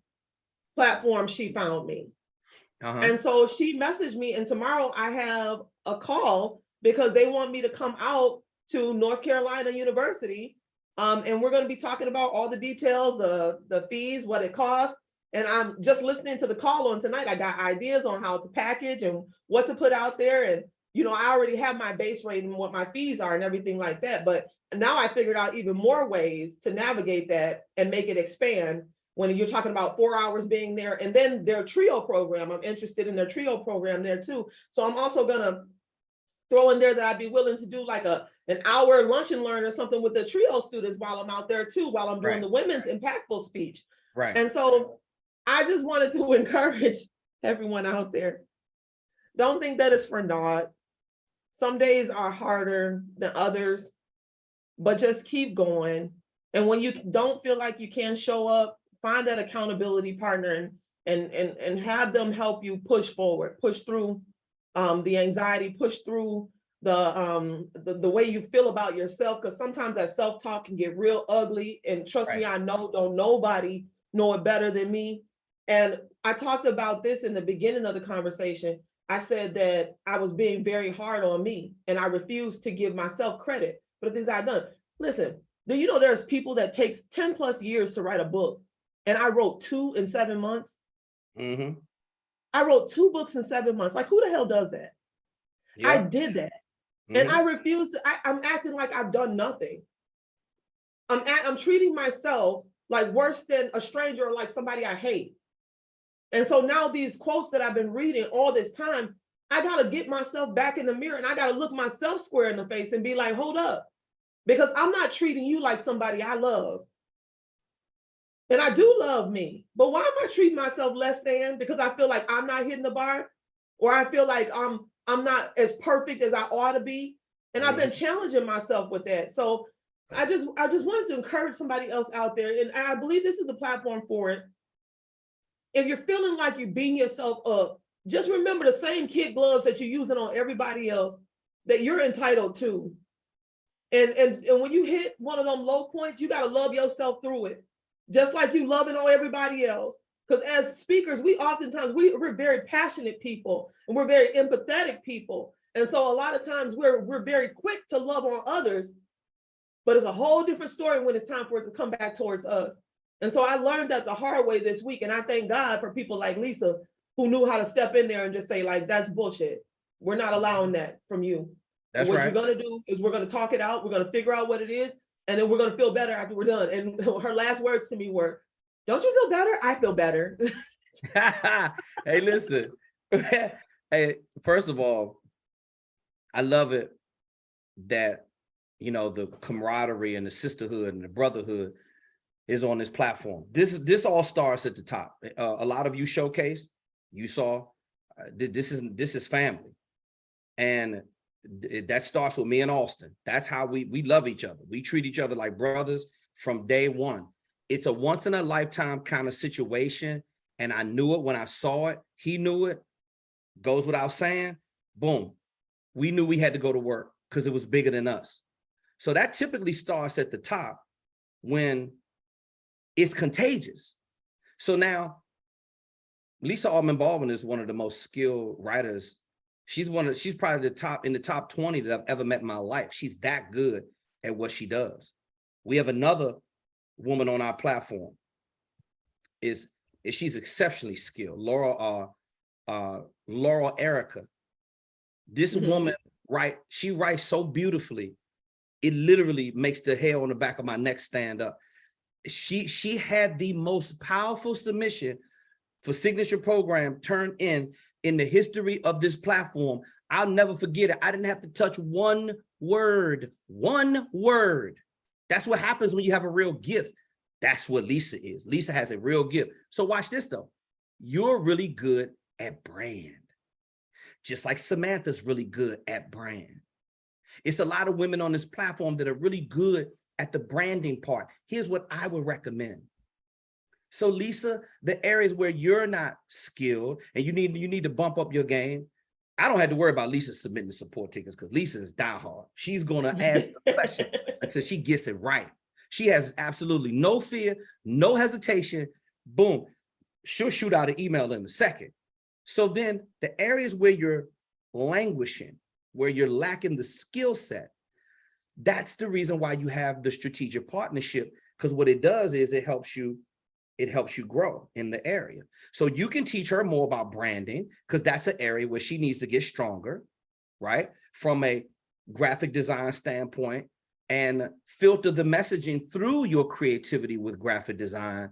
platform, she found me. And so she messaged me, and tomorrow I have a call because they want me to come out to North Carolina University. And we're going to be talking about all the details, the fees, what it costs. And I'm just listening to the call on tonight. I got ideas on how to package and what to put out there. And, you know, I already have my base rate and what my fees are and everything like that. But now I figured out even more ways to navigate that and make it expand. When you're talking about 4 hours being there, and then their trio program, I'm interested in their trio program there too. So I'm also gonna throw in there that I'd be willing to do like an hour lunch and learn or something with the trio students while I'm out there too, while I'm doing the women's impactful speech. And so I just wanted to encourage everyone out there. Don't think that it's for naught. Some days are harder than others, but just keep going. And when you don't feel like you can show up, find that accountability partner and have them help you push forward, push through the anxiety, push through the way you feel about yourself, because sometimes that self-talk can get real ugly. And trust me, I know, don't nobody know it better than me. And I talked about this in the beginning of the conversation. I said that I was being very hard on me and I refused to give myself credit for the things I've done. Listen, you know, there's people that takes 10 plus years to write a book. And I wrote 2 in 7 months. I wrote 2 books in 7 months. Like, who the hell does that? I did that. And I refused to, I'm acting like I've done nothing. I'm treating myself like worse than a stranger or like somebody I hate. And so now these quotes that I've been reading all this time, I got to get myself back in the mirror and I got to look myself square in the face and be like, hold up. because I'm not treating you like somebody I love. And I do love me, but why am I treating myself less than? Because I feel like I'm not hitting the bar, or I feel like I'm not as perfect as I ought to be. And I've been challenging myself with that. So I just wanted to encourage somebody else out there, and I believe this is the platform for it. If you're feeling like you're beating yourself up, just remember the same kid gloves that you're using on everybody else that you're entitled to. And when you hit one of them low points, you got to love yourself through it, just like you loving on everybody else. Because as speakers, we're very passionate people, and we're very empathetic people. And so a lot of times we're very quick to love on others, but it's a whole different story when it's time for it to come back towards us. And so I learned that the hard way this week. And I thank God for people like Lisa, who knew how to step in there and just say, like, that's bullshit. We're not allowing that from you. That's what right. you're going to do is we're going to talk it out. We're going to figure out what it is. And then we're going to feel better after we're done. And her last words to me were, don't you feel better? I feel better. Hey, listen. Hey, first of all, I love it that, you know, the camaraderie and the sisterhood and the brotherhood is on this platform. This all starts at the top. A lot of you showcased, you saw, this is family. And that starts with me and Auston. That's how we love each other. We treat each other like brothers from day one. It's a once in a lifetime kind of situation. And I knew it when I saw it. He knew it. Goes without saying. Boom. We knew we had to go to work because it was bigger than us. So that typically starts at the top when it's contagious. So now, Lisa Altman Baldwin is one of the most skilled writers. She's probably in the top 20 that I've ever met in my life. She's that good at what she does. We have another woman on our platform. She's exceptionally skilled. Laurel Erica. This woman she writes so beautifully. It literally makes the hair on the back of my neck stand up. She had the most powerful submission for signature program turned in the history of this platform. I'll never forget it. I didn't have to touch one word. That's what happens when you have a real gift. That's what Lisa is. Lisa has a real gift. So watch this though. You're really good at brand. Just like Samantha's really good at brand. It's a lot of women on this platform that are really good at the branding part. Here's what I would recommend. So Lisa, the areas where you're not skilled and you need to bump up your game, I don't have to worry about Lisa submitting the support tickets because Lisa is diehard. She's going to ask the question until she gets it right. She has absolutely no fear, no hesitation. Boom. She'll shoot out an email in a second. So then the areas where you're languishing, where you're lacking the skill set, that's the reason why you have the strategic partnership, because what it does is it helps you grow in the area. So you can teach her more about branding because that's an area where she needs to get stronger, right? From a graphic design standpoint, and filter the messaging through your creativity with graphic design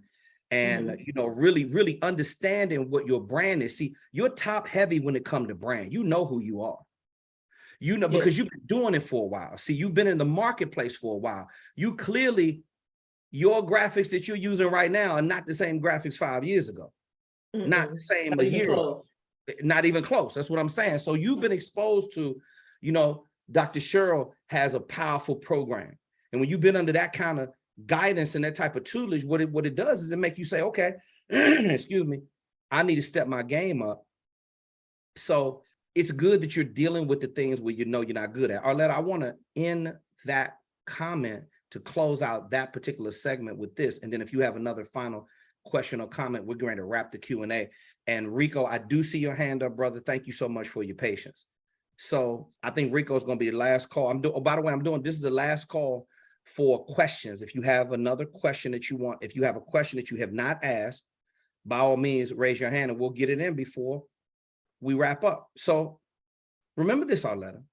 and, you know, really understanding what your brand is. See, you're top heavy when it comes to brand. You know who you are. You know, because you've been doing it for a while. See, you've been in the marketplace for a while. You clearly, your graphics that you're using right now are not the same graphics 5 years ago. Not the same a year ago. Not even close. That's what I'm saying. So you've been exposed to, you know, Dr. Cheryl has a powerful program. And when you've been under that kind of guidance and that type of tutelage, what it does is it make you say, okay, excuse me, I need to step my game up. So it's good that you're dealing with the things where you know you're not good at. Arletta, I want to end that comment to close out that particular segment with this. And then if you have another final question or comment, we're going to wrap the Q&A. And Rico, I do see your hand up, brother. Thank you so much for your patience. So I think Rico is going to be the last call. By the way, this is the last call for questions. If you have another question that you want, if you have a question that you have not asked, by all means, raise your hand and we'll get it in before we wrap up. So remember this, Arletta.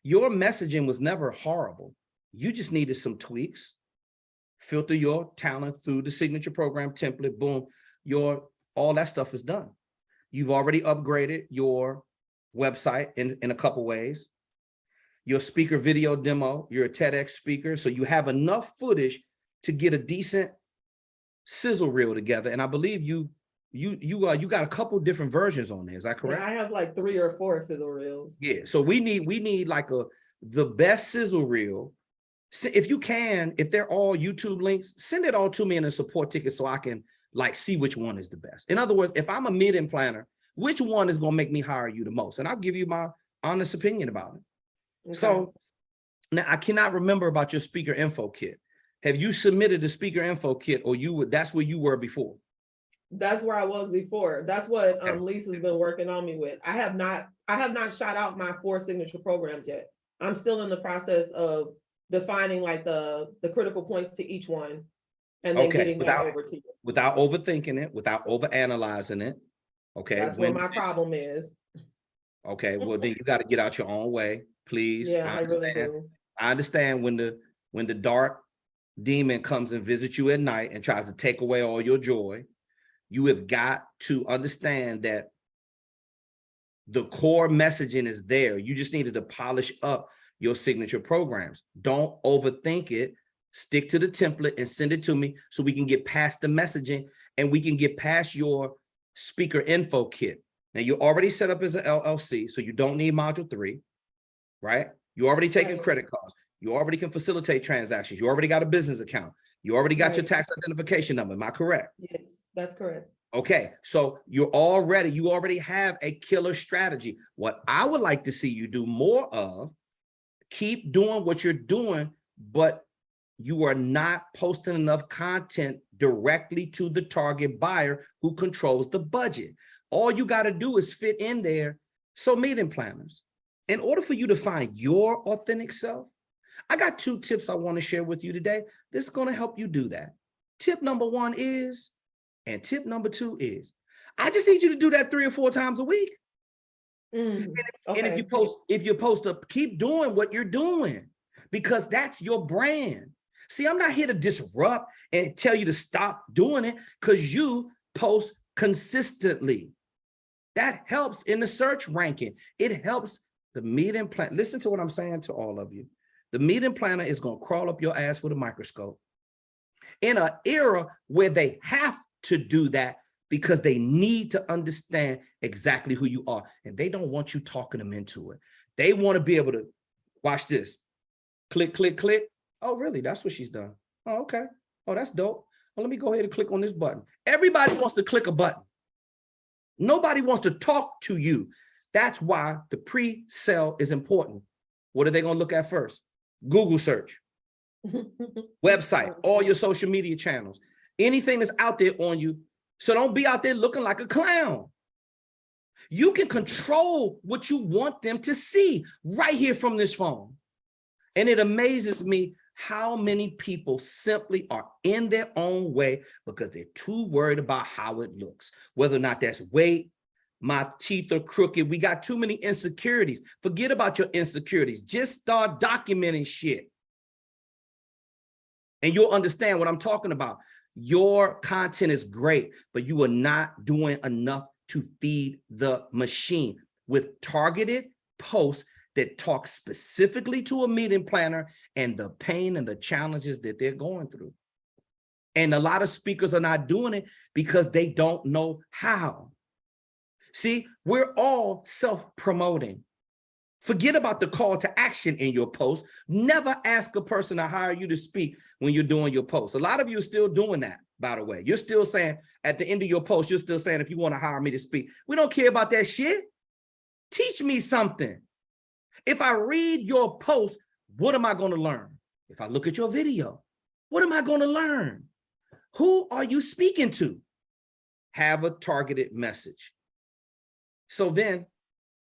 Your messaging was never horrible. You just needed some tweaks. Filter your talent through the signature program template, boom, all that stuff is done. You've already upgraded your website in a couple ways. your speaker video demo, you're a TEDx speaker, so you have enough footage to get a decent sizzle reel together. And I believe you got a couple different versions on there. Is that correct? Yeah, I have like 3 or 4 sizzle reels. Yeah. So we need like the best sizzle reel. If you can, if they're all YouTube links, send it all to me in a support ticket so I can like see which one is the best. In other words, if I'm a mid-end planner, which one is going to make me hire you the most? And I'll give you my honest opinion about it. Okay. So now I cannot remember about your speaker info kit. Have you submitted the speaker info kit, or that's where you were before? That's where I was before. That's what Okay. Lisa's been working on me with. I have not shot out my 4 signature programs yet. I'm still in the process of defining like the critical points to each one and then getting that over to you. Without overthinking it, without overanalyzing it. Okay. That's what my problem is. Okay, well then you got to get out your own way, please. Yeah, I really do. I understand when the dark demon comes and visits you at night and tries to take away all your joy. You have got to understand that the core messaging is there. You just needed to polish up your signature programs. Don't overthink it. Stick to the template and send it to me so we can get past the messaging and we can get past your speaker info kit. Now you're already set up as an LLC, so you don't need module 3, right? You already taking credit cards. You already can facilitate transactions. You already got a business account. You already got your tax identification number. Am I correct? Yes, that's correct. Okay, so you already have a killer strategy. What I would like to see you do more of, keep doing what you're doing, but you are not posting enough content directly to the target buyer who controls the budget. All you got to do is fit in there. So meeting planners, in order for you to find your authentic self, I got 2 tips I want to share with you today. This is going to help you do that. Tip number 1 is, and tip number 2 is, I just need you to do that 3 or 4 times a week. And if you post up, keep doing what you're doing, because that's your brand. See, I'm not here to disrupt and tell you to stop doing it, because you post consistently. That helps in the search ranking. It helps the meeting plan. Listen to what I'm saying to all of you. The meeting planner is going to crawl up your ass with a microscope in an era where they have to do that because they need to understand exactly who you are. And they don't want you talking them into it. They want to be able to watch this. Click, click, click. Oh, really? That's what she's done. Oh, okay. Oh, that's dope. Well, let me go ahead and click on this button. Everybody wants to click a button. Nobody wants to talk to you. That's why the pre-sale is important. What are they going to look at first? Google search, website, all your social media channels, anything that's out there on you. So don't be out there looking like a clown. You can control what you want them to see right here from this phone. And it amazes me how many people simply are in their own way because they're too worried about how it looks, whether or not that's weight, my teeth are crooked. We got too many insecurities. Forget about your insecurities. Just start documenting shit. And you'll understand what I'm talking about. Your content is great, but you are not doing enough to feed the machine with targeted posts that talk specifically to a meeting planner and the pain and the challenges that they're going through. And a lot of speakers are not doing it because they don't know how. See, we're all self-promoting. Forget about the call to action in your post. Never ask a person to hire you to speak when you're doing your post. A lot of you are still doing that, by the way. You're still saying at the end of your post, you're still saying, if you want to hire me to speak, we don't care about that shit. Teach me something. If I read your post, what am I going to learn? If I look at your video, what am I going to learn? Who are you speaking to? Have a targeted message. So then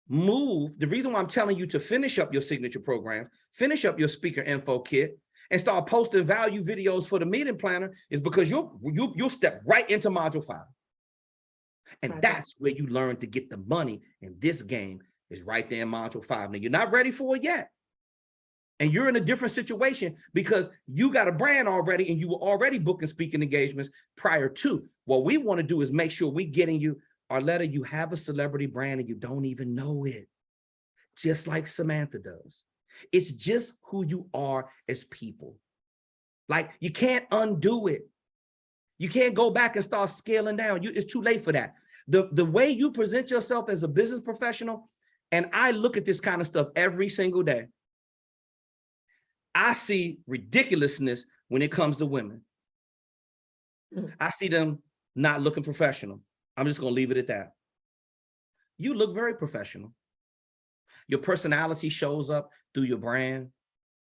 move. The reason why I'm telling you to finish up your signature programs, finish up your speaker info kit, and start posting value videos for the meeting planner is because you'll step right into module 5. And that's where you learn to get the money. And this game is right there in module 5. Now, you're not ready for it yet. And you're in a different situation because you got a brand already and you were already booking speaking engagements prior to. What we want to do is make sure we're getting you, Arletta, you have a celebrity brand and you don't even know it. Just like Samantha does. It's just who you are as people. Like, you can't undo it. You can't go back and start scaling down. It's too late for that. The way you present yourself as a business professional, and I look at this kind of stuff every single day, I see ridiculousness when it comes to women. I see them not looking professional. I'm just going to leave it at that. You look very professional. Your personality shows up through your brand.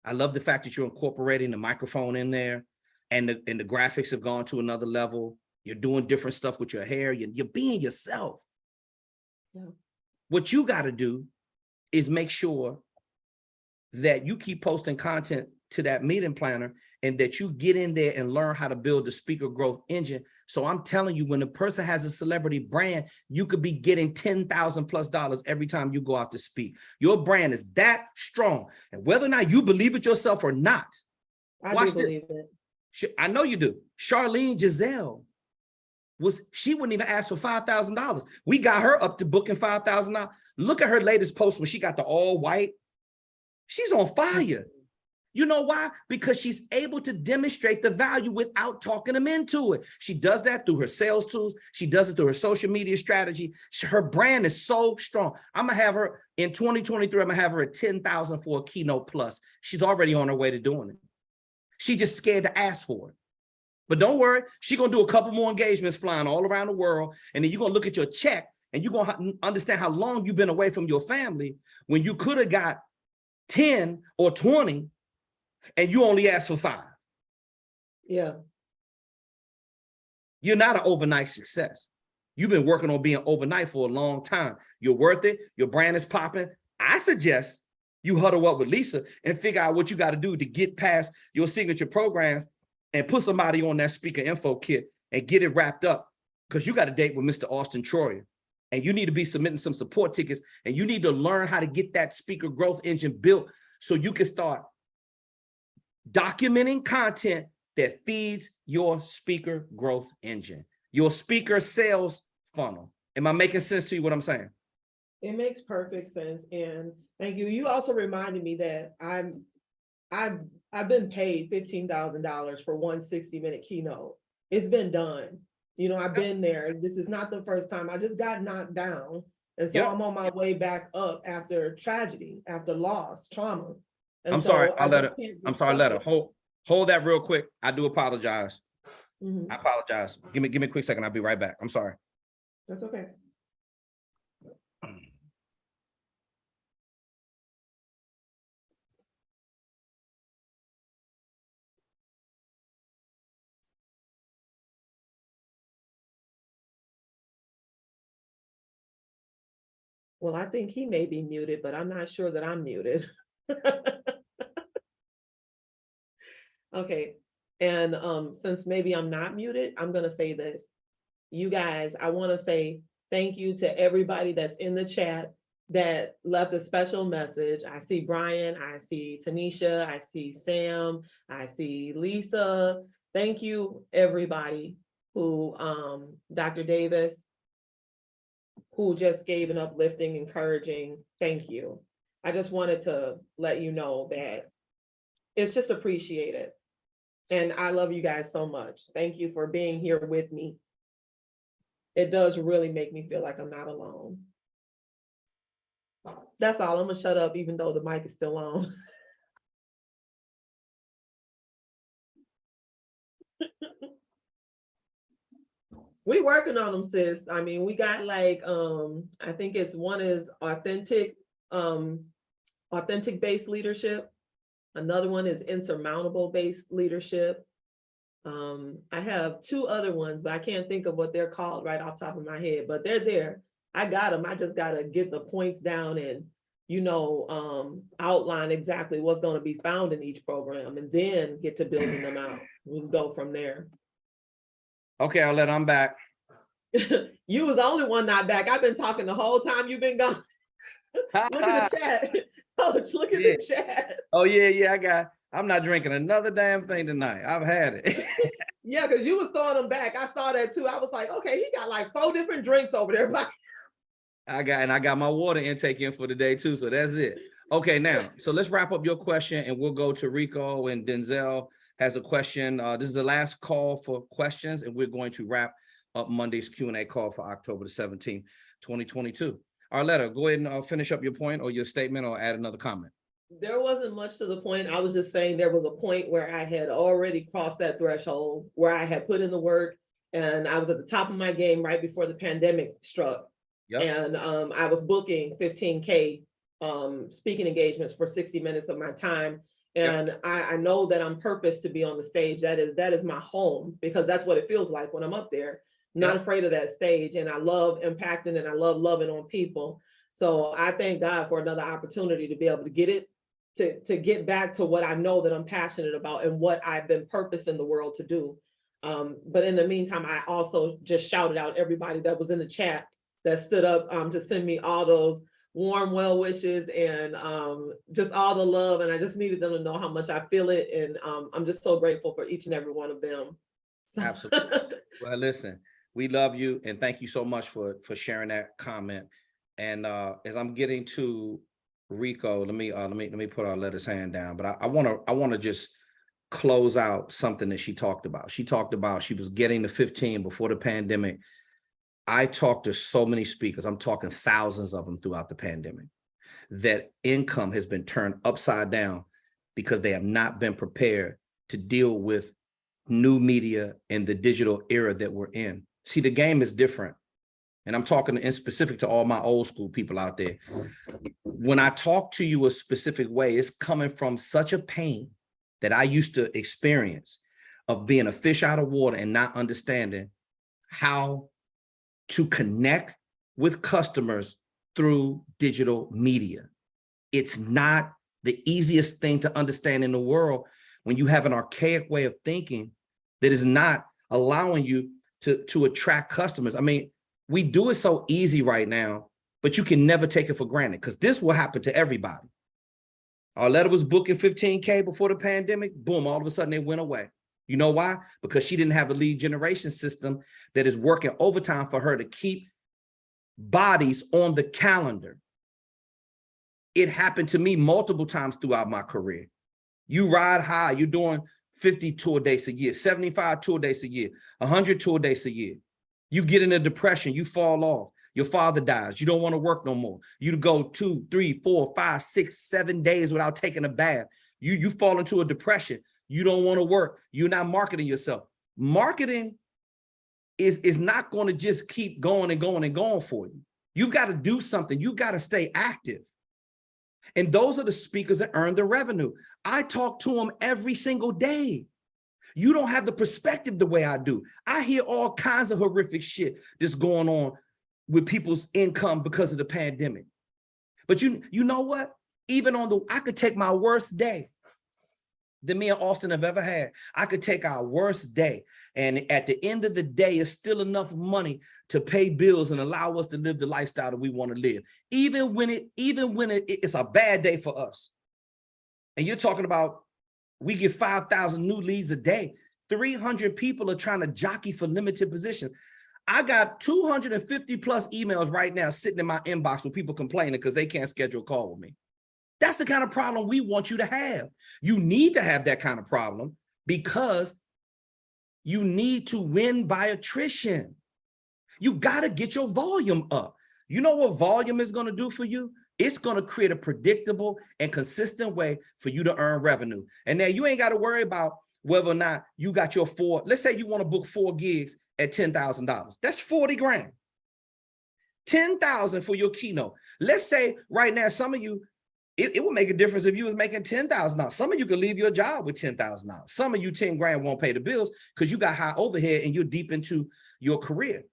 I love the fact that you're incorporating the microphone in there, and the graphics have gone to another level. You're doing different stuff with your hair. You're being yourself. Yeah. What you got to do is make sure that you keep posting content to that meeting planner, and that you get in there and learn how to build the speaker growth engine. So I'm telling you, when a person has a celebrity brand, you could be getting $10,000+ every time you go out to speak. Your brand is that strong. And whether or not you believe it yourself or not, I do believe it. I know you do. Charlene Giselle she wouldn't even ask for $5,000. We got her up to booking $5,000. Look at her latest post when she got the all white. She's on fire. You know why? Because she's able to demonstrate the value without talking them into it. She does that through her sales tools. She does it through her social media strategy. Her brand is so strong. I'm going to have her in 2023. I'm going to have her at 10,000 for a keynote plus. She's already on her way to doing it. She's just scared to ask for it. But don't worry, she's going to do a couple more engagements flying all around the world. And then you're going to look at your check and you're going to understand how long you've been away from your family when you could have got 10 or 20 and you only asked for 5. Yeah. You're not an overnight success. You've been working on being overnight for a long time. You're worth it. Your brand is popping. I suggest you huddle up with Lisa and figure out what you got to do to get past your signature programs and put somebody on that speaker info kit and get it wrapped up, because you got a date with Mr. Auston Troyer, and you need to be submitting some support tickets, and you need to learn how to get that speaker growth engine built so you can start documenting content that feeds your speaker growth engine, your speaker sales funnel. Am I making sense to you what I'm saying? It makes perfect sense. And thank you. You also reminded me that I've been paid $15,000 for one 60-minute keynote. It's been done. You know, I've been there. This is not the first time. I just got knocked down. And so I'm on my way back up after tragedy, after loss, trauma. And I'm sorry, Letta. Hold that real quick. I do apologize. I apologize. Give me a quick second. I'll be right back. I'm sorry. That's okay. Well, I think he may be muted, but I'm not sure that I'm muted. Okay, and since maybe I'm not muted, I'm gonna say this. You guys, I wanna say thank you to everybody that's in the chat that left a special message. I see Brian, I see Tanisha, I see Sam, I see Lisa. Thank you, everybody who, Dr. Davis, who just gave an uplifting, encouraging thank you. I just wanted to let you know that it's just appreciated. And I love you guys so much. Thank you for being here with me. It does really make me feel like I'm not alone. That's all. I'm gonna shut up even though the mic is still on. We working on them, sis. I mean, we got like, I think one is authentic based leadership. Another one is insurmountable based leadership. I have 2 other ones, but I can't think of what they're called right off the top of my head, but they're there. I got them. I just got to get the points down and, you know, outline exactly what's going to be found in each program and then get to building them out. We can go from there. Okay, I'm back. You was the only one not back. I've been talking the whole time you've been gone. Look at the chat. Coach, look at the chat. Oh, yeah, I'm not drinking another damn thing tonight. I've had it. Yeah, because you was throwing them back. I saw that too. I was like, okay, he got like 4 different drinks over there. I got my water intake in for the day too, so that's it. Okay, now, so let's wrap up your question and we'll go to Rico, and Denzel has a question. This is the last call for questions, and we're going to wrap up Monday's Q&A call for October the 17th, 2022. Arletta, go ahead and finish up your point or your statement or add another comment. There wasn't much to the point. I was just saying there was a point where I had already crossed that threshold, where I had put in the work, and I was at the top of my game right before the pandemic struck. Yep. And I was booking 15K speaking engagements for 60 minutes of my time. And yep. I know that I'm purposed to be on the stage. That is my home, because that's what it feels like when I'm up there. Not yep. afraid of that stage. And I love impacting and I love loving on people. So I thank God for another opportunity to be able to get it, to get back to what I know that I'm passionate about and what I've been purposed in the world to do. But in the meantime, I also just shouted out everybody that was in the chat that stood up to send me all those warm well wishes and just all the love. And I just needed them to know how much I feel it. And I'm just so grateful for each and every one of them. So. Absolutely. Well, listen, we love you and thank you so much for sharing that comment. And as I'm getting to Rico, let me put Arletta's hand down. But I want to just close out something that she talked about. She talked about she was getting to 15 before the pandemic. I talked to so many speakers, I'm talking thousands of them throughout the pandemic, that income has been turned upside down because they have not been prepared to deal with new media and the digital era that we're in. See, the game is different. And I'm talking in specific to all my old school people out there. When I talk to you a specific way, it's coming from such a pain that I used to experience of being a fish out of water and not understanding how to connect with customers through digital media. It's not the easiest thing to understand in the world when you have an archaic way of thinking that is not allowing you to attract customers. I mean, we do it so easy right now, but you can never take it for granted because this will happen to everybody. Arletta was booking 15K before the pandemic. Boom, all of a sudden they went away. You know why? Because she didn't have a lead generation system that is working overtime for her to keep bodies on the calendar. It happened to me multiple times throughout my career. You ride high, you're doing 50 tour days a year, 75 tour days a year, 100 tour days a year. You get in a depression, you fall off. Your father dies, you don't want to work no more. You go 2, 3, 4, 5, 6, 7 days without taking a bath. You fall into a depression. You don't want to work. You're not marketing yourself. Marketing is not going to just keep going and going and going for you. You've got to do something. You've got to stay active. And those are the speakers that earn the revenue. I talk to them every single day. You don't have the perspective the way I do. I hear all kinds of horrific shit that's going on with people's income because of the pandemic. But you know what? Even I could take my worst day that me and Austin have ever had. I could take our worst day, and at the end of the day, it's still enough money to pay bills and allow us to live the lifestyle that we want to live, even when it's a bad day for us. And you're talking about we get 5,000 new leads a day. 300 people are trying to jockey for limited positions. I got 250 plus emails right now sitting in my inbox with people complaining because they can't schedule a call with me. That's the kind of problem we want you to have. You need to have that kind of problem because you need to win by attrition. You got to get your volume up. You know what volume is going to do for you? It's going to create a predictable and consistent way for you to earn revenue. And now you ain't got to worry about whether or not you got your let's say you want to book 4 gigs at $10,000. That's 40 grand. 10,000 for your keynote. Let's say right now, some of you, it would make a difference if you was making $10,000. Some of you could leave your job with $10,000. Some of you 10 grand won't pay the bills because you got high overhead and you're deep into your career.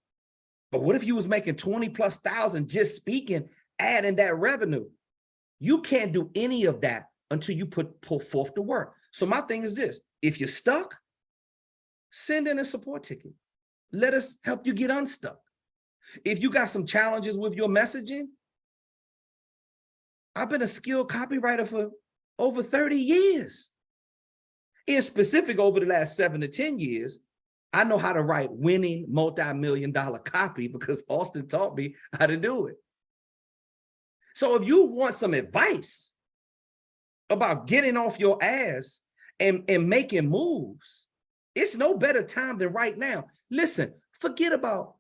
But what if you was making 20,000+ just speaking, adding that revenue? You can't do any of that until you pull forth the work. So my thing is this: if you're stuck, send in a support ticket. Let us help you get unstuck. If you got some challenges with your messaging, I've been a skilled copywriter for over 30 years. In specific, over the last 7 to 10 years, I know how to write winning multi-million-dollar copy because Austin taught me how to do it. So if you want some advice about getting off your ass and making moves. It's no better time than right now. Listen, forget about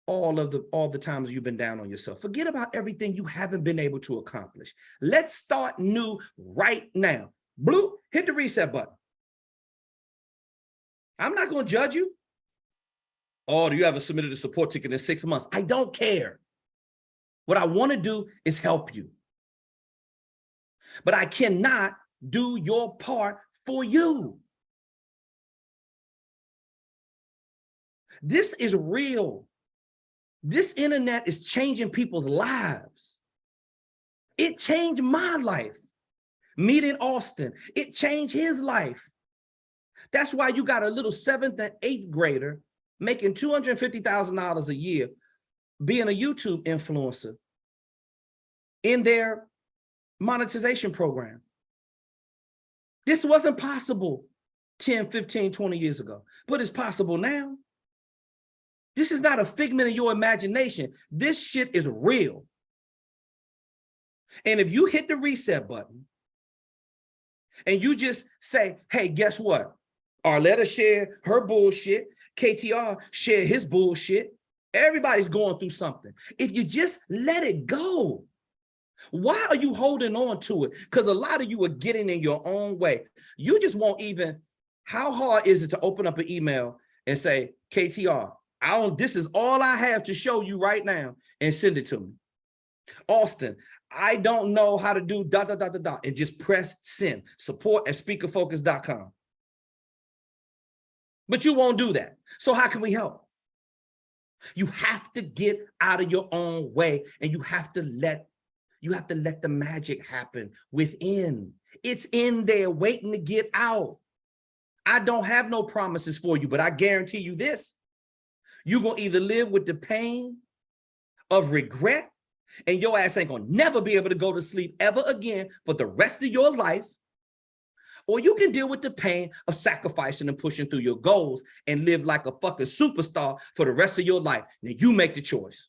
all the times you've been down on yourself. Forget about everything you haven't been able to accomplish. Let's start new right now. Blue, hit the reset button. I'm not going to judge you. Oh, do you haven't submitted a support ticket in 6 months? I don't care. What I want to do is help you. But I cannot do your part for you. This is real. This internet is changing people's lives. It changed my life. Meeting Auston, it changed his life. That's why you got a little 7th and 8th grader making $250,000 a year being a YouTube influencer in their monetization program. This wasn't possible 10, 15, 20 years ago, but it's possible now. This is not a figment of your imagination. This shit is real. And if you hit the reset button and you just say, hey, guess what? Arletta shared her bullshit. KTR shared his bullshit. Everybody's going through something. If you just let it go, why are you holding on to it? Because a lot of you are getting in your own way. You just won't even, how hard is it to open up an email and say, KTR, this is all I have to show you right now, and send it to me. Auston, I don't know how to do ... and just press send. support@speakerfocus.com. But you won't do that. So how can we help? You have to get out of your own way, and you have to let the magic happen within. It's in there waiting to get out. I don't have no promises for you, but I guarantee you this. You're going to either live with the pain of regret, and your ass ain't going to never be able to go to sleep ever again for the rest of your life, or you can deal with the pain of sacrificing and pushing through your goals and live like a fucking superstar for the rest of your life. Now you make the choice.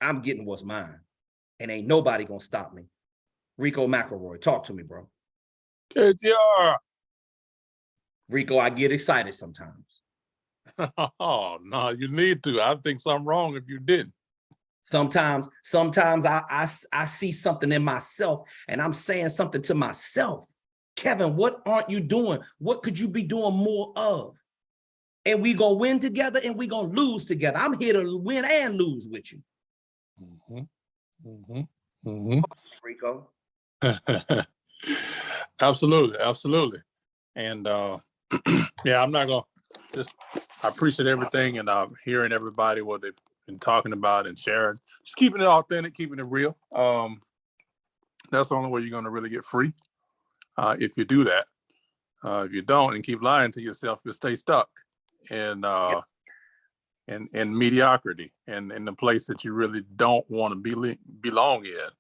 I'm getting what's mine, and ain't nobody going to stop me. Rico McElroy, talk to me, bro. KTR. Rico, I get excited sometimes. Oh, no, you need to. I think something wrong if you didn't. Sometimes I see something in myself, and I'm saying something to myself. Kevin, what aren't you doing? What could you be doing more of? And we gonna win together, and we gonna lose together. I'm here to win and lose with you. Rico. Absolutely. And yeah, I'm not gonna I appreciate everything, and hearing everybody what they've been talking about and sharing. Just keeping it authentic, keeping it real. That's the only way you're gonna really get free. If you do that. If you don't and keep lying to yourself, you'll stay stuck in mediocrity and in the place that you really don't want to belong in.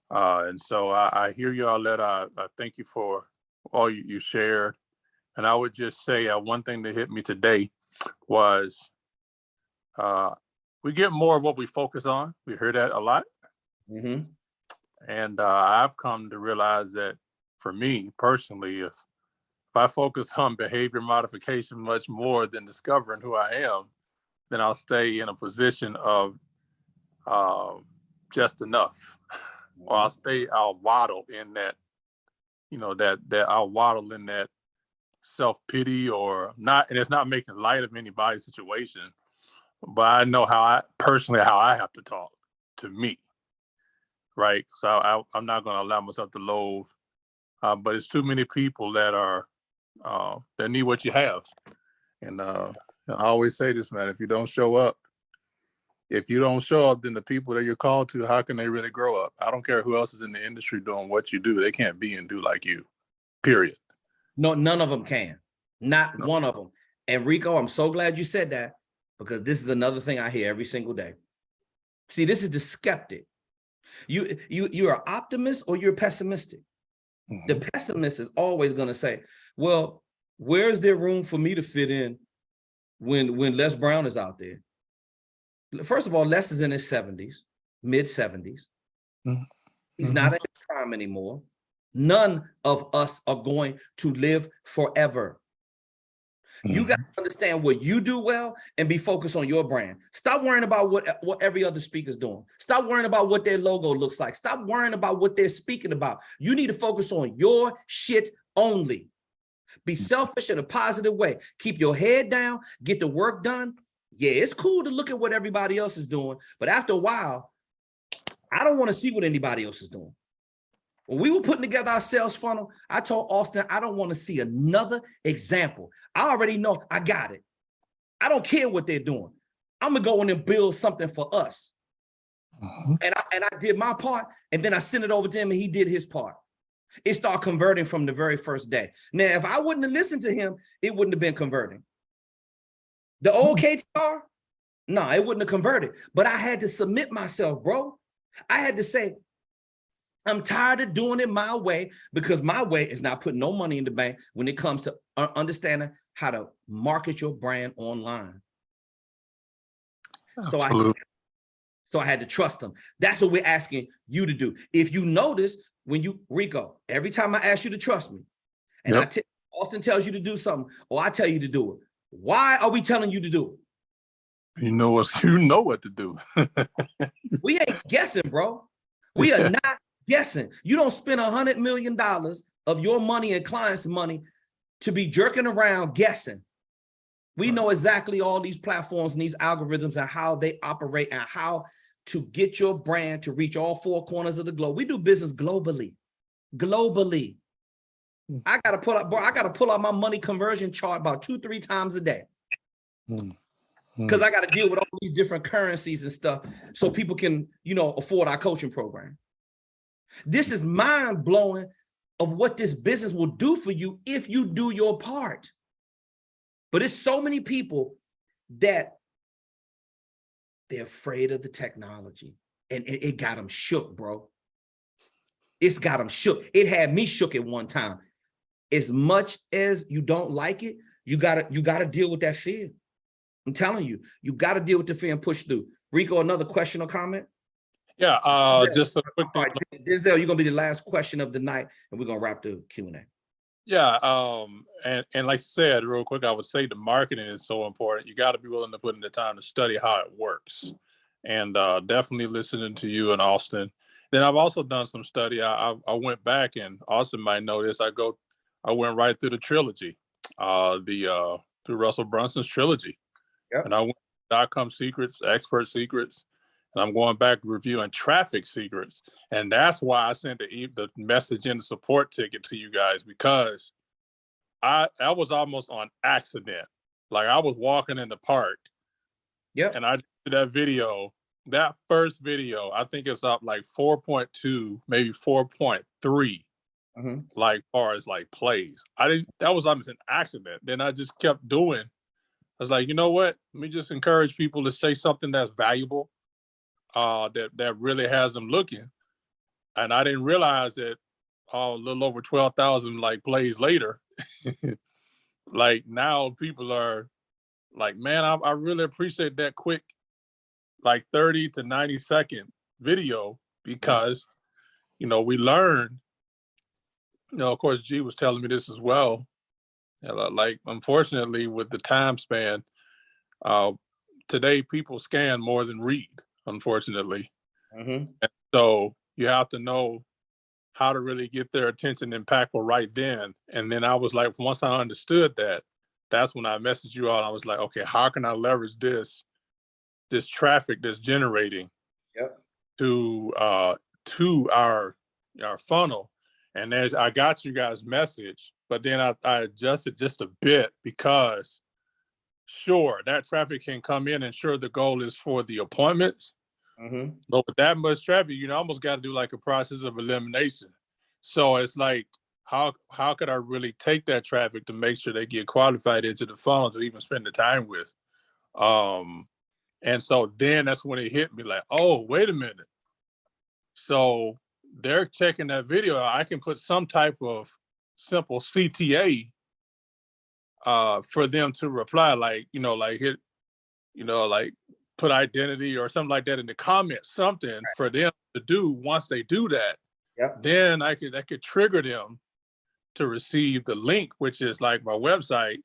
And so I hear y'all. I thank you for all you shared. And I would just say one thing that hit me today was we get more of what we focus on. We hear that a lot. Mm-hmm. And I've come to realize that for me personally, if I focus on behavior modification much more than discovering who I am, then I'll stay in a position of just enough. Or I'll waddle in that, that I'll waddle in that self-pity or not, and it's not making light of anybody's situation, but I know how I have to talk to me, right? So I'm not going to allow myself to loathe, but it's too many people that that need what you have. And I always say this, man, if you don't show up, then the people that you're called to, how can they really grow up? I don't care who else is in the industry doing what you do. They can't be and do like you, period. No, none of them can. Not one of them. And Rico, I'm so glad you said that, because this is another thing I hear every single day. See, this is the skeptic. You're an optimist or you're pessimistic. Mm-hmm. The pessimist is always going to say, well, where's there room for me to fit in when Les Brown is out there? First of all, Les is in his 70s, mid 70s. He's not in his prime anymore. None of us are going to live forever. You got to understand what you do well and be focused on your brand. Stop worrying about what every other speaker's doing. Stop worrying about what their logo looks like. Stop worrying about what they're speaking about. You need to focus on your shit only. Be selfish in a positive way. Keep your head down, get the work done. Yeah, it's cool to look at what everybody else is doing, but after a while, I don't want to see what anybody else is doing. When we were putting together our sales funnel, I told Austin, I don't want to see another example. I already know I got it. I don't care what they're doing. I'm gonna go in and build something for us. And I did my part, and then I sent it over to him, and he did his part. It started converting from the very first day. Now, if I wouldn't have listened to him, it wouldn't have been converting. The old KTR, no, it wouldn't have converted. But I had to submit myself, bro. I had to say, I'm tired of doing it my way, because my way is not putting no money in the bank when it comes to understanding how to market your brand online. So I had to trust them. That's what we're asking you to do. If you notice, when you, Rico, every time I ask you to trust me, and Austin tells you to do something, or I tell you to do it, why are we telling you to do it? You know what to do. We ain't guessing, bro. We are not guessing. You don't spend $100 million of your money and clients' money to be jerking around guessing. We know exactly all these platforms and these algorithms and how they operate and how to get your brand to reach all four corners of the globe. We do business globally. I gotta pull out my money conversion chart about 2-3 times a day. Because I got to deal with all these different currencies and stuff so people can, afford our coaching program. This is mind blowing of what this business will do for you if you do your part. But it's so many people that they're afraid of the technology, and it got them shook, bro. It's got them shook. It had me shook at one time. As much as you don't like it, you gotta deal with that fear. I'm telling you, you got to deal with the fear and push through. Rico, another question or comment? Yeah, just a quick thing. Right, Denzel, you're gonna be the last question of the night, and we're gonna wrap the Q&A. Yeah, and like you said, real quick, I would say the marketing is so important. You got to be willing to put in the time to study how it works, and definitely listening to you and Austin. Then I've also done some study. I went back, and Austin might know this. I went right through the trilogy, through Russell Brunson's trilogy. Yep. And I went .com secrets, expert secrets, and I'm going back reviewing traffic secrets. And that's why I sent the message in the support ticket to you guys, because I was almost on accident. Like, I was walking in the park. Yep. And I did that video. That first video, I think it's up like 4.2, maybe 4.3. Like far as like plays. That was almost an accident. Then I just kept doing. I was like, you know what? Let me just encourage people to say something that's valuable, that really has them looking. And I didn't realize that a little over 12,000 like plays later, like now people are like, man, I really appreciate that quick, like 30 to 90 second video, because, we learned, of course, G was telling me this as well. Like, unfortunately, with the time span, today people scan more than read, unfortunately. And so you have to know how to really get their attention impactful right then. And then I was like, once I understood that, that's when I messaged you all. I was like, okay, how can I leverage this traffic that's generating to our funnel? And I got you guys' message, but then I adjusted just a bit, because sure, that traffic can come in, and sure, the goal is for the appointments. But with that much traffic, you almost got to do like a process of elimination. So it's like, how could I really take that traffic to make sure they get qualified into the funnel to even spend the time with? And so then that's when it hit me like, oh, wait a minute. So they're checking that video. I can put some type of simple CTA for them to reply, like, like hit, like put identity or something like that in the comments, something for them to do. Once they do that, Yep. then that could trigger them to receive the link, which is like my website,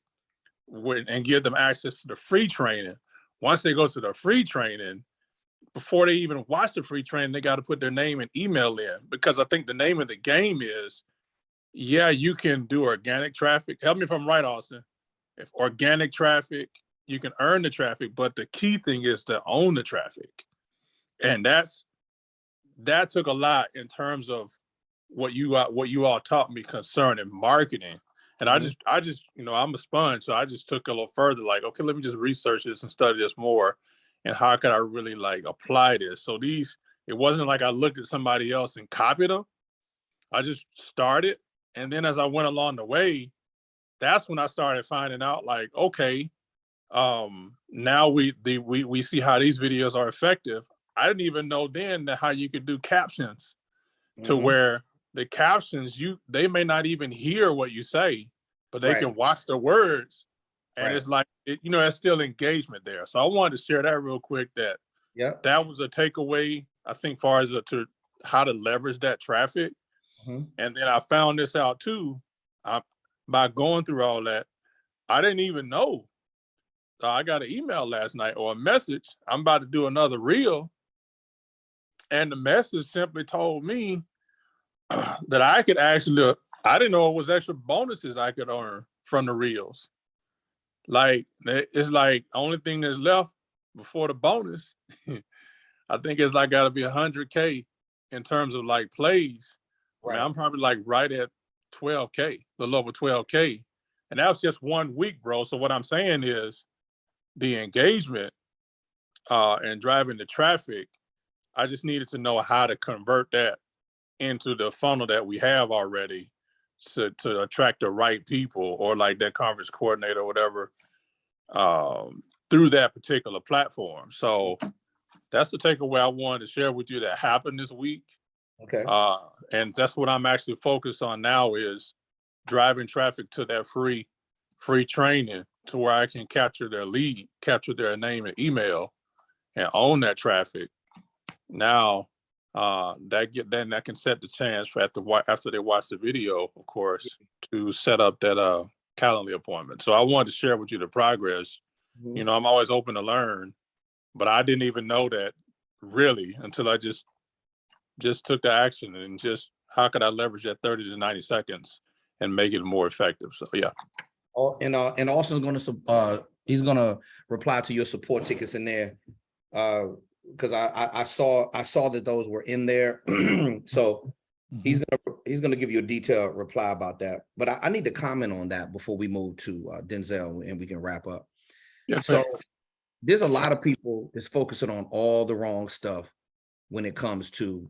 and give them access to the free training. Once they go to the free training, before they even watch the free training, they got to put their name and email in, because I think the name of the game is, yeah, you can do organic traffic. Help me if I'm right, Austin. If organic traffic, you can earn the traffic, but the key thing is to own the traffic. And that took a lot in terms of what you all taught me concerning marketing. And I just, you know, I'm a sponge. So I just took a little further, like, okay, let me just research this and study this more. And how could I really like apply this? So it wasn't like I looked at somebody else and copied them. I just started. And then as I went along the way, that's when I started finding out, like, okay, now we see how these videos are effective. I didn't even know then that how you could do captions to where the captions, they may not even hear what you say, but they can watch the words. And it's like, you know, there's still engagement there. So I wanted to share that real quick, that that was a takeaway, I think, far as to how to leverage that traffic. And then I found this out too, by going through all that. I didn't even know. I got an email last night or a message. I'm about to do another reel. And the message simply told me that I could actually, I didn't know it was extra bonuses I could earn from the reels. Like, it's like the only thing that's left before the bonus, I think it's like got to be 100K in terms of like plays. I mean, I'm probably like right at 12K, a little over 12K. And that was just 1 week, bro. So what I'm saying is the engagement and driving the traffic, I just needed to know how to convert that into the funnel that we have already to attract the right people, or like that conference coordinator or whatever, through that particular platform. So that's the takeaway I wanted to share with you that happened this week. Okay. And that's what I'm actually focused on now, is driving traffic to that free training, to where I can capture their lead, capture their name and email, and own that traffic. Now, that can set the chance for after they watch the video, of course, to set up that Calendly appointment. So I wanted to share with you the progress. You know, I'm always open to learn, but I didn't even know that really until I just took the action, and just how could I leverage that 30 to 90 seconds and make it more effective. So yeah. And Austin's going to he's going to reply to your support tickets in there, because I saw that those were in there. So he's going to give you a detailed reply about that. But I need to comment on that before we move to Denzel, and we can wrap up. So there's a lot of people that's focusing on all the wrong stuff when it comes to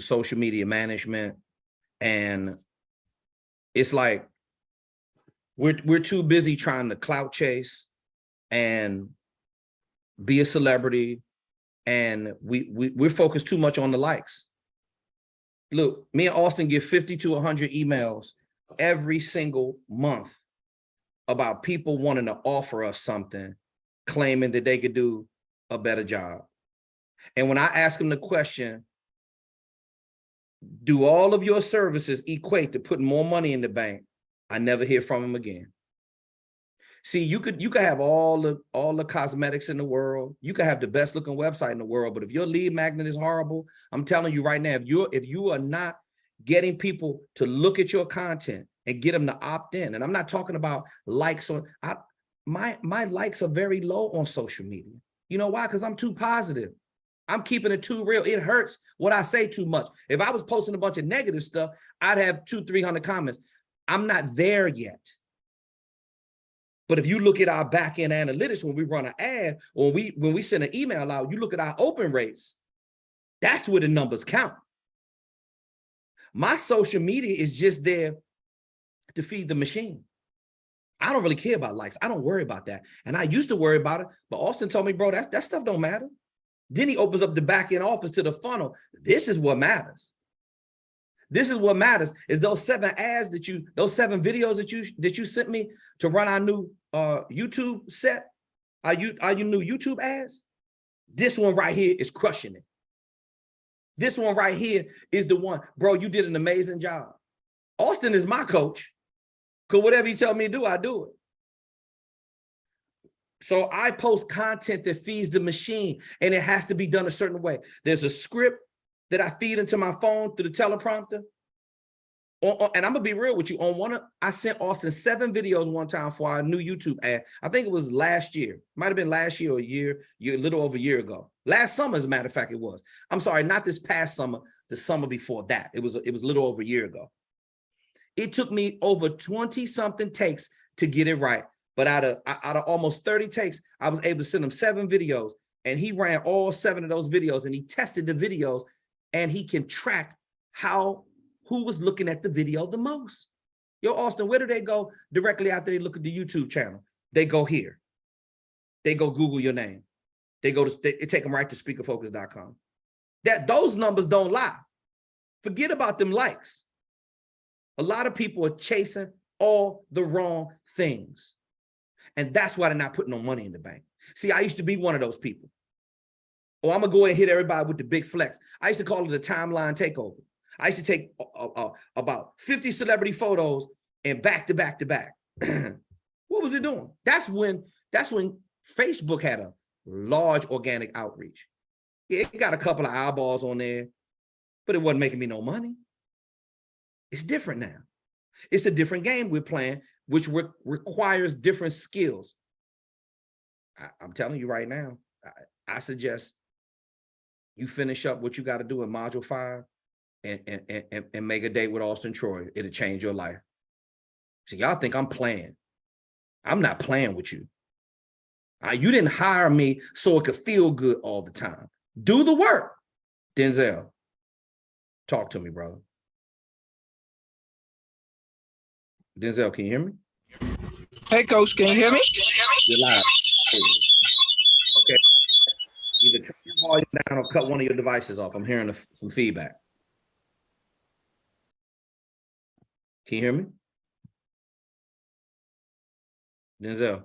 social media management. And it's like we're too busy trying to clout chase and be a celebrity, and we're focused too much on the likes. Look, me and Austin get 50 to 100 emails every single month about people wanting to offer us something, claiming that they could do a better job. And when I ask them the question, do all of your services equate to putting more money in the bank, I never hear from them again. See, you could have all the cosmetics in the world. You could have the best looking website in the world, but if your lead magnet is horrible, I'm telling you right now, if you are not getting people to look at your content and get them to opt in, and I'm not talking about likes on, my likes are very low on social media. You know why? Because I'm too positive. I'm keeping it too real. It hurts what I say too much. If I was posting a bunch of negative stuff, I'd have 200-300 comments. I'm not there yet. But if you look at our back-end analytics, when we run an ad, or when we send an email out, you look at our open rates, that's where the numbers count. My social media is just there to feed the machine. I don't really care about likes. I don't worry about that. And I used to worry about it, but Austin told me, bro, that stuff don't matter. Then he opens up the back-end office to the funnel. This is what matters. This is what matters, is those 7 ads those 7 videos that you sent me to run our new YouTube set. Are you new YouTube ads? This one right here is crushing it. This one right here is the one, bro. You did an amazing job. Austin is my coach. Cause whatever you tell me to do, I do it. So I post content that feeds the machine, and it has to be done a certain way. There's a script that I feed into my phone through the teleprompter. And I'm gonna be real with you. I sent Austin 7 videos one time for our new YouTube ad. I think it was last year. Might have been last year or a little over a year ago. Last summer, as a matter of fact, it was. I'm sorry, not this past summer, the summer before that. It was a little over a year ago. It took me over 20 something takes to get it right. But out of almost 30 takes, I was able to send him 7 videos, and he ran all 7 of those videos, and he tested the videos, and he can track who was looking at the video the most. Yo, Austin, where do they go directly after they look at the YouTube channel? They go here. They go Google your name. They take them right to speakerfocus.com. Those numbers don't lie. Forget about them likes. A lot of people are chasing all the wrong things. And that's why they're not putting no money in the bank. See, I used to be one of those people. Oh, I'm gonna go and hit everybody with the big flex. I used to call it a timeline takeover. I used to take about 50 celebrity photos and back to back to back. What was it doing? That's when Facebook had a large organic outreach. It got a couple of eyeballs on there, but it wasn't making me no money. It's different now. It's a different game we're playing, which requires different skills. I'm telling you right now, I suggest you finish up what you got to do in module 5 and make a date with Auston Troyer. It'll change your life. So y'all think I'm playing. I'm not playing with you. You didn't hire me so it could feel good all the time. Do the work. Denzel, talk to me, brother. Denzel, can you hear me? Hey, Coach, can you hear me? You're live. Okay. Either turn your volume down or cut one of your devices off. I'm hearing some feedback. Can you hear me? Denzel.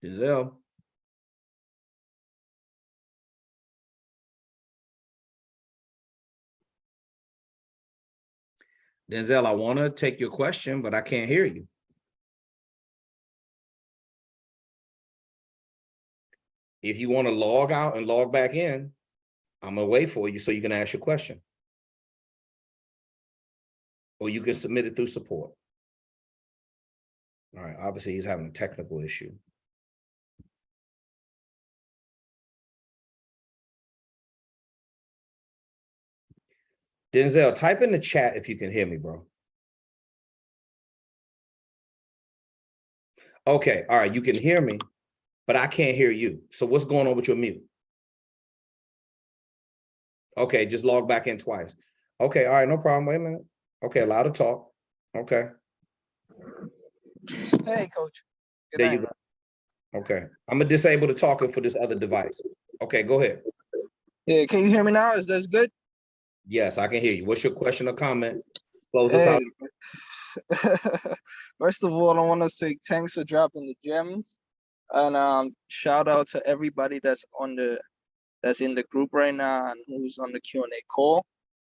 Denzel. Denzel, I want to take your question, but I can't hear you. If you want to log out and log back in, I'm going to wait for you so you can ask your question. Or you can submit it through support. All right, obviously he's having a technical issue. Denzel, type in the chat if you can hear me, bro. Okay, all right, you can hear me, but I can't hear you. So what's going on with your mute? Okay, just log back in twice. Okay, all right, no problem. Wait a minute. Okay, allowed to talk. Okay. Hey, Coach. Good There night. you go. Okay, I'm gonna disable the talking for this other device. Okay, go ahead. Yeah, can you hear me now? Is this good? Yes, I can hear you. What's your question or comment? Close this out. First of all, I want to say thanks for dropping the gems, and shout out to everybody that's in the group right now and who's on the Q&A call.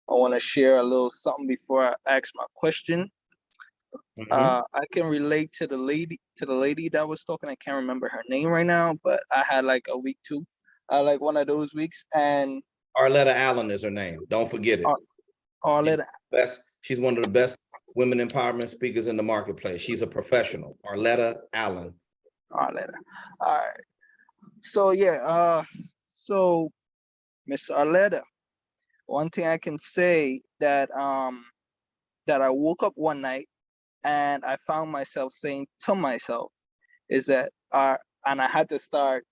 I want to share a little something before I ask my question. I can relate to the lady that was talking. I can't remember her name right now, but I had like a week too. Like one of those weeks, and Arletta Allen is her name. Don't forget it. Arletta. She's one of the best women empowerment speakers in the marketplace. She's a professional. Arletta Allen. Arletta. All right. So yeah. So Miss Arletta, one thing I can say that that I woke up one night and I found myself saying to myself is that and I had to start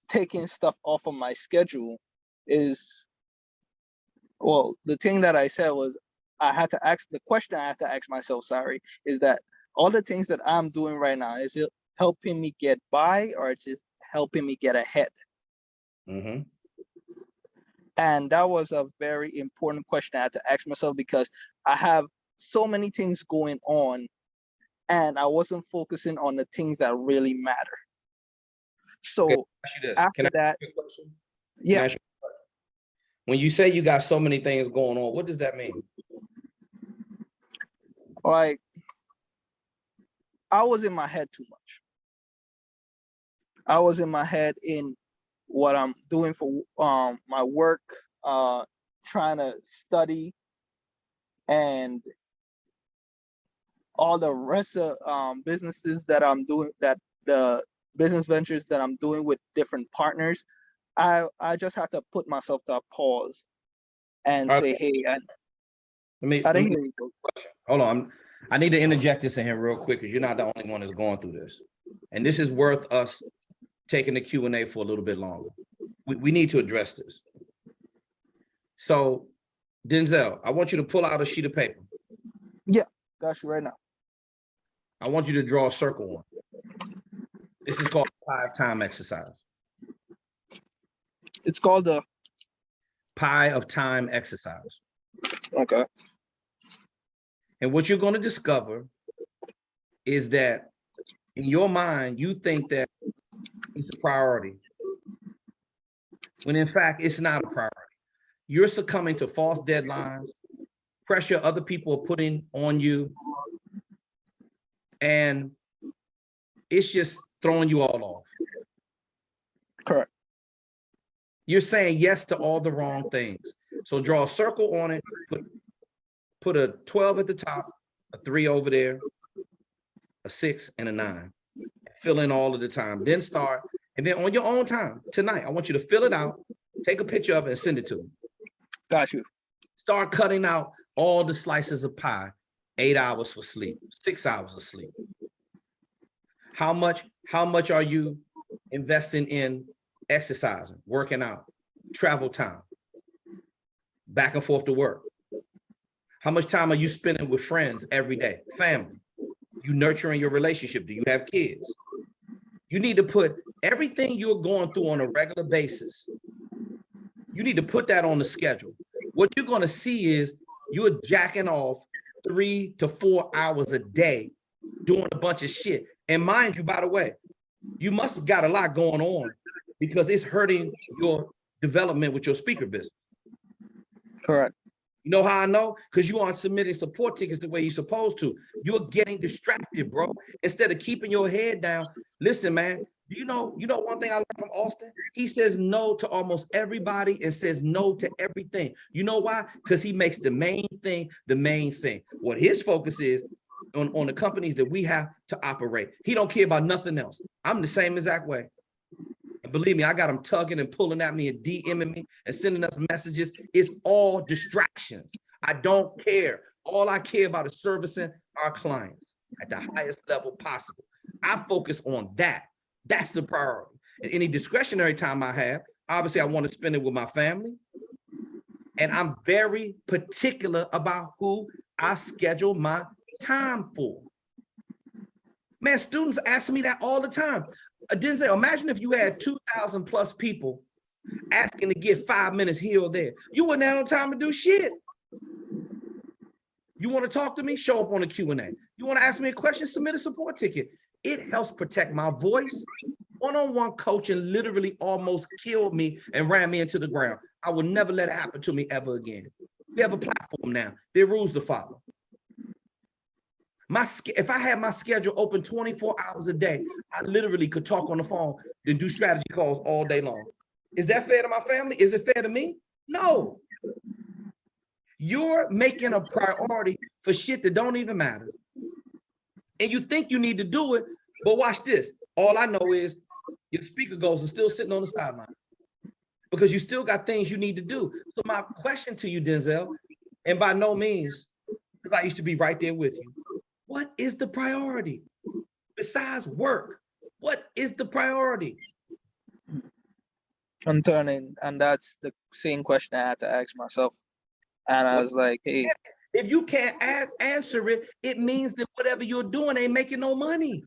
taking stuff off of my schedule is, well, the thing that I said was the question I had to ask myself, is that all the things that I'm doing right now, is it helping me get by or it's just helping me get ahead? And that was a very important question I had to ask myself, because I have so many things going on, and I wasn't focusing on the things that really matter. So Okay, Can after I that, ask you a question? Can I yeah, ask you a question? When you say you got so many things going on, what does that mean? like I was in my head too much. I was in my head in what I'm doing for my work, trying to study, and all the rest of businesses that I'm doing, that the business ventures that I'm doing with different partners. I just have to put myself to a pause and All right, say, hey, let me, I let didn't me hear you. hold on. I need to interject this in here real quick because you're not the only one that's going through this. And this is worth us taking the Q&A for a little bit longer. We need to address this. So, Denzel, I want you to pull out a sheet of paper. Got you right now. I want you to draw a circle on. This is called 5-time exercise. It's called the Pie of time exercise. okay. And what you're going to discover is that in your mind, you think that it's a priority, when in fact, it's not a priority. You're succumbing to false deadlines, pressure other people are putting on you, and it's just throwing you all off. Correct. You're saying yes to all the wrong things. So draw a circle on it, put a 12 at the top, a 3 over there, a 6 and a 9. Fill in all of the time, then start. And then on your own time tonight, I want you to fill it out, take a picture of it and send it to me. Got you. Start cutting out all the slices of pie. 8 hours for sleep, 6 hours of sleep. How much are you investing in exercising, working out, travel time, back and forth to work? How much time are you spending with friends every day, family? You nurturing your relationship? Do you have kids? You need to put everything you're going through on a regular basis. You need to put that on the schedule. What you're going to see is you're jacking off 3 to 4 hours a day doing a bunch of shit. And mind you, by the way, you must have got a lot going on because it's hurting your development with your speaker business. Correct. You know how I know? Because you aren't submitting support tickets the way you're supposed to. You're getting distracted, bro. Instead of keeping your head down. Listen, man, you know one thing I learned from Auston? He says no to almost everybody and says no to everything. You know why? Because he makes the main thing the main thing. What his focus is on the companies that we have to operate. He don't care about nothing else. I'm the same exact way. And believe me, I got them tugging and pulling at me and DMing me and sending us messages. It's all distractions. I don't care. All I care about is servicing our clients at the highest level possible. I focus on that. That's the priority. And any discretionary time I have, obviously I want to spend it with my family. And I'm very particular about who I schedule my time for. Man, students ask me that all the time. Denzel, imagine if you had 2,000 plus people asking to get 5 minutes here or there. You wouldn't have no time to do shit. You want to talk to me? Show up on the Q&A. You want to ask me a question? Submit a support ticket. It helps protect my voice. One-on-one coaching literally almost killed me and ran me into the ground. I will never let it happen to me ever again. We have a platform now. There are rules to follow. If I had my schedule open 24 hours a day, I literally could talk on the phone and do strategy calls all day long. Is that fair to my family? Is it fair to me? No. You're making a priority for shit that don't even matter. And you think you need to do it, but watch this. All I know is your speaker goals are still sitting on the sideline because you still got things you need to do. So my question to you, Denzel, and by no means, because I used to be right there with you, what is the priority besides work? What is the priority? I'm turning, and that's the same question I had to ask myself. And I was like, hey, if you can't answer it, it means that whatever you're doing ain't making no money.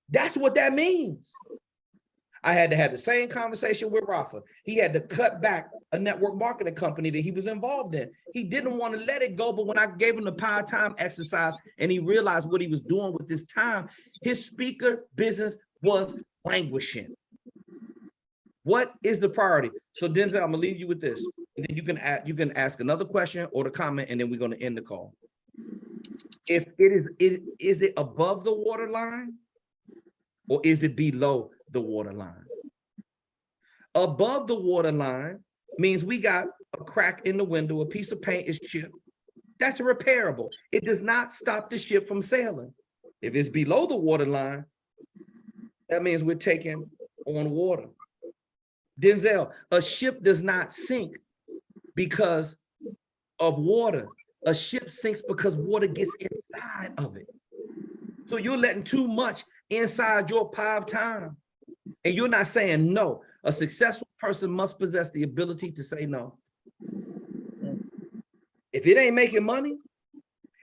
That's what that means. I had to have the same conversation with Rafa. He had to cut back a network marketing company that he was involved in. He didn't want to let it go, but when I gave him the power time exercise and he realized what he was doing with his time, his speaker business was languishing. What is the priority? So Denzel, I'm gonna leave you with this. And then you can ask another question or the comment, and then we're gonna end the call. If is it above the waterline or is it below the waterline? Above the waterline means we got a crack in the window, a piece of paint is chipped. That's repairable. It does not stop the ship from sailing. If it's below the waterline, that means we're taking on water. Denzel, a ship does not sink because of water. A ship sinks because water gets inside of it. So you're letting too much inside your power of time. And you're not saying no. A successful person must possess the ability to say no. If it ain't making money,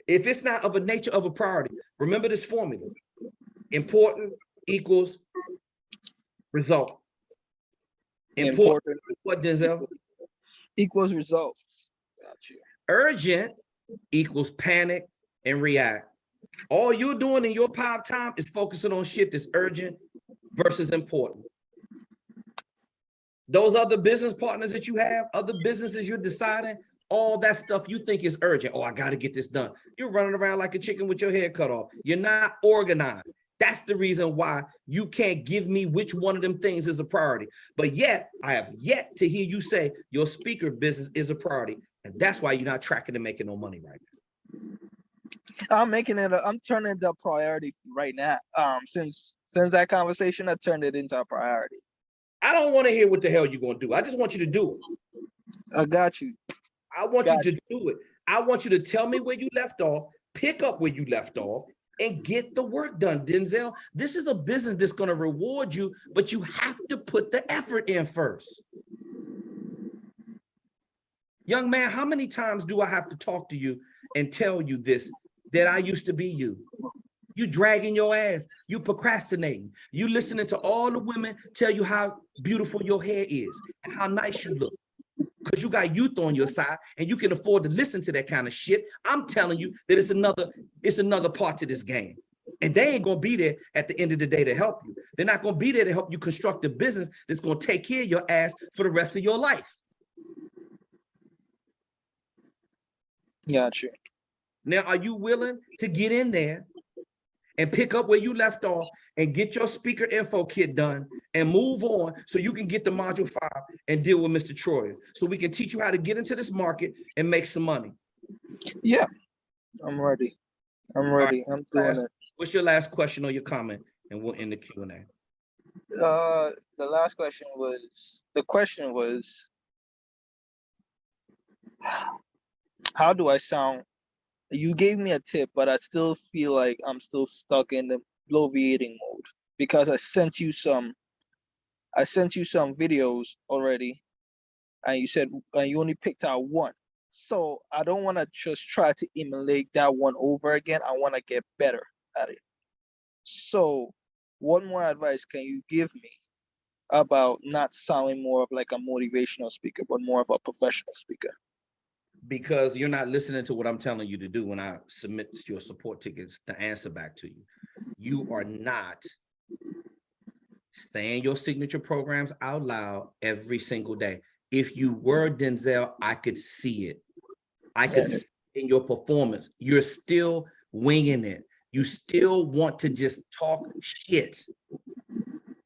if it's not of a nature of a priority, remember this formula. Important equals result. Important what, Denzel? Equals results. Gotcha. Urgent equals panic and react. All you're doing in your power of time is focusing on shit that's urgent versus important. Those other business partners that you have, other businesses you're deciding, all that stuff you think is urgent. Oh, I got to get this done. You're running around like a chicken with your head cut off. You're not organized. That's the reason why you can't give me which one of them things is a priority. But yet, I have yet to hear you say your speaker business is a priority. And that's why you're not tracking and making no money right now. I'm turning it a priority right now. Since that conversation, I turned it into a priority. I don't want to hear what the hell you're going to do. I just want you to do it. I got you. I want you to do it. I want you to tell me where you left off, pick up where you left off, and get the work done, Denzel. This is a business that's going to reward you, but you have to put the effort in first. Young man, how many times do I have to talk to you and tell you this, that I used to be you? You dragging your ass, you procrastinating, you listening to all the women tell you how beautiful your hair is and how nice you look. Because you got youth on your side and you can afford to listen to that kind of shit. I'm telling you that it's another part to this game. And they ain't gonna be there at the end of the day to help you. They're not gonna be there to help you construct a business that's gonna take care of your ass for the rest of your life. Gotcha. Now, are you willing to get in there and pick up where you left off and get your speaker info kit done and move on so you can get the module 5 and deal with Mr. Troyer so we can teach you how to get into this market and make some money? Yeah, I'm ready. Right. I'm doing it. What's your last question or your comment? And we'll end the Q&A. The last question was, how do I sound? You gave me a tip, but I still feel like I'm still stuck in the bloviating mode because I sent you some videos already, and you said you only picked out one. So I don't want to just try to emulate that one over again. I want to get better at it. So what more advice can you give me about not sounding more of like a motivational speaker, but more of a professional speaker? Because you're not listening to what I'm telling you to do when I submit your support tickets to answer back to you. You are not saying your signature programs out loud every single day. If you were, Denzel, I could see it. I could see it in your performance. You're still winging it. You still want to just talk shit.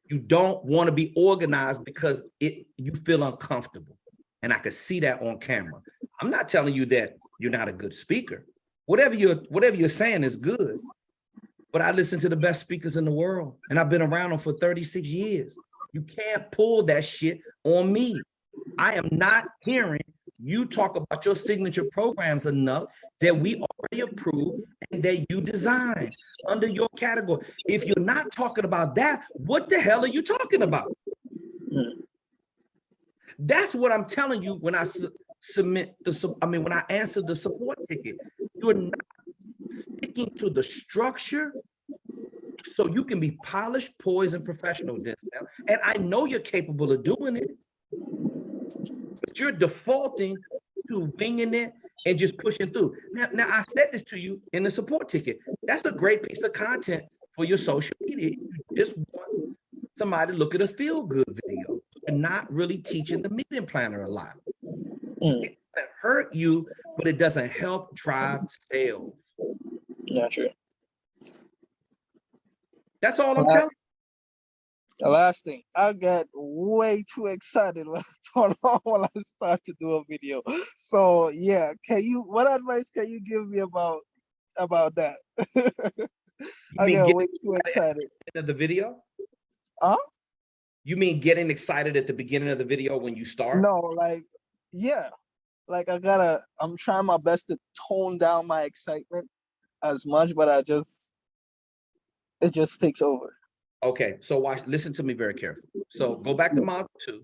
You don't want to be organized because you feel uncomfortable. And I could see that on camera. I'm not telling you that you're not a good speaker. Whatever you're saying is good. But I listen to the best speakers in the world, and I've been around them for 36 years. You can't pull that shit on me. I am not hearing you talk about your signature programs enough that we already approved and that you designed under your category. If you're not talking about that, what the hell are you talking about? That's what I'm telling you when I when I answer the support ticket. You're not sticking to the structure so you can be polished, poised, and professional, Denzel. And I know you're capable of doing it, but you're defaulting to winging it and just pushing through. Now I said this to you in the support ticket. That's a great piece of content for your social media. You just want somebody to look at a feel-good video. You're not really teaching the meeting planner a lot. It doesn't hurt you, but it doesn't help drive sales. Not true. That's all I'm telling you. The last thing, I get way too excited when I start to do a video. So yeah, what advice can you give me about that? I get way too excited. Of the video? Huh? You mean getting excited at the beginning of the video when you start? No, like, yeah. Like I'm trying my best to tone down my excitement as much, but it just takes over. Okay, so listen to me very carefully. So go back to module 2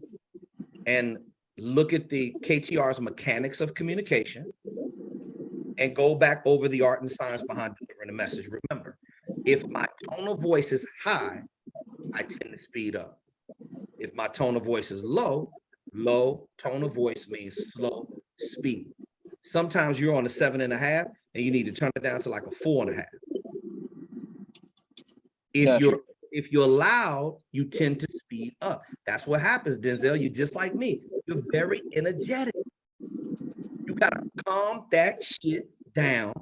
and look at the KTR's mechanics of communication and go back over the art and science behind delivering a message. Remember, if my tone of voice is high, I tend to speed up. If my tone of voice is low tone of voice means slow speed. Sometimes you're on a 7.5 and you need to turn it down to like a 4.5. If you're loud, you tend to speed up. That's what happens, Denzel. You're just like me. You're very energetic. You gotta calm that shit down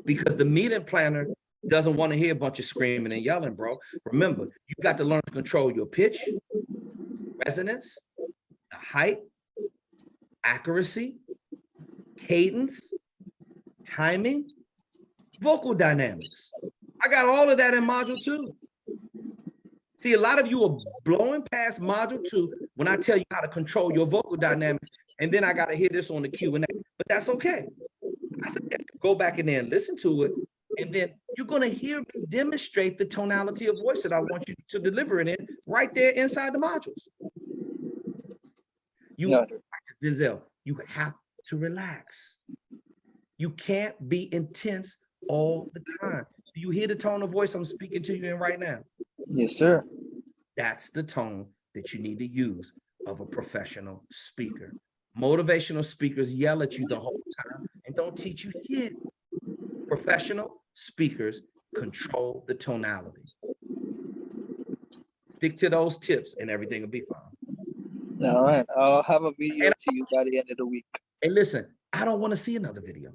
because the meeting planner doesn't want to hear a bunch of screaming and yelling, bro. Remember, you got to learn to control your pitch, resonance, the height, accuracy, cadence, timing, vocal dynamics. I got all of that in module 2. See, a lot of you are blowing past module 2 when I tell you how to control your vocal dynamics, and then I got to hear this on the Q&A, but that's okay. I said, go back in there and listen to it, and then you're going to hear me demonstrate the tonality of voice that I want you to deliver it in right there inside the modules. Denzel, you have to relax. You can't be intense all the time. Do you hear the tone of voice I'm speaking to you in right now? Yes, sir. That's the tone that you need to use of a professional speaker. Motivational speakers yell at you the whole time and don't teach you shit. Professional speakers control the tonality. Stick to those tips and everything will be fine. All right. I'll have a video to you by the end of the week. And listen, I don't want to see another video.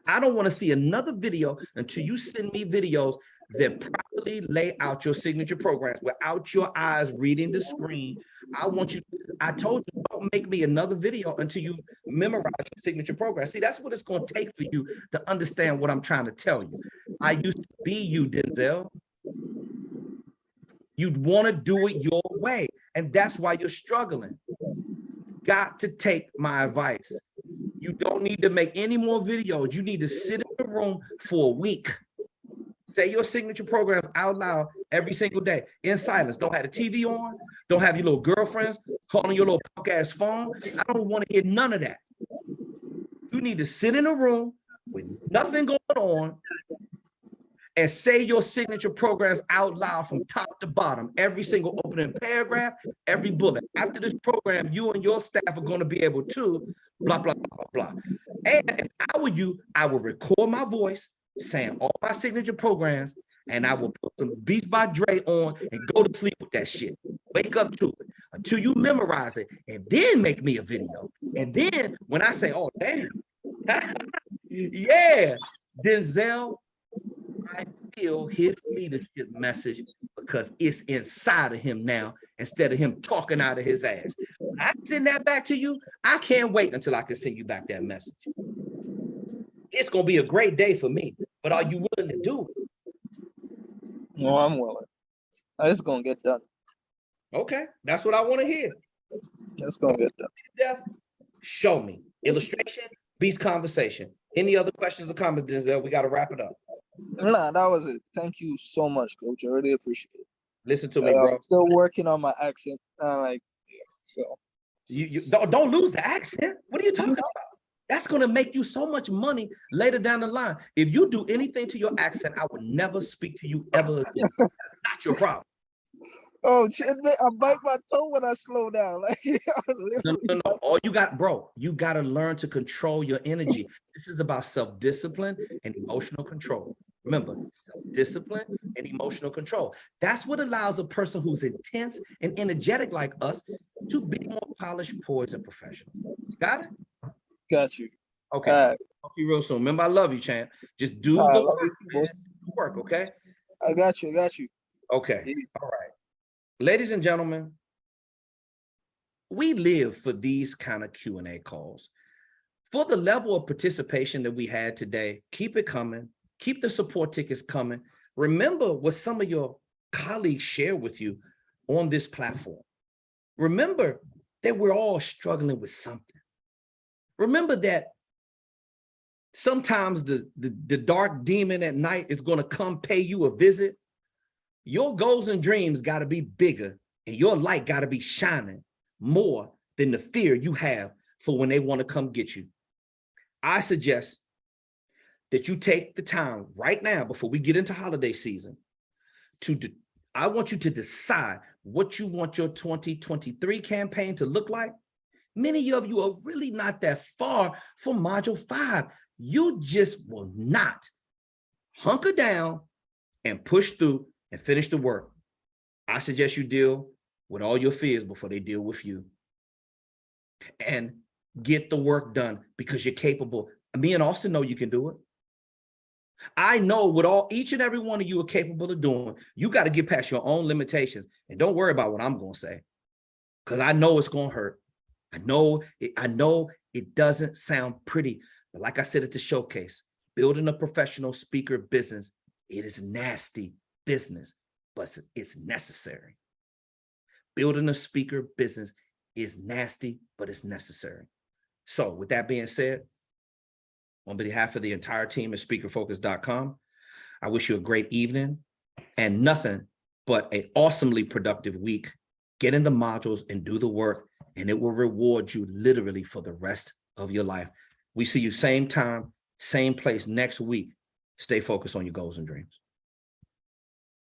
I don't want to see another video until you send me videos that properly lay out your signature programs without your eyes reading the screen. I told you, don't make me another video until you memorize your signature program. See, that's what it's going to take for you to understand what I'm trying to tell you. I used to be you, Denzel. You'd want to do it your way, and that's why you're struggling. Got to take my advice. You don't need to make any more videos. You need to sit in the room for a week. Say your signature programs out loud every single day in silence. Don't have the TV on. Don't have your little girlfriends calling your little punk ass phone. I don't want to hear none of that. You need to sit in a room with nothing going on and say your signature programs out loud from top to bottom, every single opening paragraph, every bullet. After this program, you and your staff are going to be able to blah, blah, blah, blah. And if I were you, I would record my voice saying all my signature programs, and I will put some Beats by Dre on and go to sleep with that shit. Wake up to it until you memorize it, and then make me a video. And then when I say, oh, damn, yeah, Denzel, I feel his leadership message because it's inside of him now instead of him talking out of his ass. When I send that back to you, I can't wait until I can send you back that message. It's going to be a great day for me, but are you willing to do it? No, I'm willing. It's going to get done. Okay, that's what I want to hear. It's going to get done. Jeff, show me. Illustration, beats conversation. Any other questions or comments, Denzel? We got to wrap it up. Nah, that was it. Thank you so much, Coach. I really appreciate it. Listen to me, bro. I'm still working on my accent. So you don't lose the accent. What are you talking about? That's going to make you so much money later down the line. If you do anything to your accent, I would never speak to you ever again. That's not your problem. Oh, shit, man, I bite my toe when I slow down. Like, No. All you got, bro, you got to learn to control your energy. This is about self-discipline and emotional control. Remember, self-discipline and emotional control. That's what allows a person who's intense and energetic like us to be more polished, poised, and professional. Got it? Got you. Okay. Talk to you real soon. Remember, I love you, champ. Just do I the love you, work, boss. man. Do the work, okay? I got you. I got you. Okay. Yeah. All right. Ladies and gentlemen, we live for these kind of Q&A calls. For the level of participation that we had today, keep it coming. Keep the support tickets coming. Remember what some of your colleagues share with you on this platform. Remember that we're all struggling with something. Remember that sometimes the dark demon at night is going to come pay you a visit. Your goals and dreams got to be bigger, and your light got to be shining more than the fear you have for when they want to come get you. I suggest that you take the time right now before we get into holiday season I want you to decide what you want your 2023 campaign to look like. Many of you are really not that far from module 5. You just will not hunker down and push through and finish the work. I suggest you deal with all your fears before they deal with you. And get the work done because you're capable. Me and Austin know you can do it. I know what each and every one of you are capable of doing. You got to get past your own limitations and don't worry about what I'm going to say, because I know it's going to hurt. I know it doesn't sound pretty, but like I said at the showcase, building a professional speaker business, it is nasty business, but it's necessary. Building a speaker business is nasty, but it's necessary. So with that being said, on behalf of the entire team at speakerfocus.com, I wish you a great evening and nothing but an awesomely productive week. Get in the modules and do the work, and it will reward you literally for the rest of your life. We see you same time, same place next week. Stay focused on your goals and dreams.